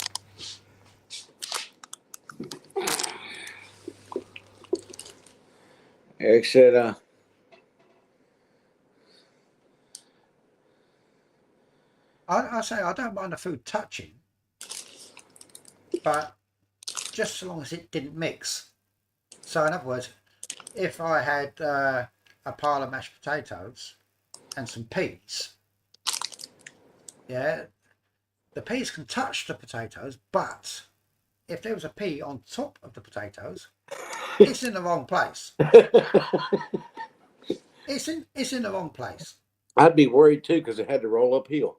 Eric said, I say I don't mind the food touching, but just so long as it didn't mix. So in other words, if I had a pile of mashed potatoes and some peas, yeah, the peas can touch the potatoes, but if there was a pea on top of the potatoes, it's in the wrong place. It's in the wrong place. I'd be worried too because it had to roll uphill.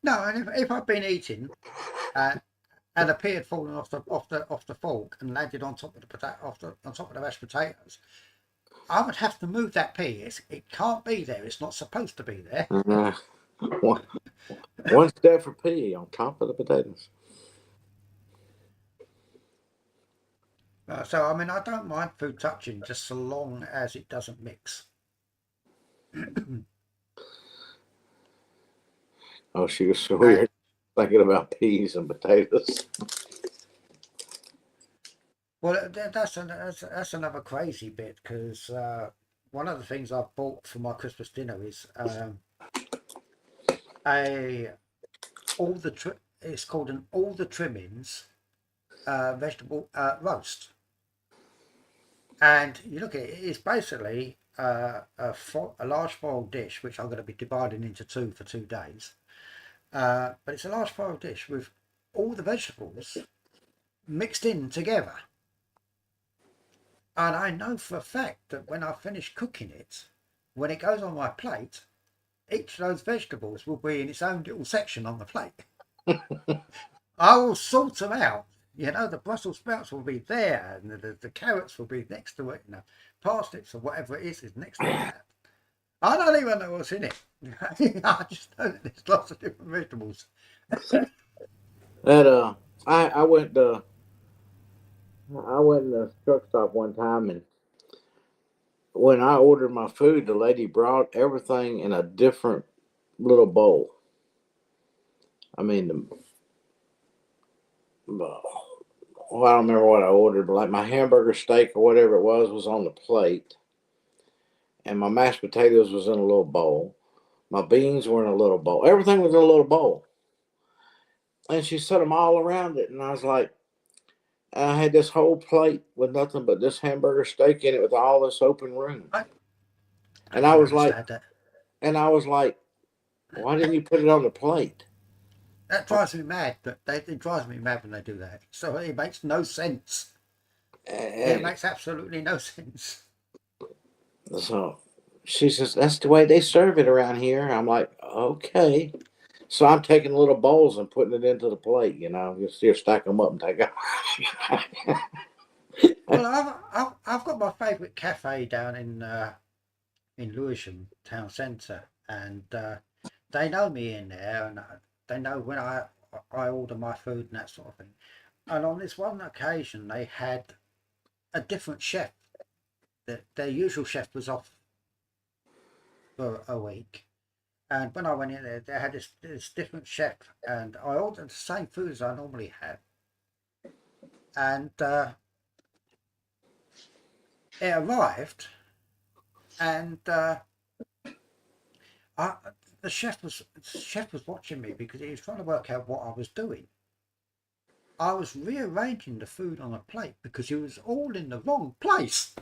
No, and if I'd been eating and a pea had fallen off the fork and landed on top of on top of the mashed potatoes, I would have to move that pea. It can't be there. It's not supposed to be there. One, one step for pea on top of the potatoes. So I mean, I don't mind food touching just so long as it doesn't mix. Oh, she was so weird thinking about peas and potatoes. Well, that's another crazy bit, because one of the things I've bought for my Christmas dinner is it's called an all the trimmings vegetable roast, and you look at it, it's basically a large foil dish, which I'm going to be dividing into two for 2 days. But it's a large foil dish with all the vegetables mixed in together. And I know for a fact that when I finish cooking it, when it goes on my plate, each of those vegetables will be in its own little section on the plate. I will sort them out. You know, the Brussels sprouts will be there, and the carrots will be next to it, and the parsnips or whatever it is next to that. I don't even know what's in it. I just know that there's lots of different vegetables. That I went to the truck stop one time, and when I ordered my food, the lady brought everything in a different little bowl. I mean, well, I don't remember what I ordered, but like my hamburger steak or whatever it was on the plate, and my mashed potatoes was in a little bowl. My beans were in a little bowl. Everything was in a little bowl, and she set them all around it, and I was like, I had this whole plate with nothing but this hamburger steak in it with all this open room, I and I can was like, understand that. why didn't you put it on the plate? That drives me mad. But it drives me mad when they do that. So it makes no sense. It And makes absolutely no sense. so she says, that's the way they serve it around here. I'm like, okay. So I'm taking little bowls and putting it into the plate, you stack them up and take it. Well, I've got my favourite cafe down in Lewisham town centre, and they know me in there, and they know when I order my food and that sort of thing. And on this one occasion, they had a different chef. Their usual chef was off for a week, and when I went in there, they had this different chef, and I ordered the same food as I normally have, and it arrived, and the chef was watching me because he was trying to work out what I was doing. I was rearranging the food on a plate because it was all in the wrong place.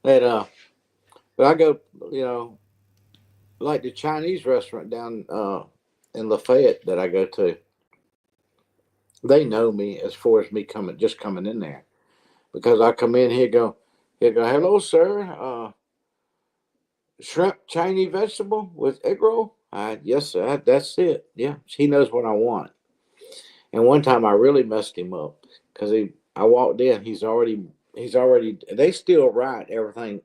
And but I go, like the Chinese restaurant down in Lafayette that I go to. They know me as far as me coming in there, because I come in here, go, hello, sir. Shrimp Chinese vegetable with egg roll. Yes, sir. That's it. Yeah, he knows what I want. And one time I really messed him up because I walked in. He's already. They still write everything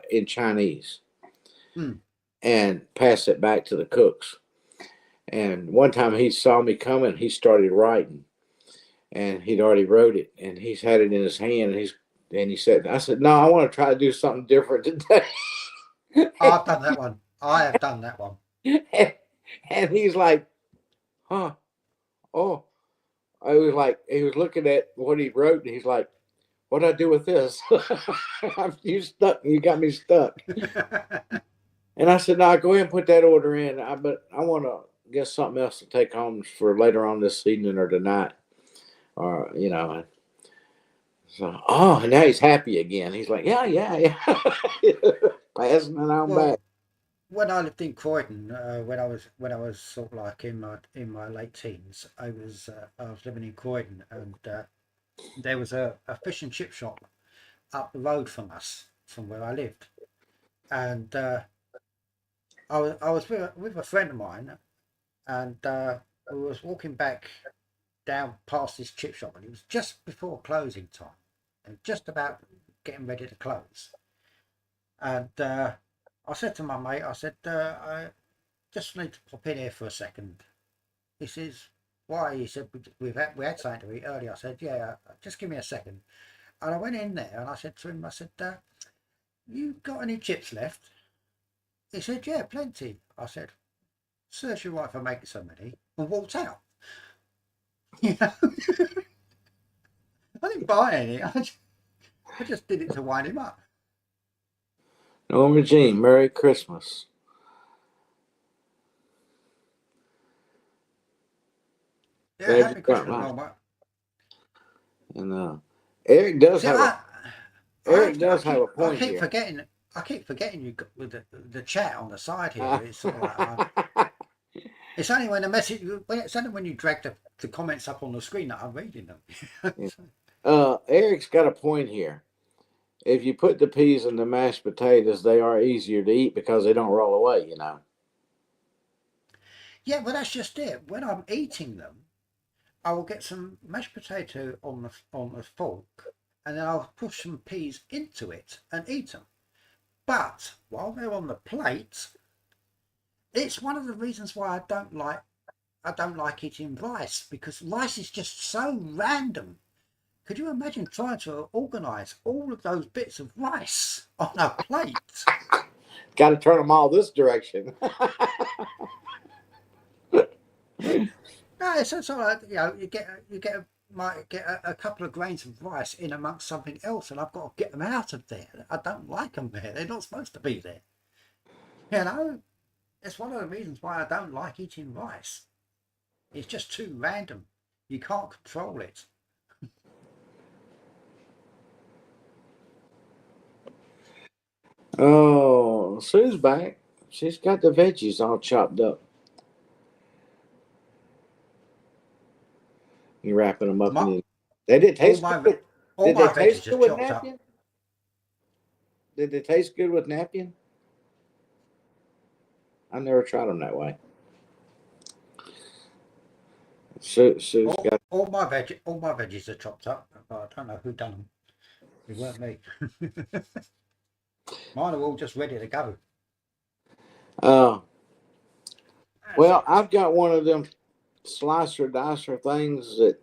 in Chinese Hmm. and pass it back to the cooks. And one time he saw me coming, he started writing, and he'd already wrote it, and he's had it in his hand, and he said, I said, no, I want to try to do something different today. I've done that one. I have done that one. And he's like, huh? Oh, he was looking at what he wrote, and he's like, what do I do with this? You stuck. You got me stuck. And I said, no, go ahead and put that order in. But I want to get something else to take home for later on this evening or tonight. Or, So, and now he's happy again. He's like, yeah. Passing it on Well, back. when I lived in Croydon, when I was sort of like in my late teens, I was living in Croydon, and there was a fish and chip shop up the road from us, from where I lived, and I was with a friend of mine, and we was walking back down past this chip shop, and it was just before closing time, and just about getting ready to close, and I said to my mate, I said, I just need to pop in here for a second. He says, why? He said, we had something to eat earlier. I said, yeah, just give me a second. And I went in there and I said to him, I said, you got any chips left? He said, yeah, plenty. I said, serves you right for making so many, and walked out. You know, I didn't buy any. I just did it to wind him up. Norma Jean, Merry Christmas. Yeah, Glad happy you got Christmas, mine. Norma. And Eric does See, have Eric does have a point I keep here. forgetting. I keep forgetting you got with the chat on the side here. It's sort of like, it's only when it's only when you drag the comments up on the screen that I'm reading them. Eric's got a point here. If you put the peas in the mashed potatoes, they are easier to eat because they don't roll away, Yeah, well, that's just it. When I'm eating them, I will get some mashed potato on the fork, and then I'll push some peas into it and eat them. But while they're on the plate, it's one of the reasons why I don't like eating rice, because rice is just so random. Could you imagine trying to organise all of those bits of rice on a plate? Got to turn them all this direction. No, it's all right. You know, might get a couple of grains of rice in amongst something else, and I've got to get them out of there. I don't like them there. They're not supposed to be there. You know, it's one of the reasons why I don't like eating rice. It's just too random. You can't control it. Oh, Sue's back. She's got the veggies all chopped up. You wrapping them up My, in. They did all taste my good. all Did they my veggies taste are good with chopped up. napkin? Did they taste good with napkin? I never tried them that way. Sue's got. All my veggies are chopped up. I don't know who done them. It weren't me. Mine are all just ready to go. Well, I've got one of them slicer dicer things that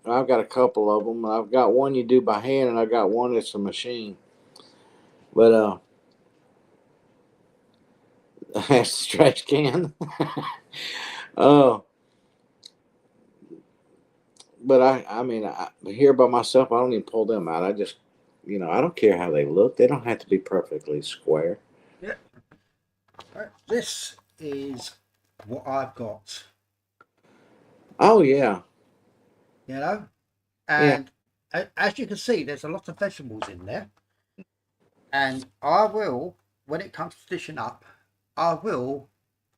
I've got a couple of them. I've got one you do by hand, and I've got one that's a machine. But that's a stretch can. uh, but I mean, here by myself, I don't even pull them out. I just, I don't care how they look. They don't have to be perfectly square. Yeah. This is what I've got. Oh yeah, You know, yeah. and as you can see, there's a lot of vegetables in there. And I will, when it comes to dishing up, I will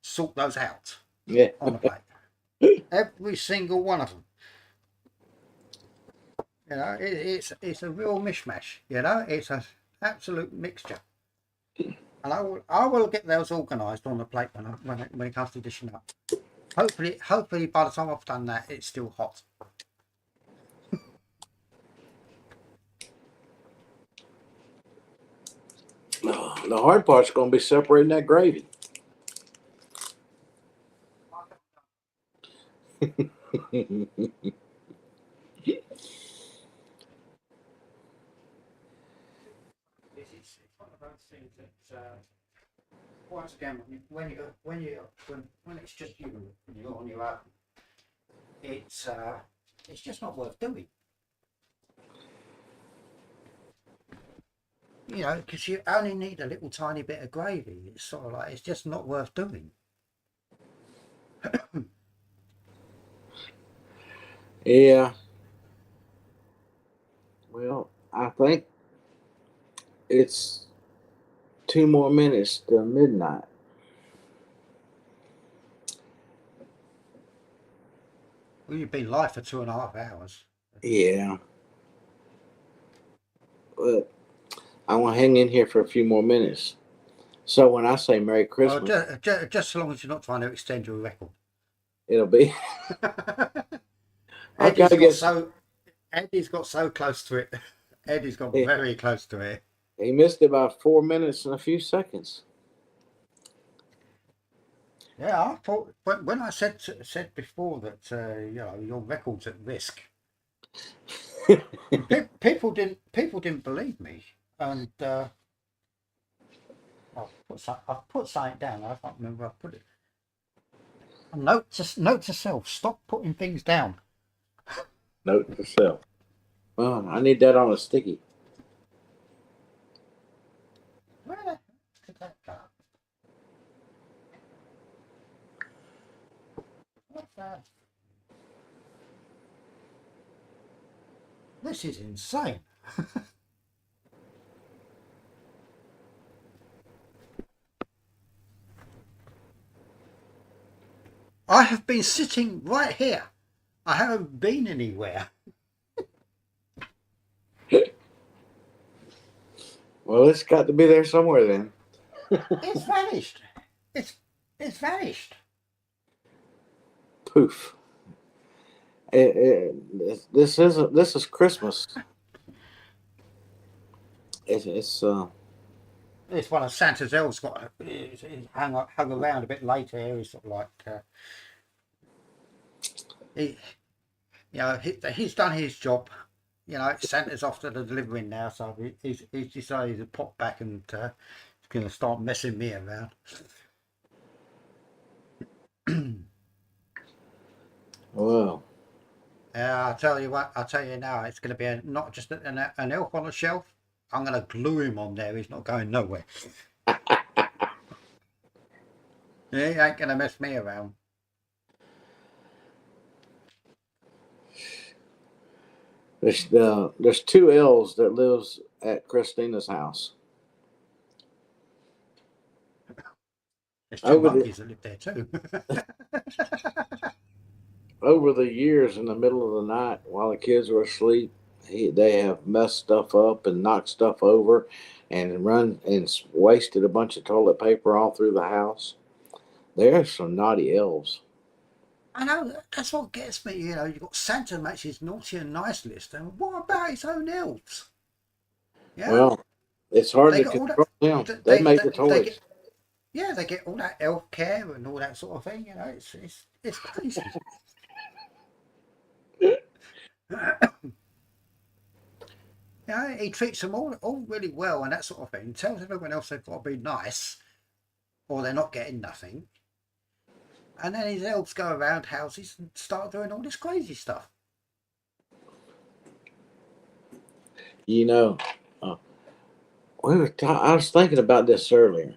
sort those out Yeah. on the plate. Every single one of them. You know, it's a real mishmash. You know, it's an absolute mixture. And I will get those organised on the plate when it comes to dishing up. Hopefully by the time I've done that, it's still hot. The hard part's going to be separating that gravy. It's one of those things that once again when it's just you and you're on your own, it's just not worth doing. You know, because you only need a little tiny bit of gravy. It's sort of like it's just not worth doing. Yeah. Well, I think it's 2 more minutes to midnight. Well, you've been live for 2.5 hours. Yeah. But I want to hang in here for a few more minutes. So when I say Merry Well, Christmas, just as long as you're not trying to extend your record. it'll be. I've got Eddie's to got get. so Eddie's got so close to it. Eddie's got He, very close to it. he missed about 4 minutes and a few seconds. Yeah, I thought when I said before that you know your record's at risk. People didn't believe me, and I've put something down. I can't remember. I put it. A note to self: stop putting things down. Note to self. Well, I need that on a sticky. Where did that go? What's that? This is insane. I have been sitting right here. I haven't been anywhere. Well, it's got to be there somewhere then. It's vanished. It's vanished. Poof. This is Christmas. It's It's one of Santa's elves got hung around a bit later. He's sort of like he, you know, he's done his job. You know, Santa's off to the delivering now, so he's decided to pop back and he's going to start messing me around. Well, I'll tell you what. I'll tell you now. It's going to be not just an elf on a shelf. I'm going to glue him on there. He's not going nowhere. He ain't going to mess me around. there's two elves that lives at Christina's house. There's two Over the monkeys that live there too. over the years, in the middle of the night while the kids were asleep, they have messed stuff up and knocked stuff over, and run and wasted a bunch of toilet paper all through the house. There's some naughty elves. I know that's what gets me. You know, you've got Santa makes his naughty and nice list, and what about his own elves? Yeah, Well, it's hard they to got all that. control them. They They make the they get toys. yeah, they get all that elf care and all that sort of thing. You know, it's crazy. Yeah, he treats them all really well and that sort of thing. Tells everyone else they've got to be nice or they're not getting nothing. And then his elves go around houses and start doing all this crazy stuff. You know, uh, I was thinking about this earlier.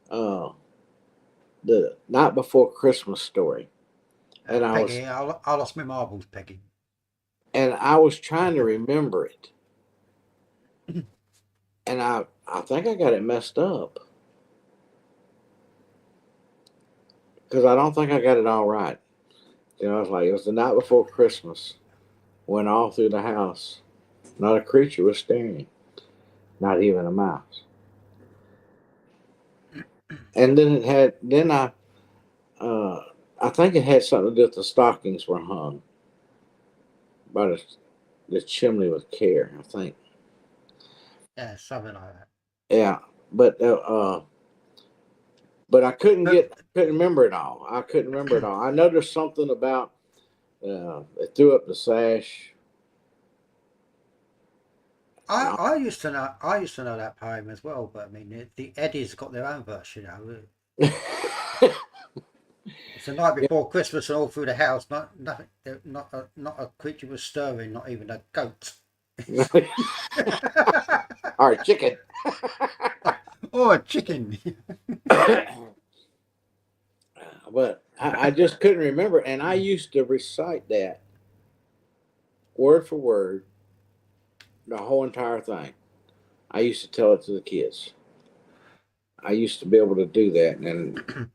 Uh, the night before Christmas story, and Peggy, I lost my marbles, Peggy. I was trying to remember it, and I think I got it messed up because I don't think I got it all right. You know, it's like it was the night before Christmas. Went all through the house. Not a creature was staring, not even a mouse. And then uh, I think it had something to do with the stockings were hung by the chimney with care. I think, Yeah, something like that. yeah, but but But couldn't remember it all. I couldn't remember it all. I know there's something about they threw up the sash. And I used to know that poem as well. But I mean, the Eddies got their own version. You know, it's the night yeah. before Christmas and all through the house. Nothing. Not a creature was stirring. Not even a goat. All right, chicken. Or a chicken. But I just couldn't remember, and I used to recite that word for word, the whole entire thing. I used to tell it to the kids. I used to be able to do that, and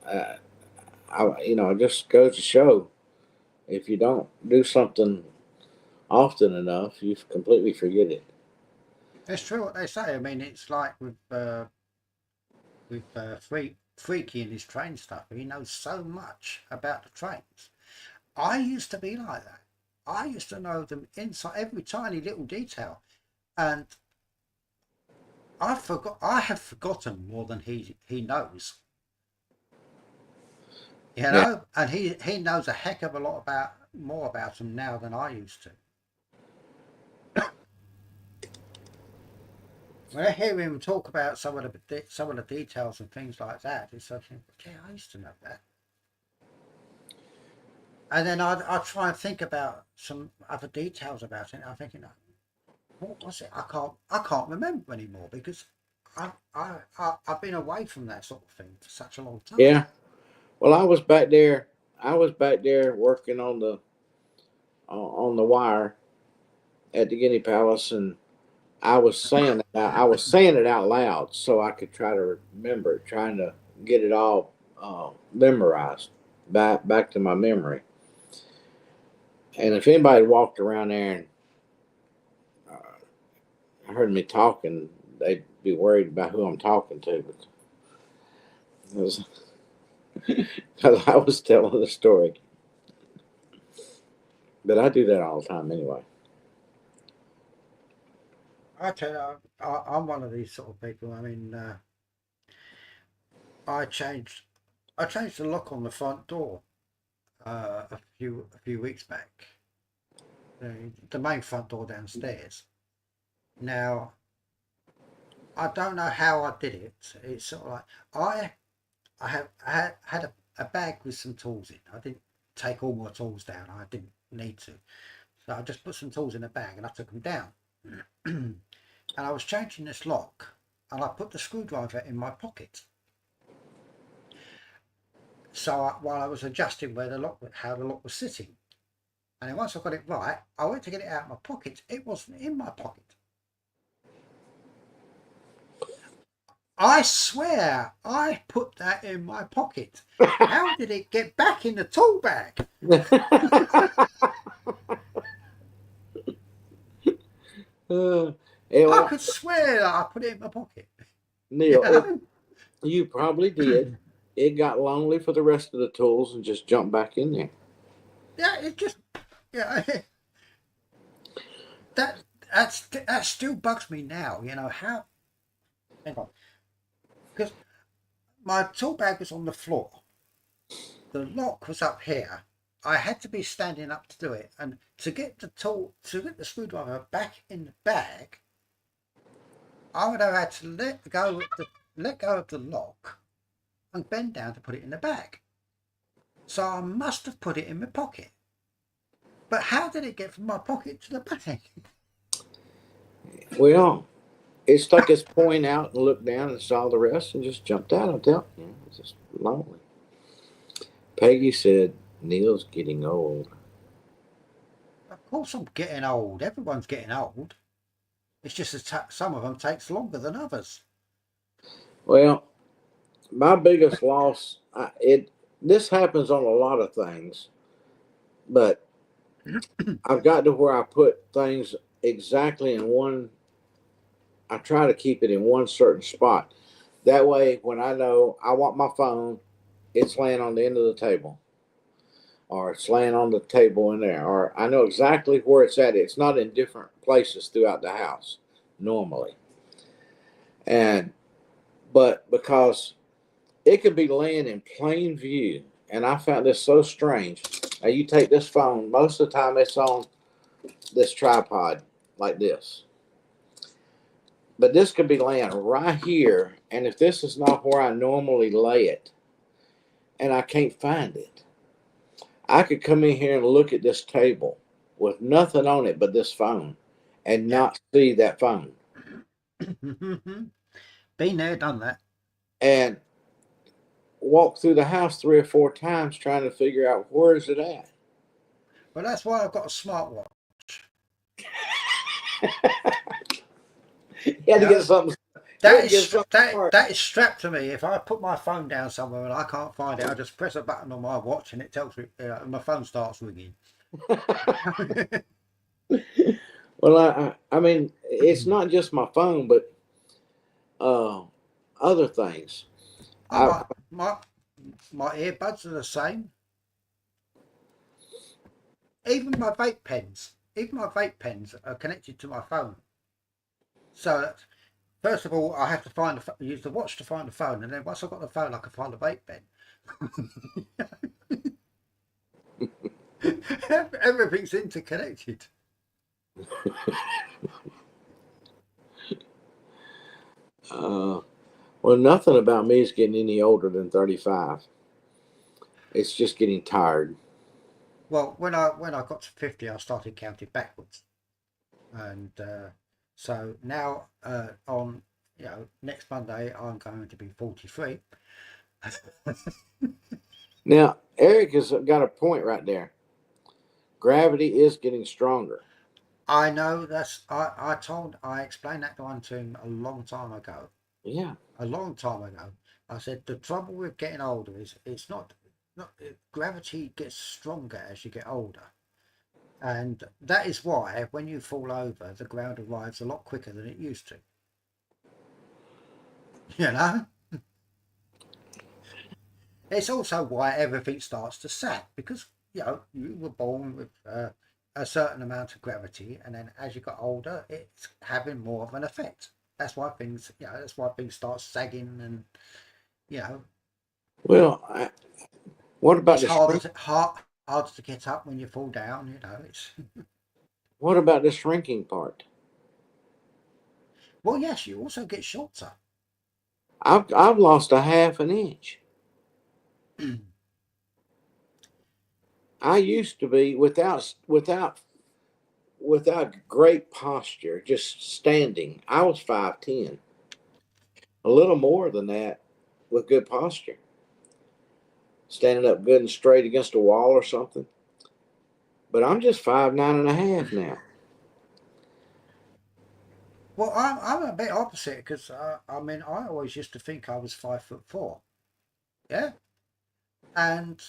uh, it just goes to show if you don't do something often enough, you completely forget it. It's true what they say. I mean, it's like with Freaky and his train stuff. He knows so much about the trains. I used to be like that. I used to know them inside every tiny little detail, and I have forgotten more than he knows. You Yeah, know, and he knows a heck of a lot about more about them now than I used to. When I hear him talk about some of the details and things like that, it's like, okay, I used to know that. And then I try and think about some other details about it. I'm thinking, what was it? I can't remember anymore because I've been away from that sort of thing for such a long time. yeah. Well, I was back there. I was back there working on the wire at the Guinea Palace, and I was saying it out loud so I could try to remember it, trying to get it all memorized back to my memory. And if anybody walked around there and heard me talking, they'd be worried about who I'm talking to. But it was because I was telling the story. But I do that all the time anyway. I tell you, I'm one of these sort of people. I mean, I changed I changed the lock on the front door a few weeks back. The main front door downstairs. Now I don't know how I did it. It's sort of like I had a bag with some tools in. I didn't take all my tools down. I didn't need to. So I just put some tools in a bag and I took them down. And I was changing this lock and I put the screwdriver in my pocket. So while I was adjusting how the lock was sitting. And then once I got it right, I went to get it out of my pocket. It wasn't in my pocket. I swear I put that in my pocket. How did it get back in the tool bag? I could swear that I put it in my pocket. Neil, You know? you probably did. It got lonely for the rest of the tools and just jumped back in there. Yeah, it just, yeah. That still bugs me now. You know how? Hang on, because my tool bag was on the floor. The lock was up here. I had to be standing up to do it, and to get the screwdriver back in the bag, I would have had to let go of the lock and bend down to put it in the bag. So I must have put it in my pocket. But how did it get from my pocket to the bag? Well, it stuck its point out and looked down and saw the rest and just jumped out. I'll tell you, it's just lonely. Peggy said, Neil's getting old. Of course I'm getting old. Everyone's getting old. It's just that some of them takes longer than others. Well, my biggest loss, this happens on a lot of things, but I've got to where I put things exactly in one. I try to keep it in one certain spot. That way, when I know I want my phone, it's laying on the end of the table, or it's laying on the table in there, or I know exactly where it's at. It's not in different places throughout the house normally. But because it could be laying in plain view, and I found this so strange. Now you take this phone, most of the time it's on this tripod like this. But this could be laying right here, and if this is not where I normally lay it, and I can't find it, I could come in here and look at this table with nothing on it but this phone and not see that phone. Been there, done that. And walk through the house 3 or 4 times trying to figure out where is it at. Well, that's why I've got a smartwatch. You had to get something. That is strapped to me. If I put my phone down somewhere and I can't find it, I just press a button on my watch and it tells me. My phone starts ringing. Well, I mean, it's not just my phone, but other things. My earbuds are the same. Even my vape pens are connected to my phone. So first of all, I have to use the watch to find the phone, and then once I've got the phone, I can find the vape pen. Everything's interconnected. Well, nothing about me is getting any older than 35. It's just getting tired. Well, when I got to 50, I started counting backwards, and so now on next Monday I'm going to be 43. Now, Eric has got a point right there. Gravity is getting stronger. I know I explained that one to him a long time ago. Yeah. A long time ago. I said the trouble with getting older is it's not gravity gets stronger as you get older. And that is why when you fall over, the ground arrives a lot quicker than it used to. You know? It's also why everything starts to sag, because you were born with a certain amount of gravity, and then as you got older, it's having more of an effect. That's why things start sagging, and Well, what about it's harder to get up when you fall down. It's what about the shrinking part? well, yes, you also get shorter. I've lost a half an inch. I used to be without great posture, just standing. I was 5'10", a little more than that, with good posture, standing up good and straight against a wall or something. But I'm just 5'9.5" now. Well, I'm a bit opposite because I mean I always used to think I was 5'4". Yeah, and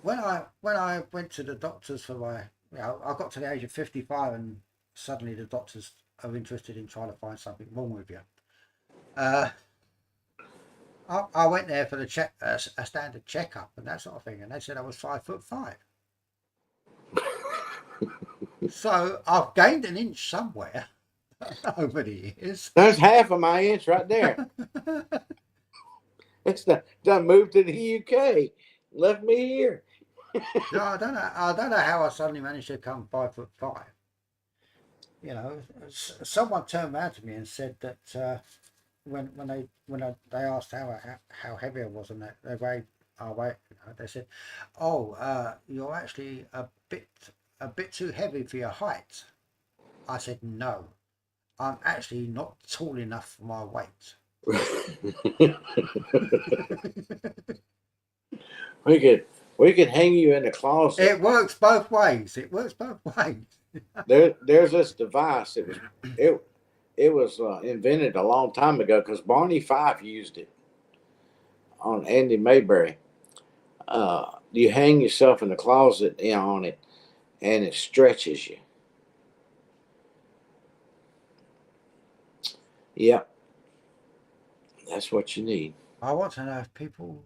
when I went to the doctors for my, I got to the age of 55 and suddenly the doctors are interested in trying to find something wrong with you. Uh, I went there for the a standard checkup and that sort of thing, and they said I was 5'5". So I've gained an inch somewhere over the years. There's half of my inch right there. It's done moved to the UK, left me here. No, I don't know. I don't know how I suddenly managed to become 5'5". You know, someone turned around to me and said that they asked how heavy I was and that they weighed our weight, they said, "Oh, you're actually a bit too heavy for your height." I said, "No, I'm actually not tall enough for my weight." we could hang you in the closet. It works both ways. It works both ways. There's this device. It was invented a long time ago because Barney Fife used it on Andy Mayberry. You hang yourself in the closet on it, and it stretches you. Yep, that's what you need. I want to know if people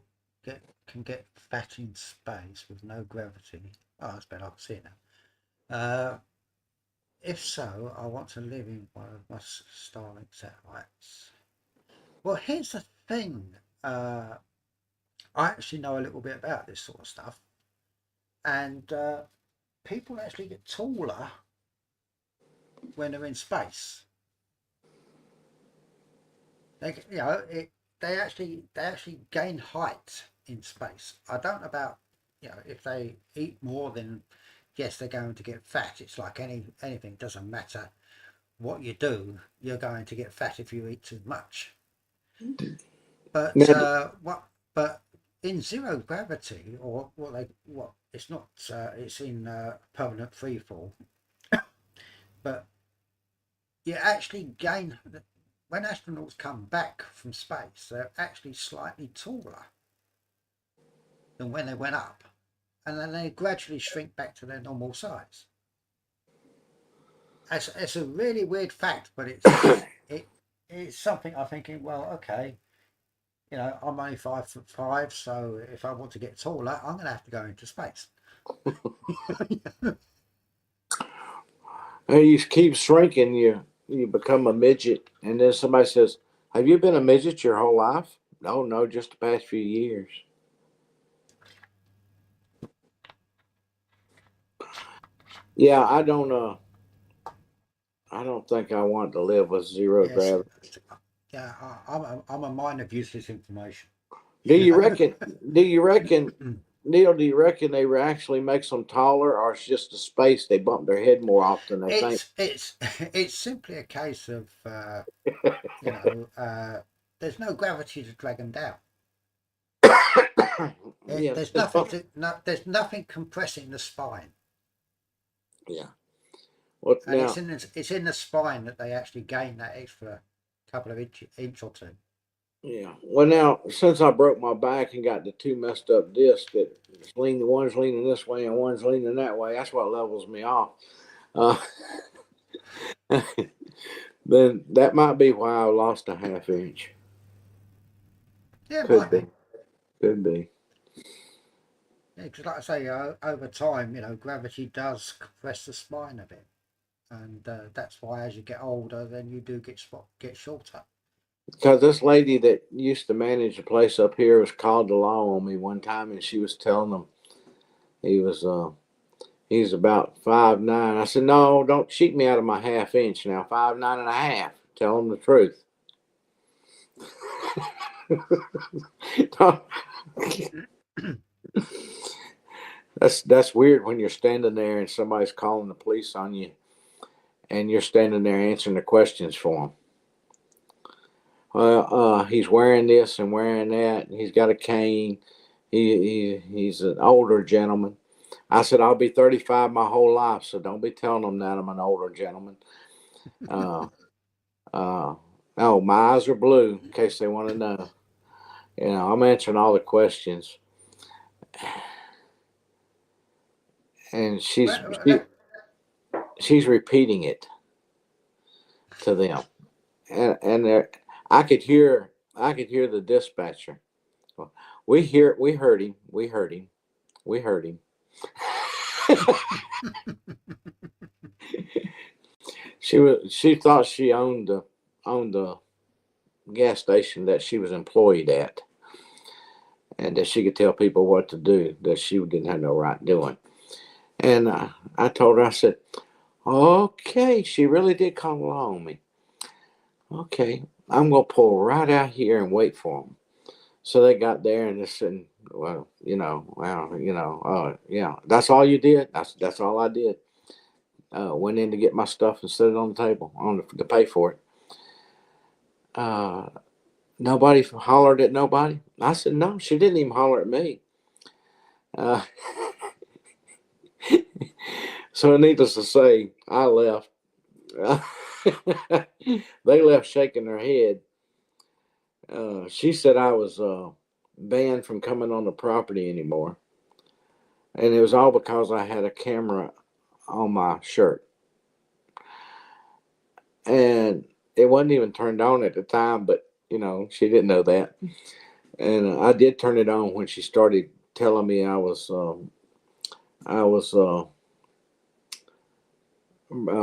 can get fat in space with no gravity. Oh, that's better. I can see it now. If so, I want to live in one of my Starlink satellites. Well, here's the thing. I actually know a little bit about this sort of stuff, and people actually get taller when they're in space. They actually gain height in space. I don't know about if they eat more, then yes, they're going to get fat. It's like anything. Doesn't matter what you do, you're going to get fat if you eat too much. But but in zero gravity, or it's not it's in permanent free fall. But you actually gain, when astronauts come back from space, they're actually slightly taller than when they went up, and then they gradually shrink back to their normal size. It's a really weird fact, but it's something I'm thinking. Well, okay, I'm only 5'5", so if I want to get taller, I'm going to have to go into space. You keep shrinking, you become a midget, and then somebody says, "Have you been a midget your whole life?" No, just the past few years. Yeah, I don't think I want to live with zero Yes, gravity. yeah, I'm a mine of useless information. Do you reckon? Neil, do you reckon they actually makes them taller, or it's just the space they bump their head more often? They think It's simply a case of there's no gravity to drag them down. yeah, There's nothing compressing the spine. Yeah. What And now? it's in the spine that they actually gain that extra couple of inch or two. Yeah. Well, now since I broke my back and got the two messed up discs that one's leaning this way and one's leaning that way, that's what levels me off. Then that might be why I lost a half inch. Yeah, Could might be. be. Could be. Yeah, because like I say, over time, gravity does compress the spine a bit, and that's why as you get older, then you do get shorter. Because this lady that used to manage a place up here was called the law on me one time, and she was telling them he was he's about 5'9". I said, "No, don't cheat me out of my half inch now. 5'9.5". Tell them the truth. That's weird when you're standing there and somebody's calling the police on you, and you're standing there answering the questions for him. He's wearing this and wearing that. And he's got a cane. He's an older gentleman. I said, I'll be 35 my whole life, so don't be telling them that I'm an older gentleman. Uh, oh, my eyes are blue in case they want to know. I'm answering all the questions, and she's repeating it to them, and I could hear the dispatcher. We heard him. We heard him. We heard him. She thought she owned the gas station that she was employed at, and that she could tell people what to do that she didn't have no right doing. And I told her, I said, okay, she really did call the law on me. Okay, I'm gonna pull right out here and wait for them. So they got there and they said, yeah, that's all you did. That's all I did. Went in to get my stuff and set it on the table to pay for it. Nobody hollered at nobody. I said, no, she didn't even holler at me. So needless to say, I left. They left shaking their head. She said I was banned from coming on the property anymore. And it was all because I had a camera on my shirt. And it wasn't even turned on at the time, but she didn't know that. And I did turn it on when she started telling me I was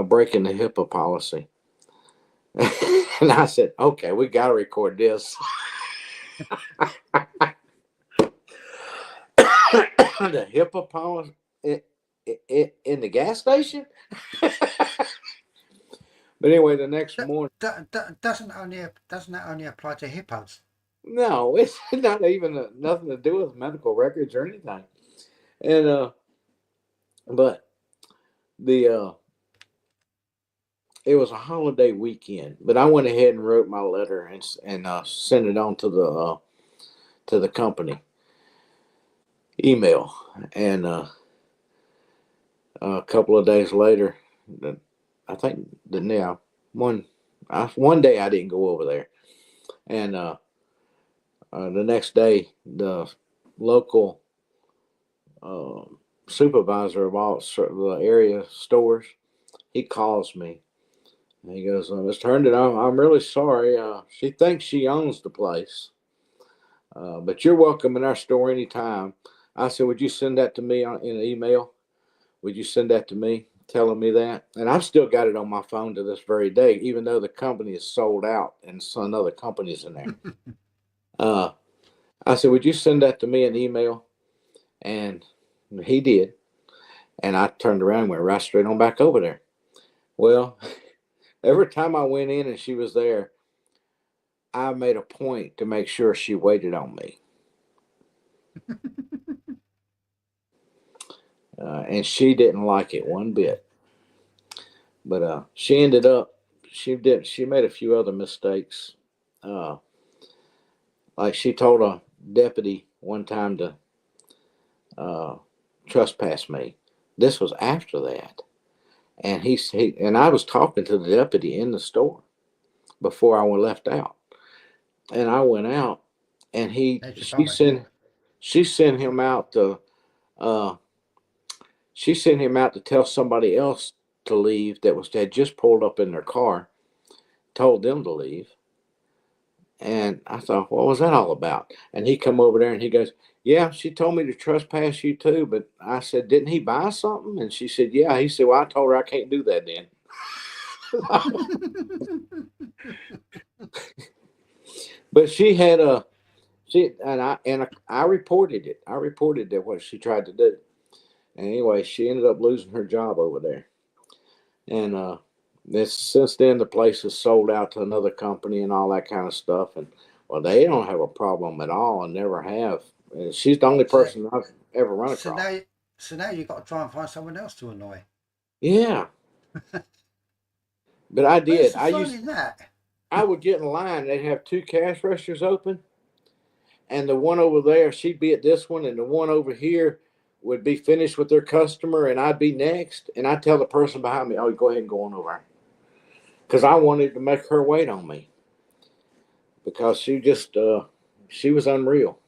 breaking the HIPAA policy. And I said, okay, we got to record this. The HIPAA policy in the gas station? But anyway, the next morning. Doesn't that only apply to hippos? No, it's not even nothing to do with medical records or anything. And but the it was a holiday weekend, but I went ahead and wrote my letter and sent it on to the company email. And a couple of days later, I think one day I didn't go over there, and the next day the local supervisor of all the area stores, he calls me. And he goes, Mr. Herndon, I'm really sorry. She thinks she owns the place, but you're welcome in our store anytime. I said, would you send that to me in an email? Would you send that to me, telling me that? And I've still got it on my phone to this very day, even though the company is sold out and some other companies in there. I said, would you send that to me in email? And he did. And I turned around and went right straight on back over there. Well, every time I went in and she was there, I made a point to make sure she waited on me. And she didn't like it one bit. But she ended up, she made a few other mistakes. Like she told a deputy one time to trespass me. This was after that. And and I was talking to the deputy in the store before I left out. And I went out, and she sent him out to tell somebody else to leave that had just pulled up in their car, told them to leave. And I thought, what was that all about? And he come over there and he goes, yeah, she told me to trespass you too. But I said, didn't he buy something? And she said, yeah. He said, well, I told her I can't do that then. But I reported it. I reported that what she tried to do. And anyway, she ended up losing her job over there. And since then the place is sold out to another company and all that kind of stuff. And well, they don't have a problem at all and never have. And she's the only person I've ever run across. So now you've got to try and find someone else to annoy. Yeah. But I Where's did. the fun in that? I would get in line. They'd have two cash registers open, and the one over there, she'd be at this one, and the one over here would be finished with their customer, and I'd be next. And I'd tell the person behind me, "Oh, go ahead and go on over," because I wanted to make her wait on me because she was unreal.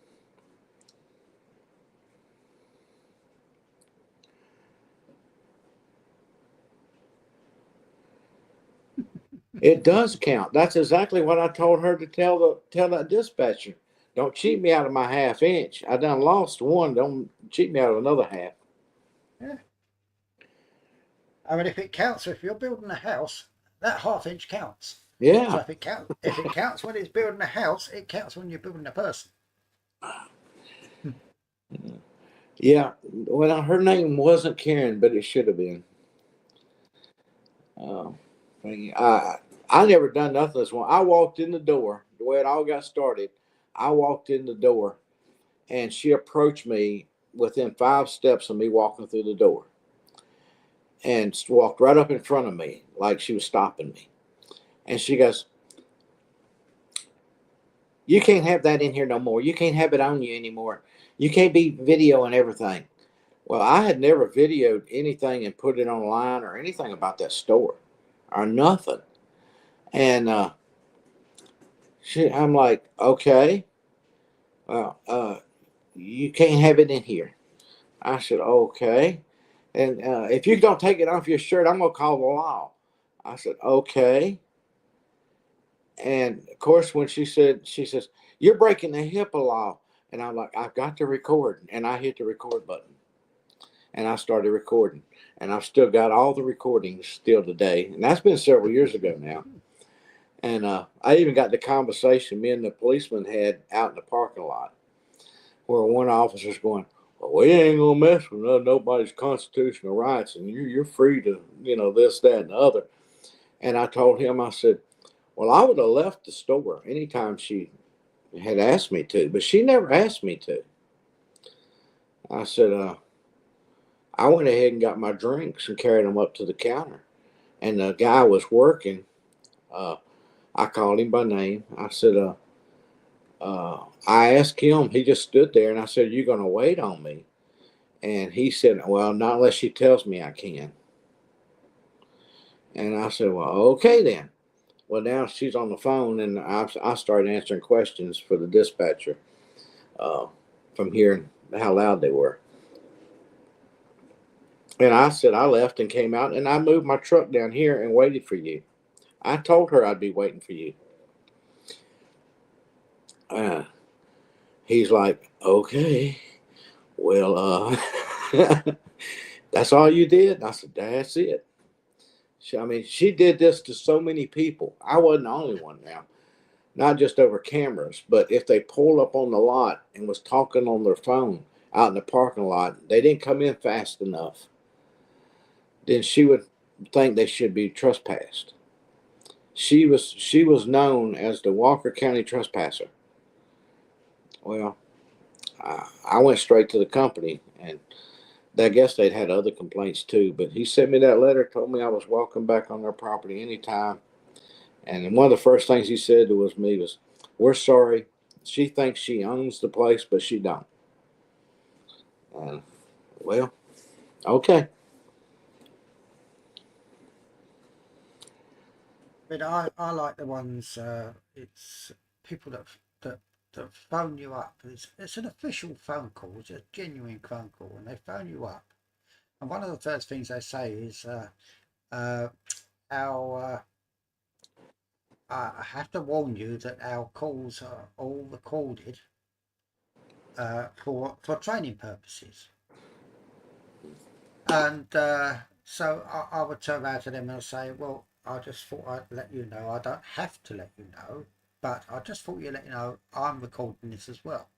It does count. That's exactly what I told her to tell that dispatcher. Don't cheat me out of my half inch. I done lost one. Don't cheat me out of another half. Yeah. I mean, if it counts, if you're building a house, that half inch counts. So Yeah. if it counts when it's building a house, it counts when you're building a person. Yeah. Well, her name wasn't Karen, but it should have been. Uh, I never done nothing this one. I walked in the door the way it all got started. I walked in the door, and she approached me within 5 steps of me walking through the door, and walked right up in front of me like she was stopping me. And she goes, "You can't have that in here no more. You can't have it on you anymore. You can't be videoing everything." Well, I had never videoed anything and put it online or anything about that store or nothing. And I'm like, "Okay, well, you can't have it in here." I said, "Okay. And if you don't take it off your shirt, I'm going to call the law." I said, "Okay." And of course, when she says, "You're breaking the HIPAA law." And I'm like, "I've got to record." And I hit the record button, and I started recording. And I've still got all the recordings still today. And that's been several years ago now. And I even got the conversation me and the policeman had out in the parking lot where one officer's going, "Well, we ain't gonna mess with nobody's constitutional rights, and you're free to, this, that, and the other." And I told him, I said, "Well, I would have left the store anytime she had asked me to, but she never asked me to." I said, "I went ahead and got my drinks and carried them up to the counter, and the guy was working. Uh, I called him by name. I said, I asked him. He just stood there, and I said, 'You gonna wait on me?' And he said, 'Well, not unless she tells me I can.' And I said, 'Well, okay then.' Well, now she's on the phone, and I started answering questions for the dispatcher uh, from hearing how loud they were. And I said I left and came out, and I moved my truck down here and waited for you. I told her I'd be waiting for you." Uh, he's like, "Okay, well, that's all you did?" I said, "That's it." I mean, she did this to so many people. I wasn't the only one now. Not just over cameras, but if they pulled up on the lot and was talking on their phone out in the parking lot, they didn't come in fast enough, then she would think they should be trespassed. She was known as the Walker County trespasser. Well, I went straight to the company, and I guess they'd had other complaints too. But he sent me that letter, told me I was welcome back on their property anytime. And one of the first things he said to me was, "We're sorry. She thinks she owns the place, but she don't." And well, okay. But I like the ones. It's people that phone you up. It's an official phone call. It's a genuine phone call, and they phone you up. And one of the first things they say is, uh, "Our I have to warn you that our calls are all recorded for training purposes." And so I would turn around to them and say, "Well, I just thought I'd let you know. I don't have to let you know, but I just thought you'd let you know I'm recording this as well.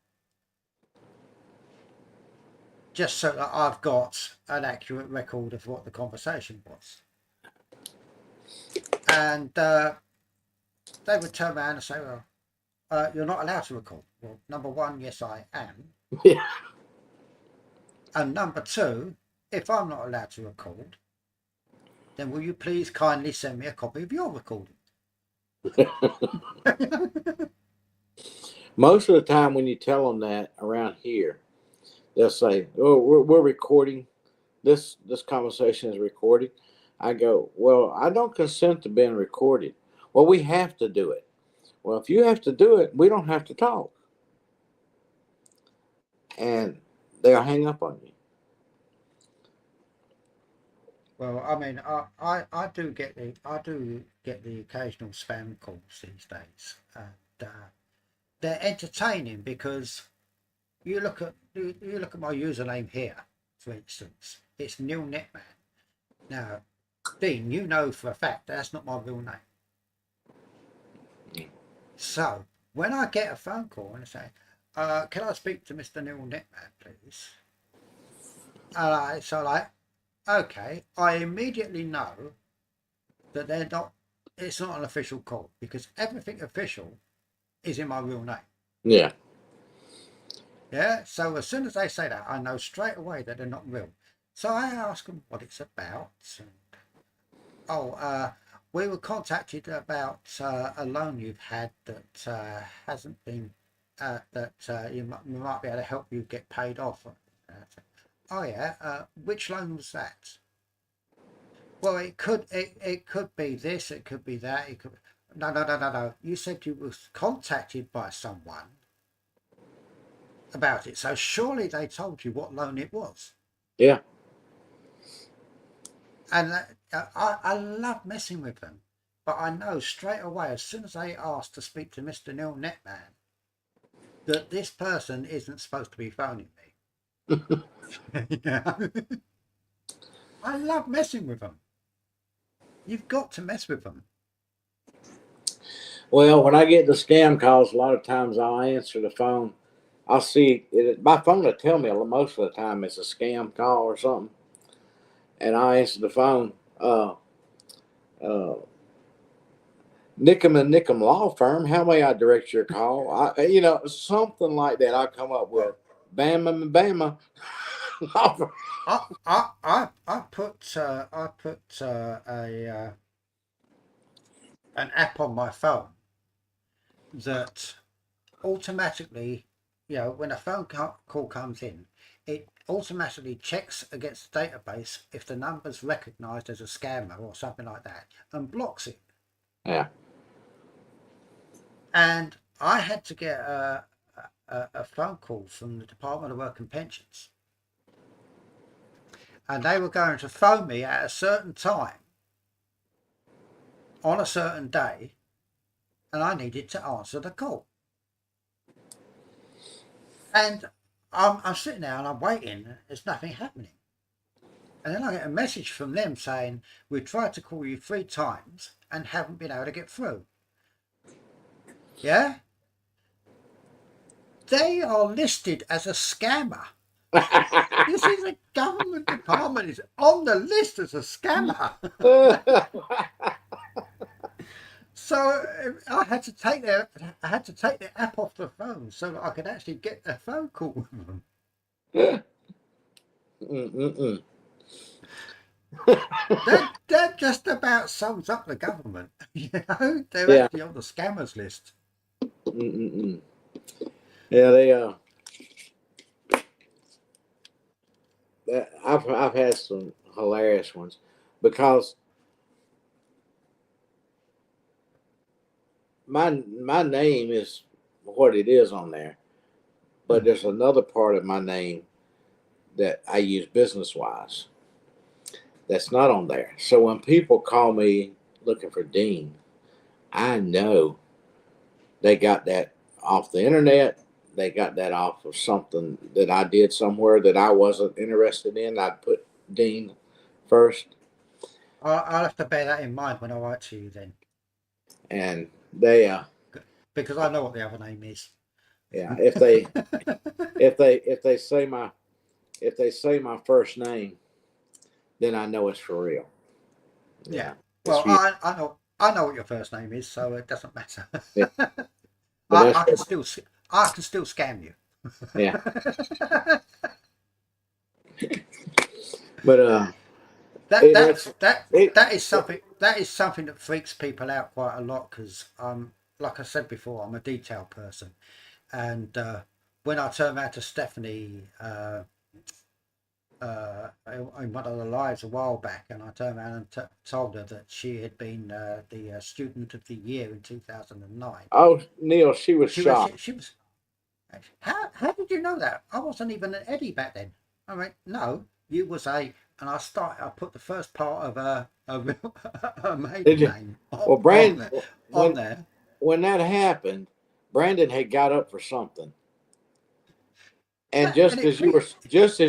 Just so that I've got an accurate record of what the conversation was." And they would turn around and say, "Well, you're not allowed to record." Well, number one, yes, I am. Yeah. And number two, if I'm not allowed to record, then will you please kindly send me a copy of your recording? Most of the time, when you tell them that around here, they'll say, "Oh, we're recording. This conversation is recorded." I go, "Well, I don't consent to being recorded." "Well, we have to do it." "Well, if you have to do it, we don't have to talk." And they'll hang up on you. Well, I mean, I do get the occasional spam calls these days, and they're entertaining because you look at my username here, for instance. It's Neil Netman. Now, Dean, you know for a fact that's not my real name. So when I get a phone call and say, "Can I speak to Mr. Neil Netman, please?" Okay, I immediately know that it's not an official call because everything official is in my real name. Yeah. Yeah. So as soon as they say that, I know straight away that they're not real. So I ask them what it's about. And, we were contacted about a loan you've had that hasn't been, we might be able to help you get paid off. Oh yeah, which loan was that? Well, it could be this, it could be that, it could. No. You said you was contacted by someone about it, so surely they told you what loan it was. Yeah. And I love messing with them, but I know straight away as soon as they ask to speak to Mr. Neil Netman that this person isn't supposed to be phoning me. Yeah. I love messing with them. You've got to mess with them. Well, when I get the scam calls, a lot of times I'll answer the phone. I'll see it. My phone will tell me most of the time it's a scam call or something, and I answer the phone. Uh, Nickham and Nickham Law Firm. How may I direct your call? Something like that. I come up with Bama and Bama Law Firm. I put an app on my phone that automatically, when a phone call comes in, it automatically checks against the database if the number's recognised as a scammer or something like that and blocks it. Yeah. And I had to get a phone call from the Department of Work and Pensions. And they were going to phone me at a certain time on a certain day, and I needed to answer the call. And I'm sitting there and I'm waiting. There's nothing happening. And then I get a message from them saying, "We tried to call you 3 times and haven't been able to get through." Yeah? They are listed as a scammer. This is a government department. It's on the list as a scammer. So I had to take the app off the phone so that I could actually get a phone call with them. That just about sums up the government. They're actually on the scammers list. Yeah, they I've had some hilarious ones because my name is what it is on there, but there's another part of my name that I use business wise that's not on there. So when people call me looking for Dean, I know they got that off the internet. They got that off of something that I did somewhere that I wasn't interested in. I'd put Dean first. I'll have to bear that in mind when I write to you then. And they because I know what the other name is. Yeah, if they say my first name, then I know it's for real. Yeah. Well, I know what your first name is, so it doesn't matter. Yeah. I can still scam you. Yeah. But That it, that's it, that is something that freaks people out quite a lot because like I said before, I'm a detail person, and when I turned around to Stephanie in one of the lives a while back, and I turned around and told her that she had been the student of the year in 2009. oh, Neil, she was She was shocked. she was how did you know that? I wasn't even an Eddie back then. I went, no, you was a, and I put the first part of a maiden Did you? name Well, on when there. when that happened, Brandon had got up for something, and That, and it freaked. just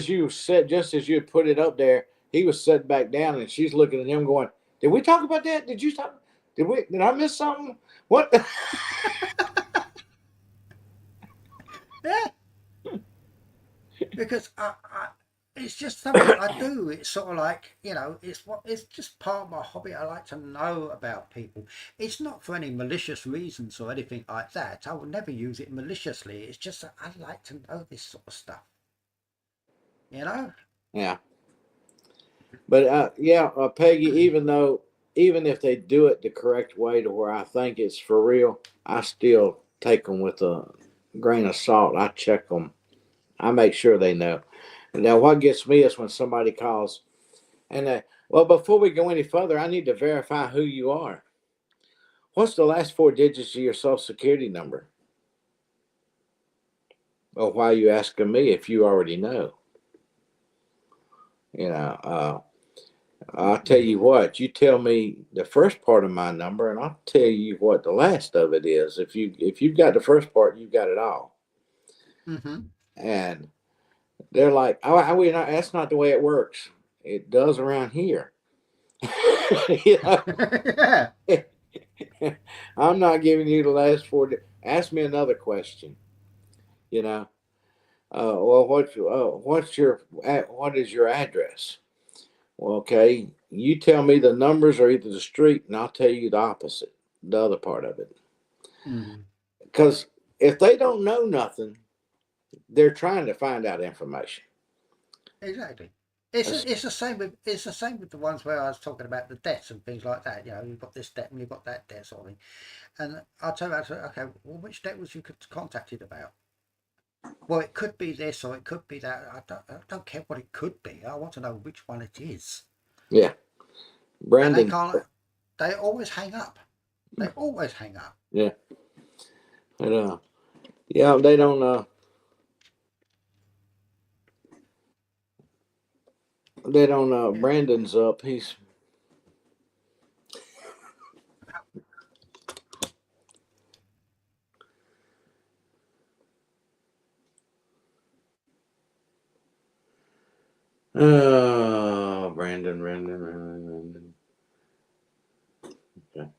as you had put it up there, he was sitting back down, and she's looking at him, going, "Did we talk about that? Did you talk? Did I miss something? What?" Yeah, because it's just something I do. It's sort of like, it's just part of my hobby. I like to know about people. It's not for any malicious reasons or anything like that. I would never use it maliciously. It's just that I like to know this sort of stuff. You know? Yeah, but yeah, Peggy. Even if they do it the correct way to where I think it's for real, I still take them with a grain of salt. I check them. I make sure they know. Now, what gets me is when somebody calls and well, before we go any further, I need to verify who you are. What's the last four digits of your social security number? Well, why are you asking me if you already know? You know, I'll tell you what. You tell me the first part of my number, and I'll tell you what the last of it is. If you've got the first part, you've got it all. Mm-hmm. And they're like, "Oh, that's not the way it works. It does around here." You know? Yeah. I'm not giving you the last four. Ask me another question. You know, well, what is your address? Well, okay, you tell me the numbers or either the street, and I'll tell you the opposite, the other part of it. Mm. Because if they don't know nothing, they're trying to find out information. Exactly. That's- It's the same with the ones where I was talking about the debts and things like that. You've got this debt and you've got that debt sort of thing. And I'll tell you, okay, well, which debt was you contacted about? Well, it could be this or it could be that. I don't care what it could be. I want to know which one it is. yeah, And they Brandon. can't. They always hang up. They always hang up. Yeah, and, yeah, they don't. They don't. Yeah. Brandon's up. He's. Oh, Brandon. Okay.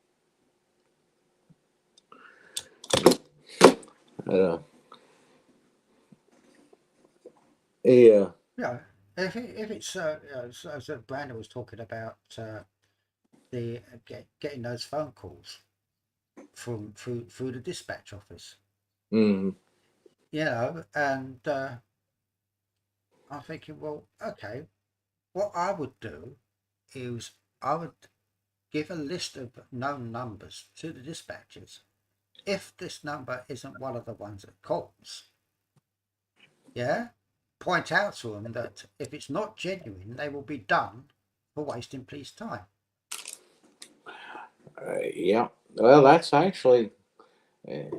Uh, yeah. Yeah. If it's as Brandon was talking about the getting those phone calls from through the dispatch office, Mm, and I'm thinking, well, okay, what I would do is I would give a list of known numbers to the dispatchers. If this number isn't one of the ones that calls, yeah, point out to them that if it's not genuine, they will be done for wasting police time. yeah. Well, that's actually. Uh,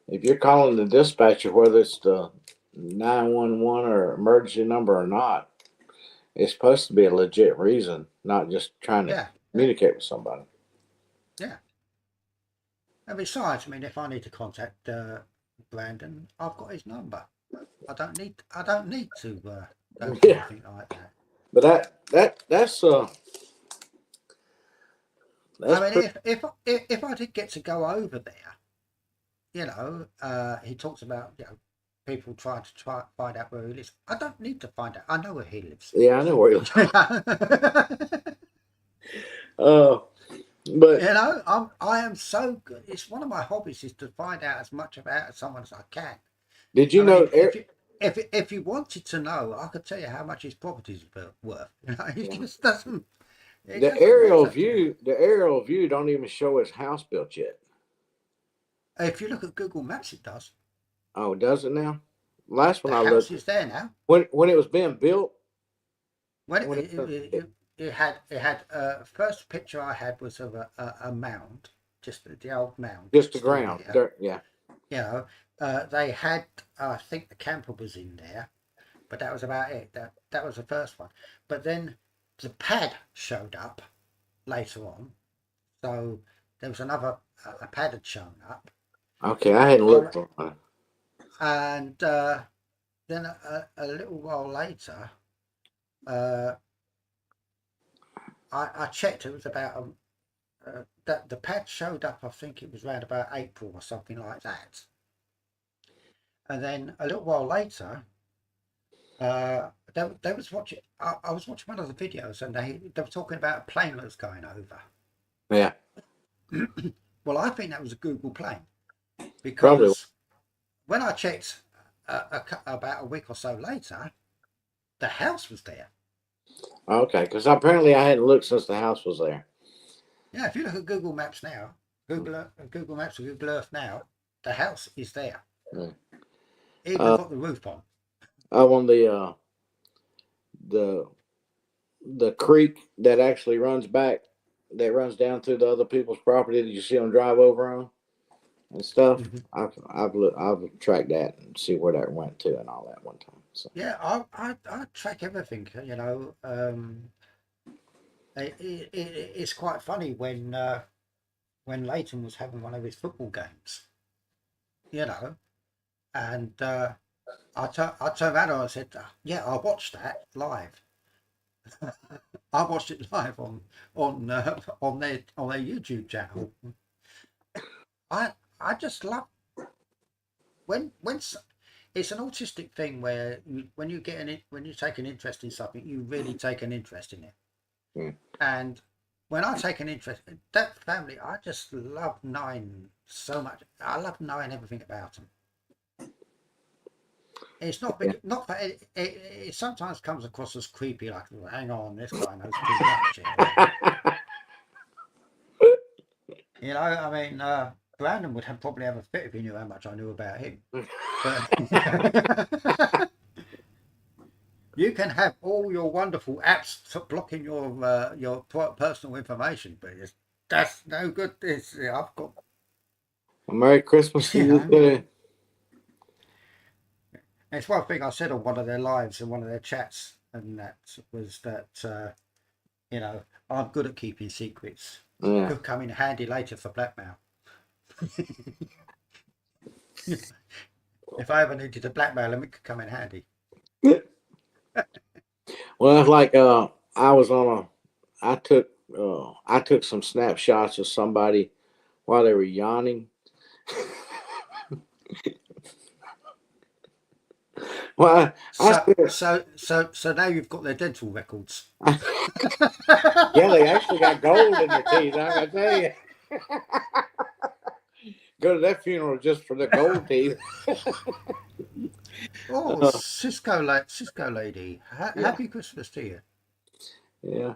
if you're calling the dispatcher, whether it's the 911 or emergency number or not, it's supposed to be a legit reason, not just trying to Yeah, yeah, communicate with somebody. yeah. And besides, I mean, if I need to contact Brandon, I've got his number. I don't need to go to Yeah, anything like that. but that's I mean, pretty. if I did get to go over there, he talks about people trying to find out where he lives. I don't need to find out. I know where he lives. Yeah, I know where you. Uh, but I am so good. It's one of my hobbies is to find out as much about someone as I can. did I you know? mean, if you, if you wanted to know, I could tell you how much his property's worth. You know, it just doesn't. It The doesn't aerial matter to you. view, the aerial view don't even show his house built yet. If you look at Google Maps, it does. Oh, does it now? Last The one I house looked, is there now. when it was being built, When when it was, it had first picture I had was of a mound, just the old mound, just the still ground, there. dirt, yeah. You know, they had I think the camper was in there, but that was about it. That was the first one. But then the pad showed up later on, so there was another a pad had shown up, Okay, I hadn't looked for one. and then a little while later, uh, I checked. It was about that the pad showed up. I think it was around about April or something like that. And then a little while later, they was watching. I was watching one of the videos, and they were talking about a plane that was going over. Yeah, Well, I think that was a Google plane probably. because when I checked about a week or so later, the house was there. Okay, because apparently I hadn't looked since the house was there. Yeah, if you look at Google Maps now, Google Maps or Google Earth now, the house is there. Yeah. Even Uh, got the roof on. On the the creek that actually runs back, that runs down through the other people's property that you see them drive over on and stuff. Mhm. I've tracked that and see where that went to and all that one time. So Yeah, I track everything. You know, it's quite funny when Leighton was having one of his football games. You know, and I turned around and I said, "Yeah, I watched that live. I watched it live on their YouTube channel. I just love when it's an autistic thing where when you when you take an interest in something, you really take an interest in it. yeah. And when I take an interest in that family, I just love knowing so much. I love knowing everything about them. It's not Yeah. big, not for it sometimes comes across as creepy, like, "Oh, hang on, this guy knows too much." You know, I mean, Brandon would probably have a fit if he knew how much I knew about him. But you can have all your wonderful apps blocking your personal information, but that's no good. I've got, Merry Christmas to you you know, too. it's one thing I said on one of their lives and one of their chats, and that was that you know, I'm good at keeping secrets. Yeah. Could come in handy later for blackmail. If I ever needed to blackmail them, it could come in handy. Well, it's like I was on I took some snapshots of somebody while they were yawning. Well, So now you've got their dental records. yeah, they actually got gold in their teeth. I gotta tell you, go to that funeral just for the gold teeth. Oh, Uh, Cisco lady, yeah, happy Christmas to you. yeah.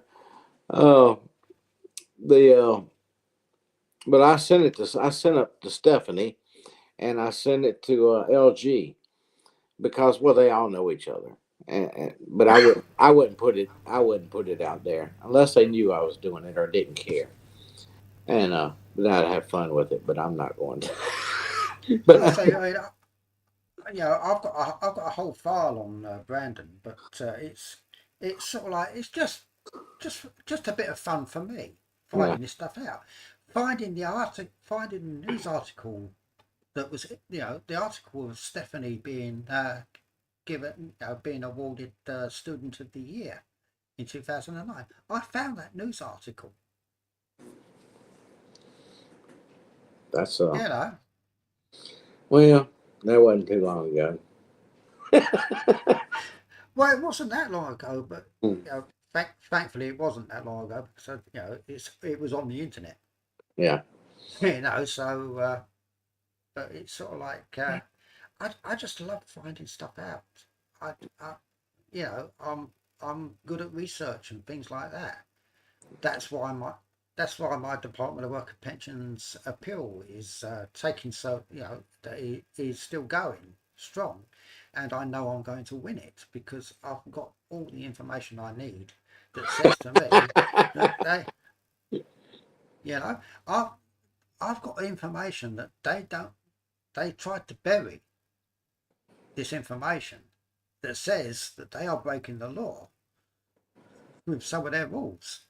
Uh, the but I sent it to Stephanie, and I sent it to LG because well they all know each other. But I wouldn't put it out there unless they knew I was doing it or didn't care. And but I'd have fun with it, but I'm not going to. Well, I But say, I mean, you know, I've got a whole file on Brandon, but it's sort of like it's just a bit of fun for me yeah, finding this stuff out, finding the news article that was, you know, the article of Stephanie being given, you know, being awarded Student of the Year in 2009. I found that news article. that's You know, well, that wasn't too long ago. well, it wasn't that long ago, but Hmm. you know, thankfully it wasn't that long ago because you know it was on the internet. Yeah, You know, so but it's sort of like I just love finding stuff out. I you know, I'm good at research and things like that. That's why my Department of Work and Pensions appeal is taking so that it is still going strong, and I know I'm going to win it because I've got all the information I need that says to me that you know I've I've got information that they tried to bury this information that says that they are breaking the law with some of their rules.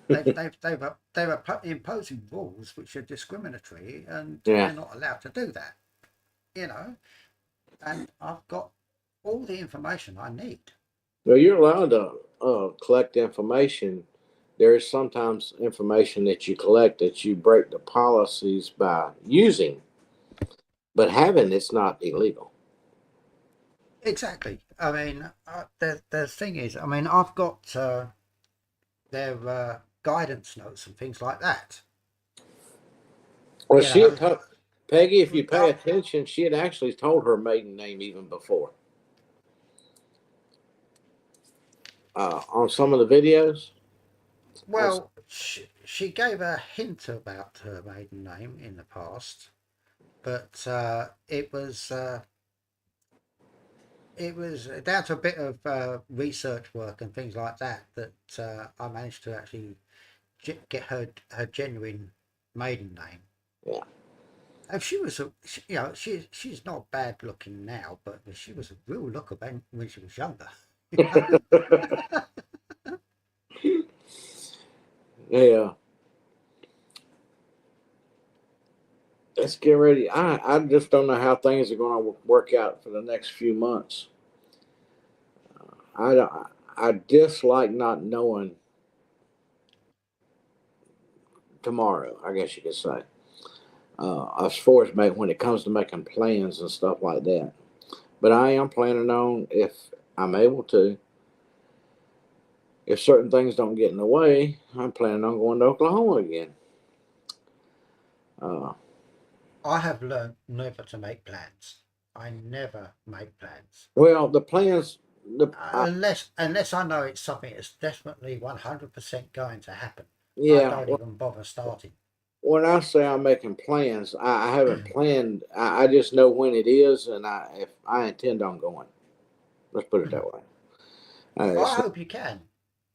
They're imposing rules which are discriminatory, and Yeah. they're not allowed to do that. You know, and I've got all the information I need. Well, you're allowed to collect information. There is sometimes information that you collect that you break the policies by using, but having it's not illegal. Exactly. I mean, the thing is, I mean, I've got their guidance notes and things like that. Well, You she had know, told Peggy, if you pay I, attention, she had actually told her maiden name even before on some of the videos. well, she gave a hint about her maiden name in the past, but it was down to a bit of research work and things like that I managed to actually get her genuine maiden name. Yeah. And she was she's not bad looking now, but she was a real looker when she was younger. Yeah. Let's get ready. I just don't know how things are going to work out for the next few months. I don't, I dislike not knowing tomorrow. I guess you could say. As far as when it comes to making plans and stuff like that. But I am planning on, if I'm able to, if certain things don't get in the way, I'm planning on going to Oklahoma again. Uh, I have learned never to make plans. I never make plans well, the plans, unless I know it's something that's definitely 100% going to happen. I yeah. don't even bother starting. When I say I'm making plans, I haven't planned. I just know when it is, and if I intend on going. Let's put it that way. Well, I It's, hope you can.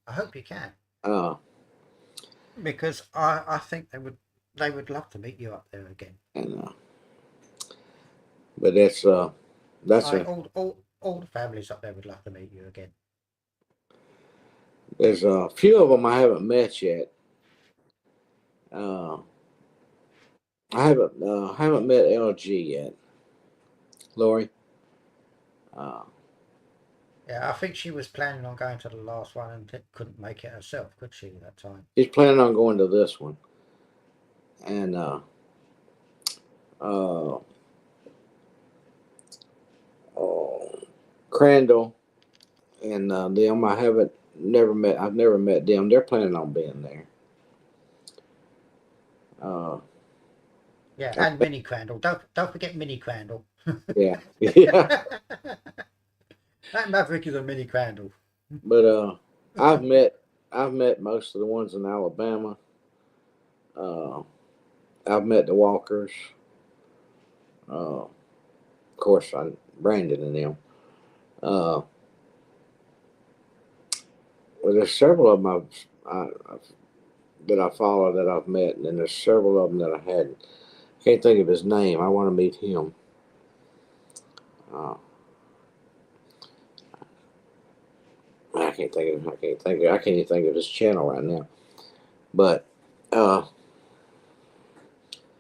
I hope you can uh, because I think they would love to meet you up there again. and but that's I a all the families up there would love to meet you again. there's a few of them I haven't met yet. Uh, I haven't met LG yet, Lori. Uh, Yeah, I think she was planning on going to the last one and couldn't make it herself, could she, that time? he's planning on going to this one, and uh, oh, Crandall and them I haven't never met. I've never met them. They're planning on being there. Uh, Yeah, and Minnie Crandall. Don't forget Minnie Crandall. yeah, yeah. That Maverick is a Minnie Crandall. But I've met most of the ones in Alabama. Uh, I've met the Walkers. Of course, Brandon and them. Uh, well, there's several of them that I follow that I've met, and then there's several of them that I hadn't. Can't think of his name. I want to meet him. Uh, I can't think of. I can't think of. I can't even think of his channel right now. But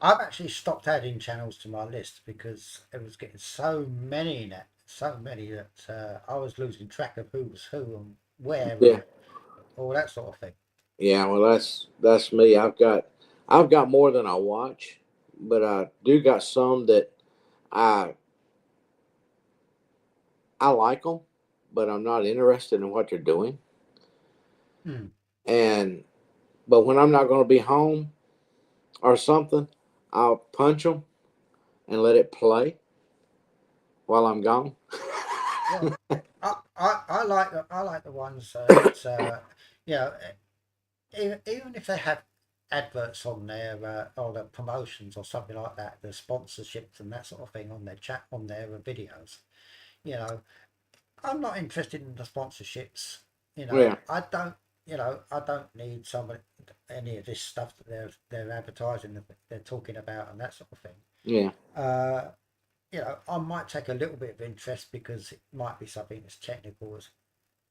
I've actually stopped adding channels to my list because it was getting so many that I was losing track of who was who and where yeah, and all that sort of thing. yeah. Well, that's me. I've got more than I watch, but I do got some that I I like them, but I'm not interested in what they're doing. Hmm. And but when I'm not going to be home or something, I'll punch them and let it play. while I'm gone. Well, I like the ones that you know, even if they have adverts on their or the promotions or something like that, the sponsorships and that sort of thing on their chat on their videos. You know, I'm not interested in the sponsorships. You know, Yeah, I don't. You know, I don't need somebody any of this stuff that they're advertising, that they're talking about, and that sort of thing. yeah, Uh, you know, I might take a little bit of interest because it might be something that's technical. It's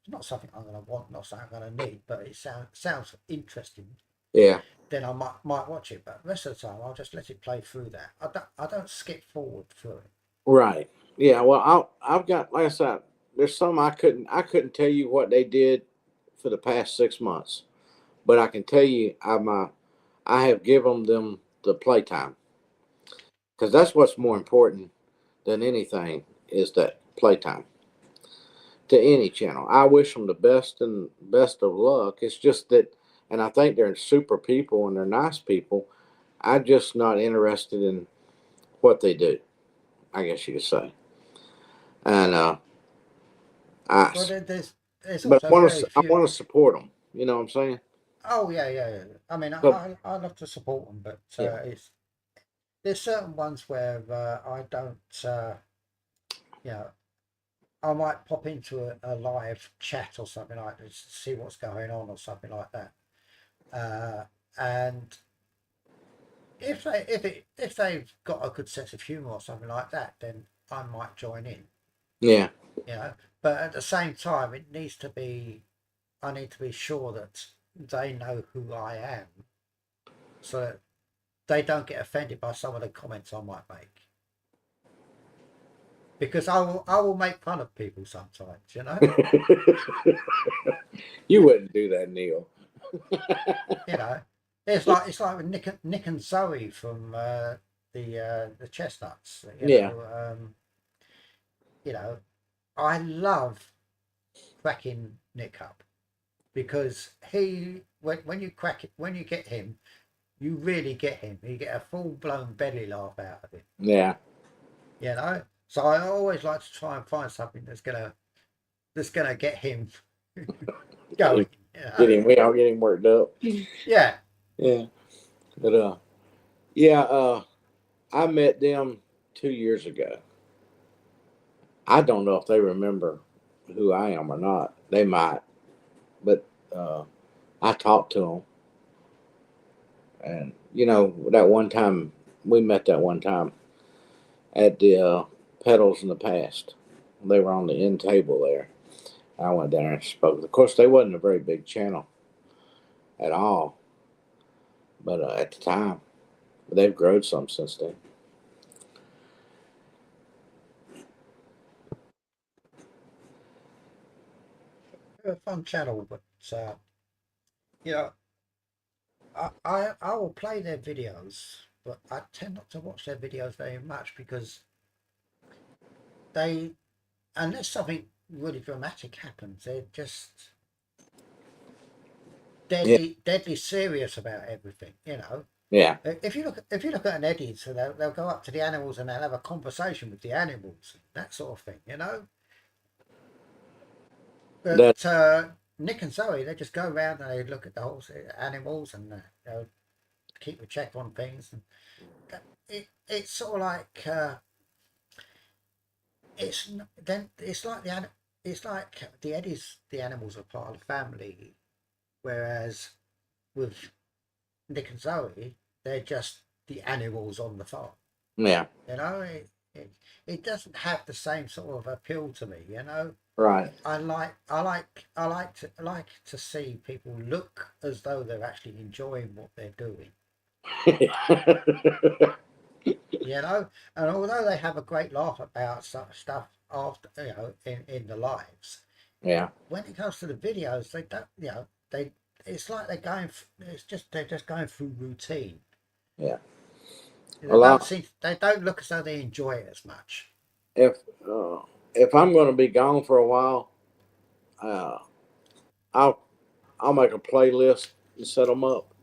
not something I'm going to want, not something I'm going to need, but it sounds interesting. yeah. Then I might watch it. But the rest of the time, I'll just let it play through that. I don't skip forward through it. Right. Yeah. Well, I've got, like I said, there's some I couldn't tell you what they did for the past 6 months, but I can tell you I have given them the playtime because that's what's more important than anything is that playtime to any channel. I wish them the best and best of luck. It's just that, and I think they're super people and they're nice people. I'm just not interested in what they do, I guess you could say. And I, Well, there's but also very I few. want to support them. You know what I'm saying? Oh yeah, yeah, yeah. I mean, So I love to support them, but yeah, it's there's certain ones where I don't. You know, I might pop into a live chat or something like this to see what's going on or something like that. And if they've got a good sense of humour or something like that, then I might join in. yeah, You know, but at the same time, it needs to be. I need to be sure that they know who I am, so that they don't get offended by some of the comments I might make. Because I will make fun of people sometimes. You know, you wouldn't do that, Neil. you know, it's like with Nick and Zoe from the Chestnuts. Yeah, You know, I love cracking Nick up because when you crack it when you get him, you really get him. You get a full blown belly laugh out of him. yeah. You know, so I always like to try and find something that's gonna get him Get going. him, You know, we all get him worked up. yeah. Yeah, but yeah. I met them 2 years ago. I don't know if they remember who I am or not. They might, but I talked to them, and that one time we met that one time at the Pedals in the Past. They were on the end table there. I went down there and spoke. Of course, they wasn't a very big channel at all, but at the time, they've grown some since then. A fun channel, but you know, I will play their videos, but I tend not to watch their videos very much because they, unless something really dramatic happens, they're just Yeah, deadly serious about everything. You know, yeah, if you look at an Eddie, so they'll go up to the animals and they'll have a conversation with the animals, that sort of thing. You know, that but Nick and Zoe, they just go around and they look at the whole animals and keep a check on things. And it's sort of like it's like it's like the Eddies, the animals are part of the family, whereas with Nick and Zoe, they're just the animals on the farm. yeah, You know, it doesn't have the same sort of appeal to me. You know, right. I like to see people look as though they're actually enjoying what they're doing. You know, and although they have a great laugh about stuff after in the lives, Yeah, when it comes to the videos, they don't. They it's like they're just going through routine. yeah. They A don't lot. seem they don't look as though they enjoy it as much. If uh, if I'm going to be gone for a while, uh, I'll I'll make a playlist and set them up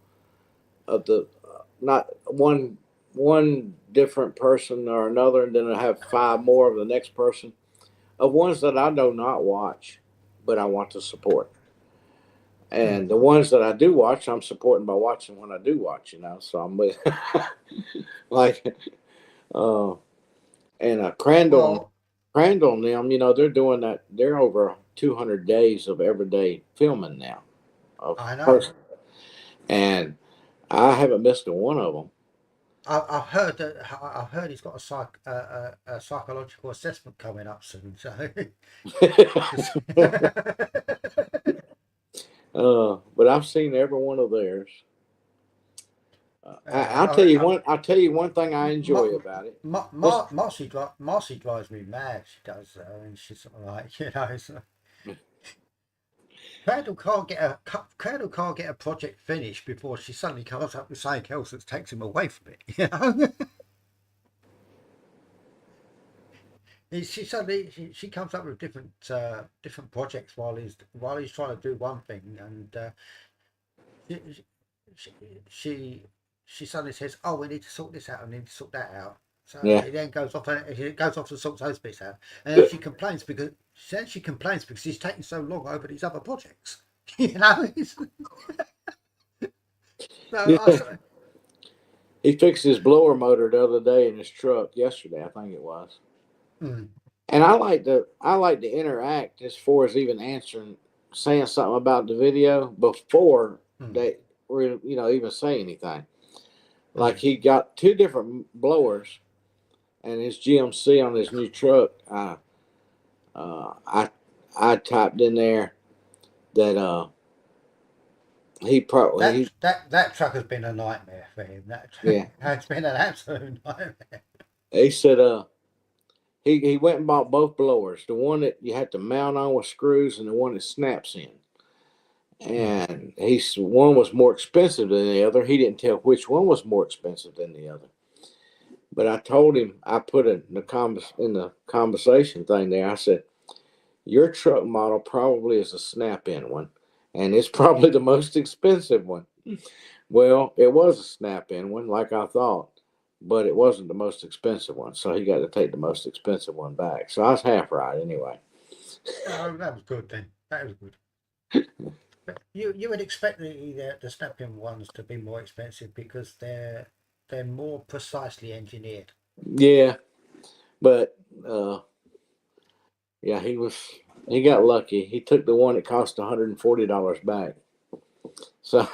of the not one. one different person or another, and then I have 5 more of the next person of ones that I do not watch, but I want to support. And the ones that I do watch, I'm supporting by watching when I do watch. So I'm with like uh, and Crandall, Well, Crandall and them. They're doing that. They're over 200 days of everyday filming now of I know. person, and I haven't missed a one of them. I've heard that. I've heard he's got a psychological assessment coming up soon. So, But I've seen every one of theirs. I'll tell you I, one. I'll tell you one thing I enjoy about it. What's Marcy drives me mad. She does. I mean, she's sort of like, So Crandall can't get a project finished before she suddenly comes up with something else that takes him away from it. She suddenly she comes up with different projects while he's trying to do one thing, and she, she she she suddenly says, "Oh, we need to sort this out. We need to sort that out." So Yeah. he then goes off and sorts those bits out, and then she complains because he's taking so long over these other projects. So Yeah. He fixed his blower motor the other day in his truck yesterday, I think it was. mm, And I like to interact as far as even answering, saying something about the video before mm, they were even say anything. Like mm. he got 2 different blowers and his GMC on his new truck. I typed in there that That he that truck has been a nightmare for him. That yeah, has been an absolute nightmare. he said he went and bought both blowers, the one that you have to mount on with screws and the one that snaps in. Mm. And one was more expensive than the other. He didn't tell which one was more expensive than the other. But I told him, I put it in the conversation thing there. I said, your truck model probably is a snap-in one, and it's probably the most expensive one. Well, it was a snap-in one, like I thought, but it wasn't the most expensive one. So he got to take the most expensive one back. So I was half right anyway. Oh, that was good then. That was good. But you would expect the snap-in ones to be more expensive because they're more precisely engineered. Yeah, but yeah, he got lucky. He took the one that cost $140 back. So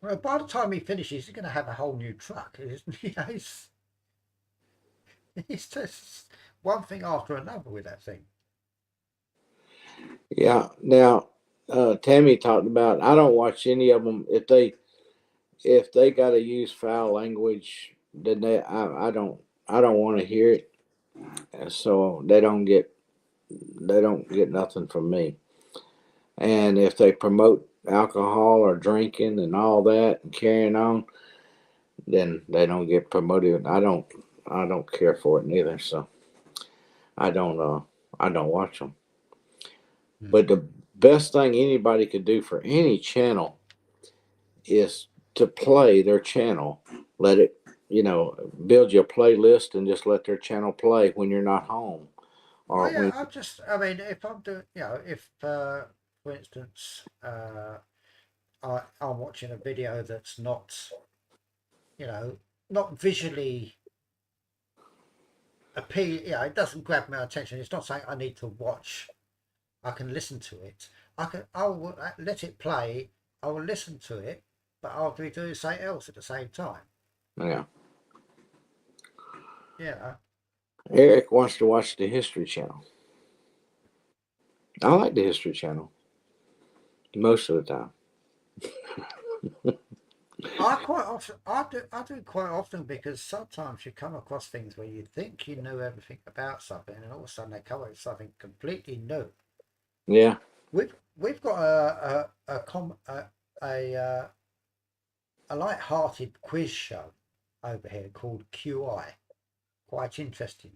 Well, by the time he finishes, he's going to have a whole new truck. It's just one thing after another with that thing. yeah. Now, Tammy talked about. I don't watch any of them if they got to use foul language. Then I don't want to hear it. So they don't get nothing from me. And if they promote alcohol or drinking and all that and carrying on, then they don't get promoted. I don't care for it neither. So I don't I don't watch them. Mm. But the best thing anybody could do for any channel is to play their channel. Let it, build your playlist and just let their channel play when you're not home or Oh yeah, when. I mean, if I'm doing, if for instance, I'm watching a video that's not, you know, not visually appeal, it doesn't grab my attention. It's not something I need to watch. I can listen to it. I will let it play. I will listen to it, but I'll be doing something else at the same time. Yeah, Yeah. Eric wants to watch the History Channel. I like the History Channel most of the time. I do it quite often because sometimes you come across things where you think you know everything about something, and all of a sudden they come up with something completely new. Yeah, We've got a light-hearted quiz show over here called QI. Quite interesting,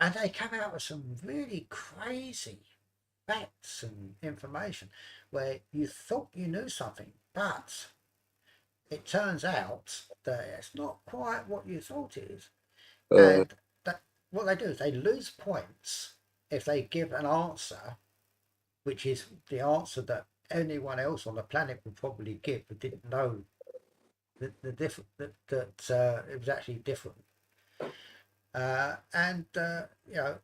and they come out with some really crazy facts and information where you thought you knew something, but it turns out that it's not quite what you thought it is. Uh, And that what they do is they lose points if they give an answer which is the answer that anyone else on the planet would probably give but didn't know the different that it was actually different. And you know,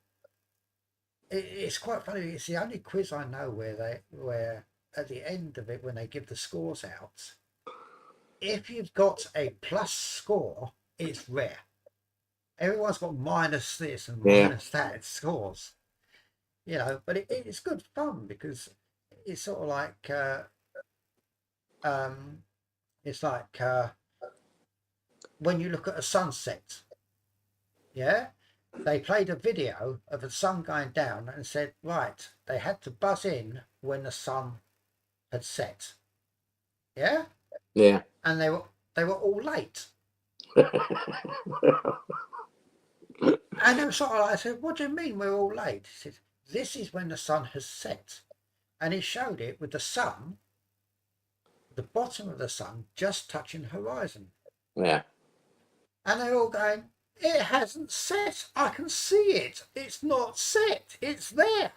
it's quite funny. It's the only quiz I know where at the end of it when they give the scores out, if you've got a plus score, it's rare. Everyone's got minus this and yeah, minus that scores, you know. But it's good fun because it's sort of like um, it's like when you look at a sunset. Yeah, they played a video of the sun going down and said, right, they had to buzz in when the sun had set. Yeah, yeah. and they were all late. And they were sort of like, I said, what do you mean we're all late? He said, this is when the sun has set. And he showed it with the sun, the bottom of the sun just touching the horizon. Yeah. And they're all going, it hasn't set. I can see it. It's not set. It's there.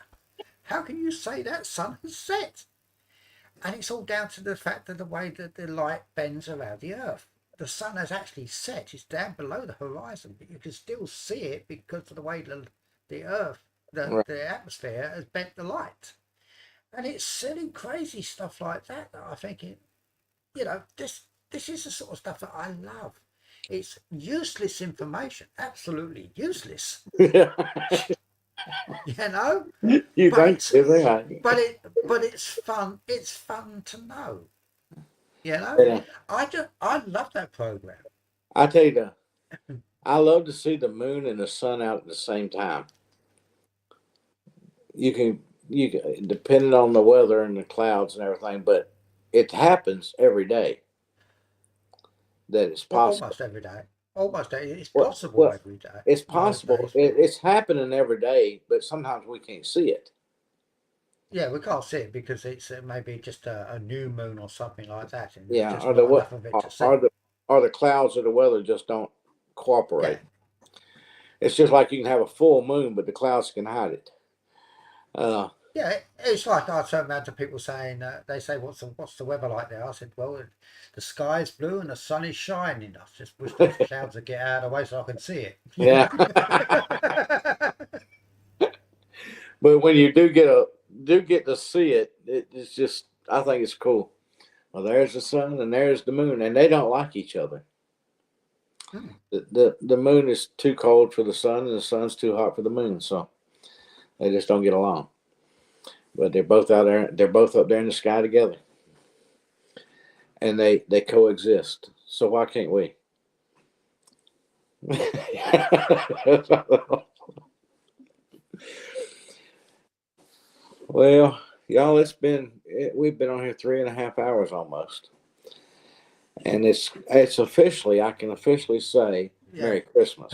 How can you say that sun has set? And it's all down to the fact of the way that the light bends around the earth. The sun has actually set. It's down below the horizon, but you can still see it because of the way the earth, Right. the atmosphere has bent the light. And it's silly, crazy stuff like that that I think you know, this is the sort of stuff that I love. It's useless information, absolutely useless, you you know. But think it's so, right? but it's fun. It's fun to know, you know. Yeah. I love that program. I tell you, I love to see the moon and the sun out at the same time. You can depending on the weather and the clouds and everything, but it happens every day that it's Well, possible. almost every day. It's Well, possible well, every day, it's most possible. days. It's happening every day, but sometimes we can't see it. Yeah, we can't see it because it's maybe just a new moon or something like that, and there's Yeah, just or the not what? enough of it to Or see. the clouds or the weather just don't Yeah, cooperate. It's just like you can have a full moon, but the clouds can hide it. Uh, yeah. It's like I turn around to people saying they say, what's the weather like there?" I said, "Well, the sky's blue and the sun is shining. I just wish those clouds would get out of the way so I can see it." yeah, but when you do get to see it, it's just I think it's cool. Well, there's the sun and there's the moon, and they don't like each other. Hmm. The moon is too cold for the sun, and the sun's too hot for the moon, so they just don't get along. But they're both out there. They're both up there in the sky together, and they coexist. So why can't we? Well, y'all, we've been on here 3.5 hours almost, and it's officially I can officially say Yeah, Merry Christmas.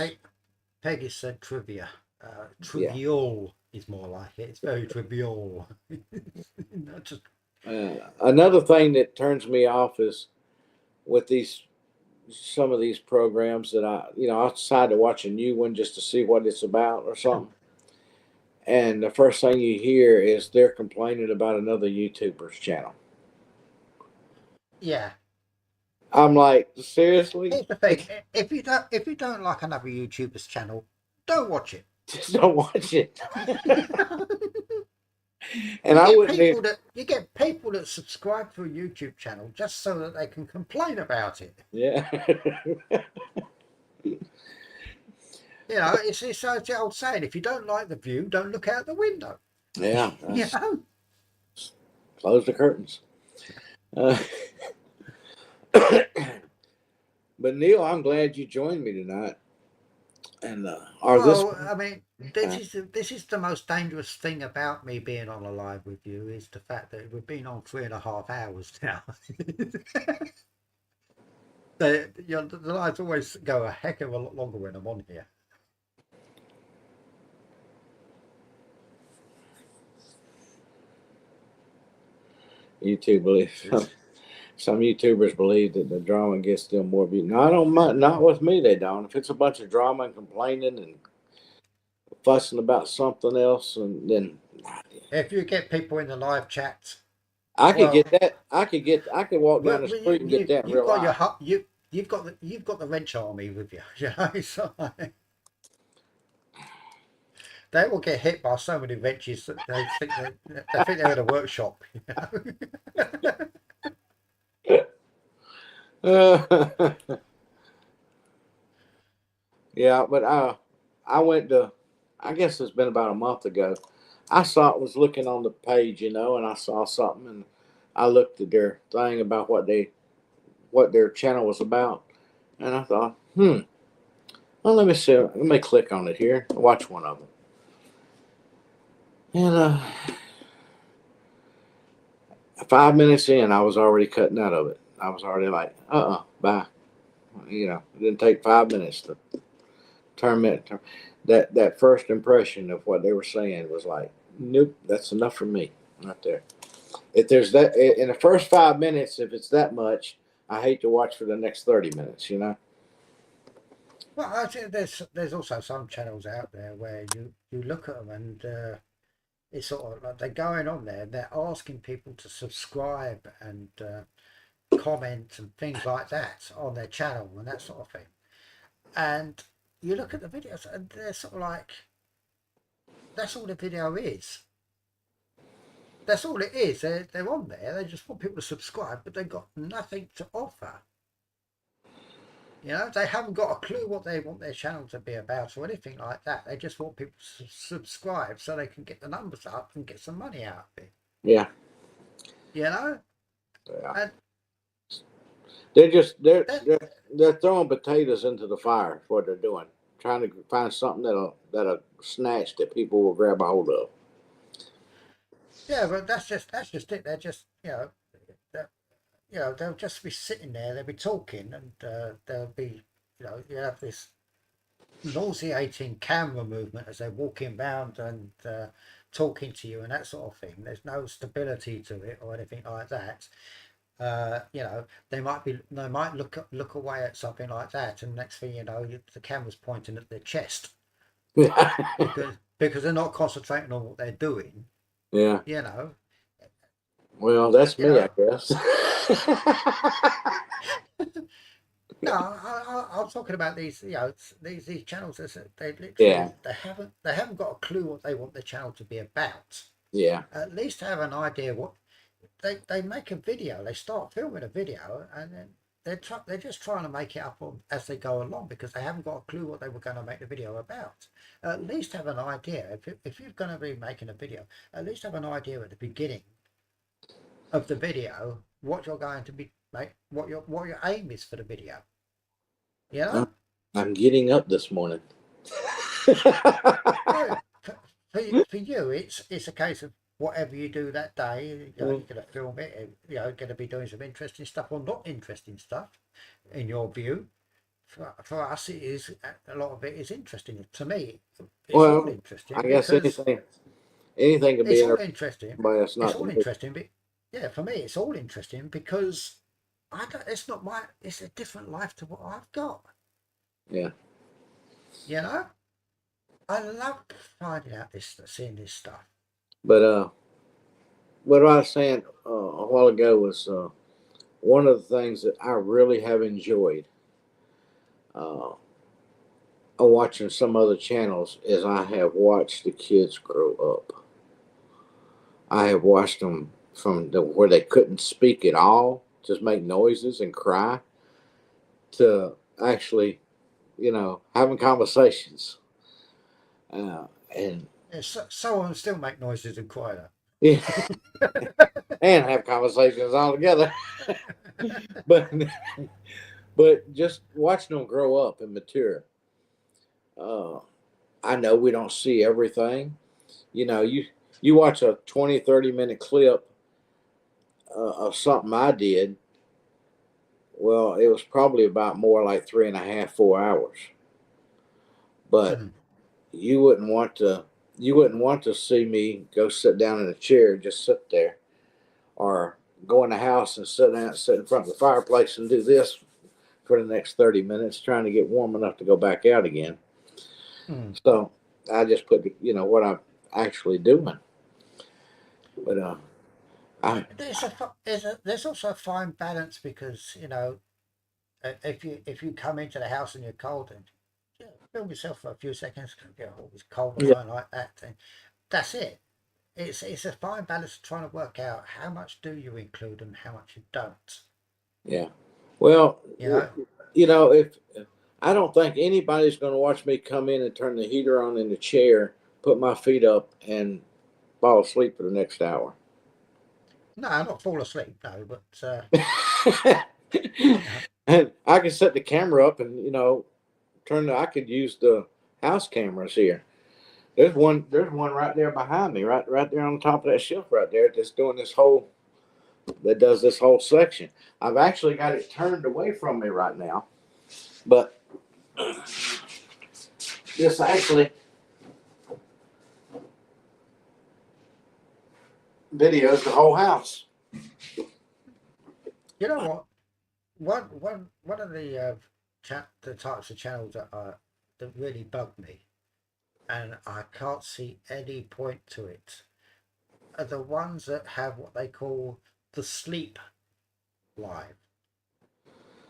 Peggy said trivia. Yeah. Trivial is more like it. It's very trivial. Not just Another thing that turns me off is with these some of these programs that I decide to watch a new one just to see what it's about or something. And the first thing you hear is they're complaining about another YouTuber's channel. yeah. I'm like, seriously? Here's the thing: if you don't like another YouTuber's channel, don't watch it. Just don't watch it. And You I get wouldn't even, people that subscribe to a YouTube channel just so that they can complain about it. yeah. You know, it's the old saying: if you don't like the view, don't look out the window. Yeah. You know. Close the curtains. Uh, but Neil, I'm glad you joined me tonight. And Well, I mean, uh, this is the most dangerous thing about me being on a live with you is the fact that we've been on 3.5 hours now. The lives always go a heck of a lot longer when I'm on here. YouTube believe. Some YouTubers believe that the drama gets them more views. No, I don't mind. Not with me, they don't. If it's a bunch of drama and complaining and fussing about something else, and then If you get people in the live chats, I could well, get that. I could walk down the you, street and get that in you've real got your life. you've got the wrench army with you. You know, so they will get hit by so many wrenches that they think they're in a workshop. You Yeah, but I went to. I guess it's been about a month ago. Was looking on the page, and I saw something, and I looked at their thing about what their channel was about, and I thought, well, let me see. Let me click on it here. Watch one of them, and 5 minutes in, I was already cutting out of it. I was already like, bye. It didn't take 5 minutes to turn it. That first impression of what they were saying was like, nope, that's enough for me right there. If there's that in the first 5 minutes, if it's that much, I hate to watch for the next 30 minutes. Well, I think there's also some channels out there where you look at them and it's sort of like they're going on there, they're asking people to subscribe and comment and things like that on their channel and that sort of thing. And you look at the videos and they're sort of like, that's all the video is. That's all it is. They're on there. They just want people to subscribe, but they've got nothing to offer. They haven't got a clue what they want their channel to be about or anything like that. They just want people to subscribe so they can get the numbers up and get some money out of it. Yeah. Yeah. Yeah. And they're throwing potatoes into the fire. Is what they're doing, trying to find something that'll snatch that people will grab a hold of. yeah, but that's just it. They're just they'll just be sitting there. They'll be talking, and they'll be you have this nauseating camera movement as they're walking around and talking to you and that sort of thing. There's no stability to it or anything like that. They might look away at something like that, and next thing you know, the camera's pointing at their chest because they're not concentrating on what they're doing. Yeah. Well, that's me, I guess. No, I'm talking about these, these channels. They literally they haven't got a clue what they want the channel to be about. Yeah. At least have an idea what they make a video. They start filming a video, and then they're just trying to make it up as they go along because they haven't got a clue what they were going to make the video about. At least have an idea. If you're going to be making a video, at least have an idea at the beginning of the video what you're going to be what your aim is for the video. I'm getting up this morning. for you, it's a case of whatever you do that day. You're going to film it. You're going to be doing some interesting stuff or not interesting stuff, in your view. For us, it is a lot of it is interesting. To me, it's all interesting. I guess anything can be it's all interesting. But it's not. It's all interesting, but yeah, for me, it's all interesting because it's not it's a different life to what I've got. Yeah. I love finding out seeing this stuff. But what I was saying a while ago was one of the things that I really have enjoyed watching some other channels is I have watched the kids grow up. I have watched them from where they couldn't speak at all, just make noises and cry, to actually, having conversations. And some of them still make noises and cry. Yeah, and have conversations all together. but just watching them grow up and mature. I know we don't see everything. You watch a 20, 30-minute clip of something I did. Well, it was probably about more like 3.5, 4 hours. But you wouldn't want to see me go sit down in a chair and just sit there, or go in the house and sit in front of the fireplace and do this for the next 30 minutes, trying to get warm enough to go back out again. Mm. So I just put, what I'm actually doing. But There's also a fine balance because if you come into the house and you're cold and film yourself for a few seconds, it's cold or Yeah. something like that, and that's it. It's a fine balance of trying to work out how much do you include and how much you don't. Yeah. Well, You know, if I don't think anybody's going to watch me come in and turn the heater on in the chair, put my feet up, and fall asleep for the next hour. no, not fall asleep, no, but And I can set the camera up and I could use the house cameras here. There's one right there behind me, right there on the top of that shelf right there, that does this whole section. I've actually got it turned away from me right now, but this actually videos the whole house. you know what? One of the types of channels that really bug me, and I can't see any point to it, are the ones that have what they call the sleep live,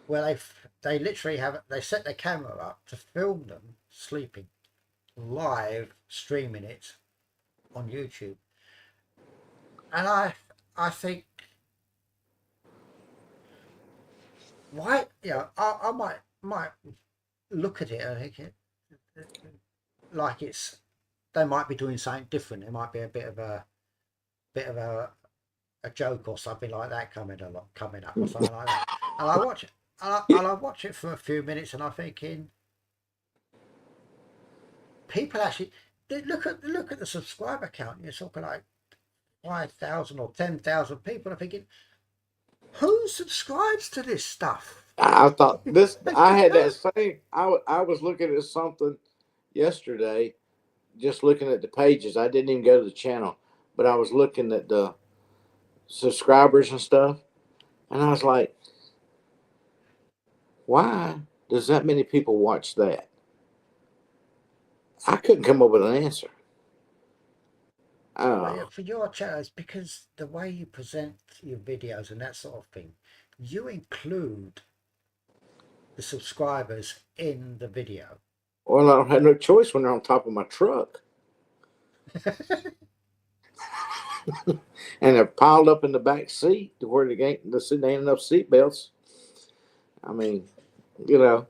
where they literally they set their camera up to film them sleeping, live streaming it on YouTube, and I think why I might look at it and think like they might be doing something different. It might be a bit of a joke or something like that coming up or something like that. And I watch it, and I watch it for a few minutes, and I'm thinking, people actually look at the subscriber count. You're talking like 5,000 or 10,000 people. I'm thinking, who subscribes to this stuff? I thought this. I had that same. I was looking at something yesterday, just looking at the pages. I didn't even go to the channel, but I was looking at the subscribers and stuff, and I was like, why does that many people watch that? I couldn't come up with an answer. For your channel, it's because the way you present your videos and that sort of thing, you include the subscribers in the video. Well, I don't have no choice when they're on top of my truck. And they're piled up in the back seat to where there ain't enough seat belts. I mean, you know.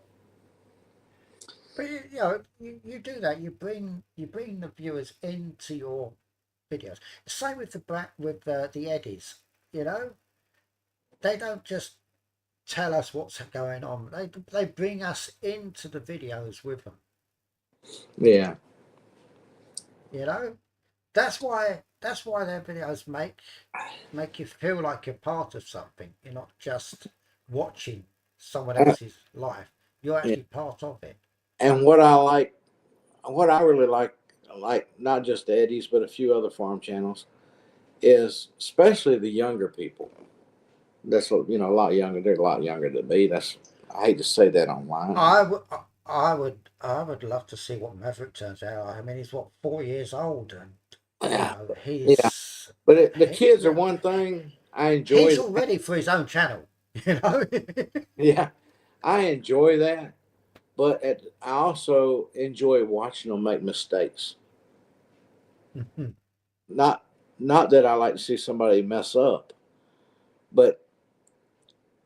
But you do that. You bring the viewers into your videos. Same with the Eddies. You know, they don't just tell us what's going on. They bring us into the videos with them. Yeah. You know, that's why their videos make you feel like you're part of something. You're not just watching someone else's life. You're Yeah. actually part of it. And what I really like not just the Eddies, but a few other farm channels, is especially the younger people. That's a lot younger. They're a lot younger than me. I hate to say that online. I would love to see what Maverick turns out. I mean, he's what 4 years old, and Yeah, yeah. he's But the kids are one thing. I enjoy. he's all ready for his own channel. You know. Yeah, I enjoy that, but I also enjoy watching them make mistakes. Not not that I like to see somebody mess up, but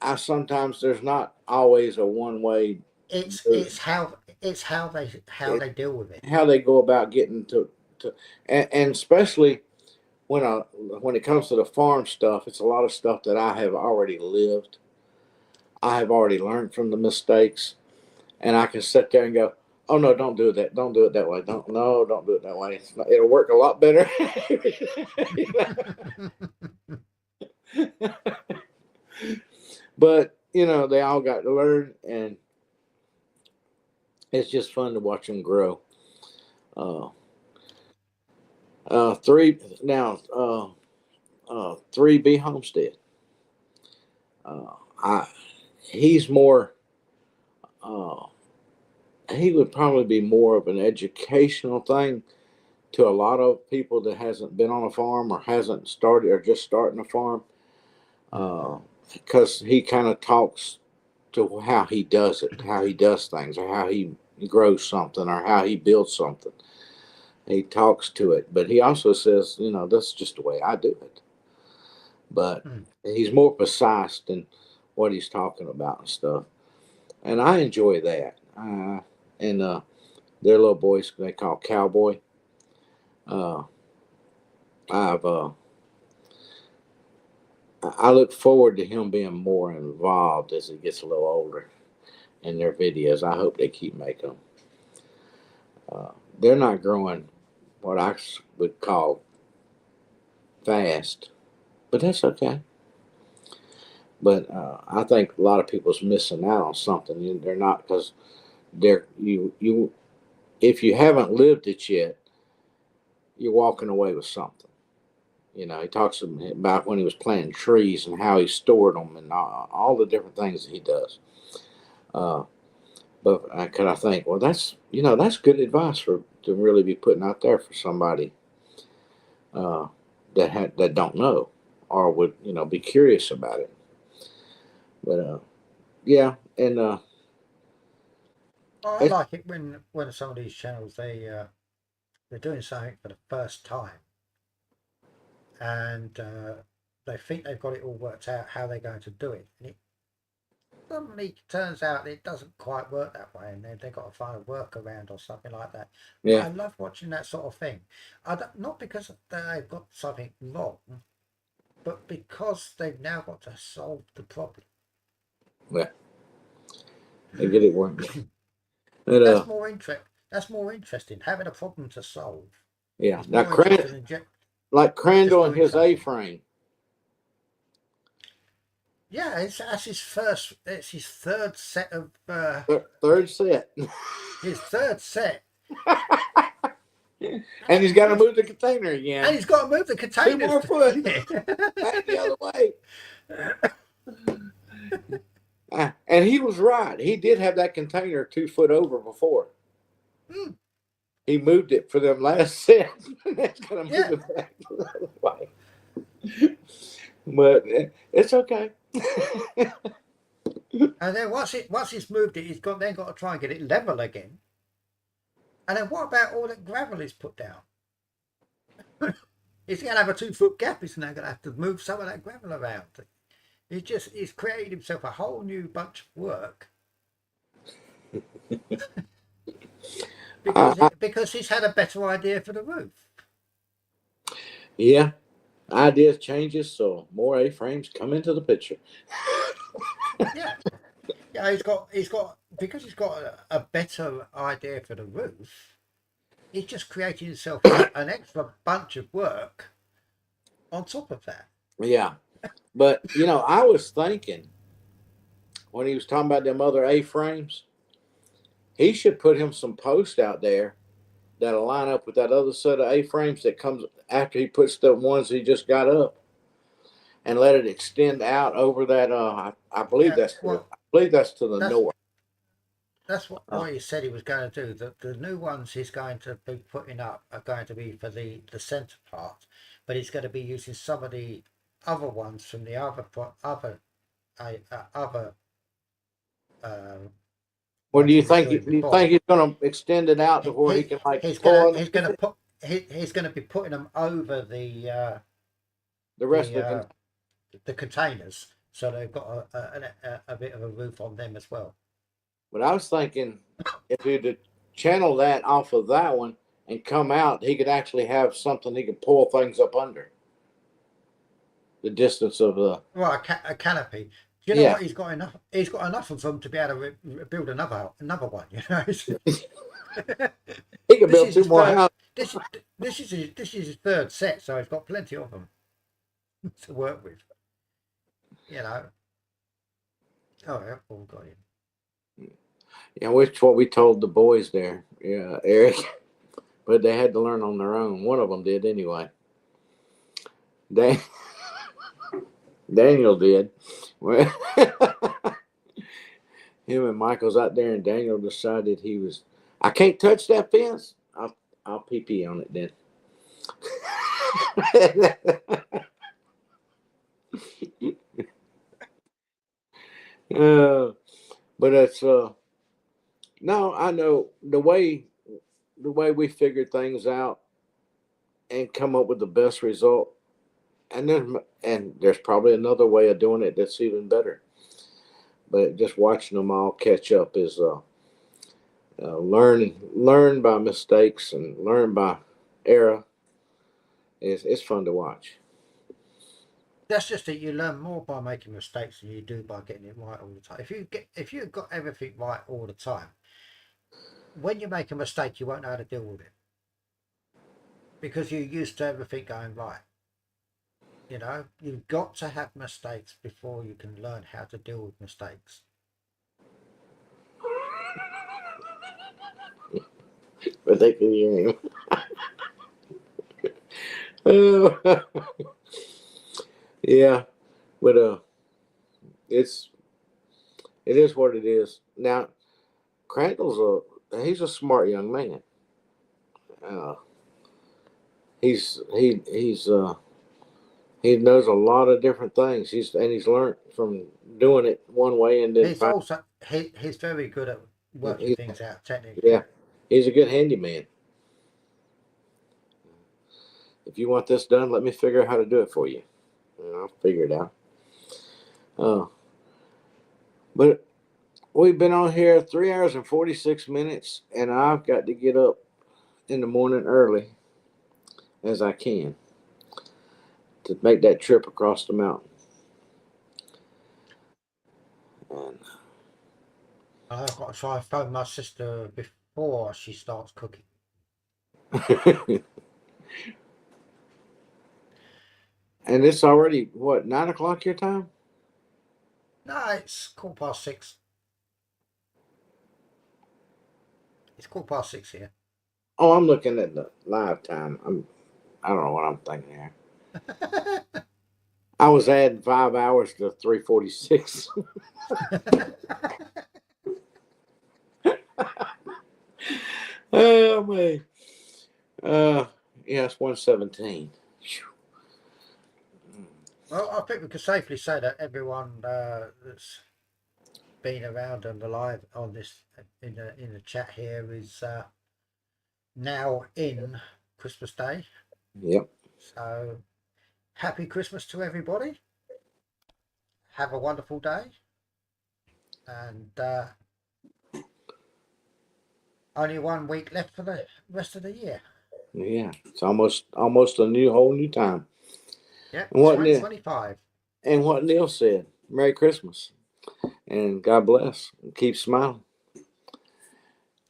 there's not always a one way. It's how they deal with it. How they go about getting and especially when it comes to the farm stuff, it's a lot of stuff that I have already lived. I have already learned from the mistakes, and I can sit there and go, "Oh no, don't do that. Don't do it that way. Don't do it that way. It'll work a lot better." But they all got to learn, and it's just fun to watch them grow. Three now, 3B Homestead. I he's more. Uh, he would probably be more of an educational thing to a lot of people that hasn't been on a farm or hasn't started or just starting a farm, because he kind of talks to how he does it, how he does things, or how he grows something, or how he builds something. He talks to it, but he also says, that's just the way I do it. But Mm. he's more precise than what he's talking about and stuff, and I enjoy that. And their little boys they call Cowboy. Uh, I've I look forward to him being more involved as he gets a little older in their videos. I hope they keep making them. They're not growing what I would call fast, but that's okay. But I think a lot of people's missing out on something. They're not because you if you haven't lived it yet, you're walking away with something. He talks about when he was planting trees and how he stored them and all the different things that he does. Uh, but I think, well, that's good advice to really be putting out there for somebody uh, that don't know or would be curious about it. But yeah, and I it's, like it when some of these channels they're doing something for the first time, and they think they've got it all worked out how they're going to do it, and it suddenly turns out it doesn't quite work that way, and they've got to find a workaround or something like that. yeah, I love watching that sort of thing. Not because they've got something wrong, but because they've now got to solve the problem. yeah, they get it working. But That's more interesting. Having a problem to solve yeah, is now more interesting than like just Crandall and doing his something. A-frame. Yeah, that's his first. It's his third set of Third set. his third set, And he's got to move the container and again. he's got to move the 2 more containers. foot. Back the other way. And he was right. He did have that container 2 foot over before. Hmm, He moved it for them last set. That's gonna move yeah, it back the other way. But it's okay. and then once he's moved it, he's got to try and get it level again. And then what about all that gravel he's put down? He's going to have a 2 foot gap. He's now going to have to move some of that gravel around. He's created himself a whole new bunch of work because he's had a better idea for the roof. Yeah, ideas changes, so more A-frames come into the picture. Yeah, yeah. Because he's got a better idea for the roof. He's just created himself an extra bunch of work on top of that. Yeah, but I was thinking when he was talking about them other A-frames, he should put him some posts out there that'll line up with that other set of A-frames that comes after he puts the ones he just got up, and let it extend out over that. I believe Yeah, that's well, to the that's north. that's what he said he was going to do. The new ones he's going to be putting up are going to be for the centre part, but he's going to be using some of the other ones from the other What do ones you he was think? doing Do you before. think he's going to extend it out to where he can He's pull gonna on he's gonna put he's gonna be putting them over the rest of the the containers, so they've got a bit of a roof on them as well. But I was thinking if he'd channel that off of that one and come out, he could actually have something he could pull things up under the distance of the. Well, a canopy. Do you know Yeah, what? He's got enough of them to be able to build another one. he could this build is two his more third. houses. This is his third set, so he's got plenty of them to work with. You know. Oh, yeah, all got him. Yeah, which what we told the boys there. Yeah, Eric, but they had to learn on their own. One of them did anyway. Dan, Daniel did. Well, him and Michael's out there, and Daniel decided he was. I can't touch that fence. I'll pee on it then. But it's no, I know the way we figured things out and come up with the best result, and there's probably another way of doing it that's even better. But just watching them all catch up is learn by mistakes and learn by error. It's fun to watch. That's just it. You learn more by making mistakes than you do by getting it right all the time. If you've got everything right all the time, when you make a mistake, you won't know how to deal with it because you're used to everything going right. You know, you've got to have mistakes before you can learn how to deal with mistakes. But they can hear him. Oh, yeah, but it is what it is. Now, he's a smart young man. Uh, he knows a lot of different things. He's learned from doing it one way and then He's very good at working things out technically. yeah, he's a good handyman. If you want this done, let me figure out how to do it for you. And I'll figure it out. But we've been on here 3 hours and 46 minutes, and I've got to get up in the morning early as I can to make that trip across the mountain. And I've got to try and phone my sister before she starts cooking. and it's already what, 9 o'clock your time? No, it's 6:15. It's 6:15 here. Oh, I'm looking at the live time. I don't know what I'm thinking here. I was adding 5 hours to 3:46. Oh man. Yeah, it's 1:17. Well, I think we can safely say that everyone that's been around and alive on this in the chat here is now in Christmas Day. Yep. So happy Christmas to everybody. Have a wonderful day. And only 1 week left for the rest of the year. Yeah, it's almost a whole new time. Yeah, And what 2025. And what Neil said, Merry Christmas. And God bless. And keep smiling.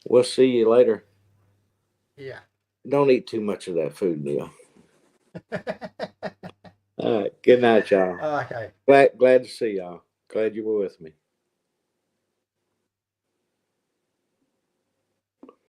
We'll see you later. Yeah. Don't eat too much of that food, Neil. All right. Good night, y'all. Okay. Glad to see y'all. Glad you were with me.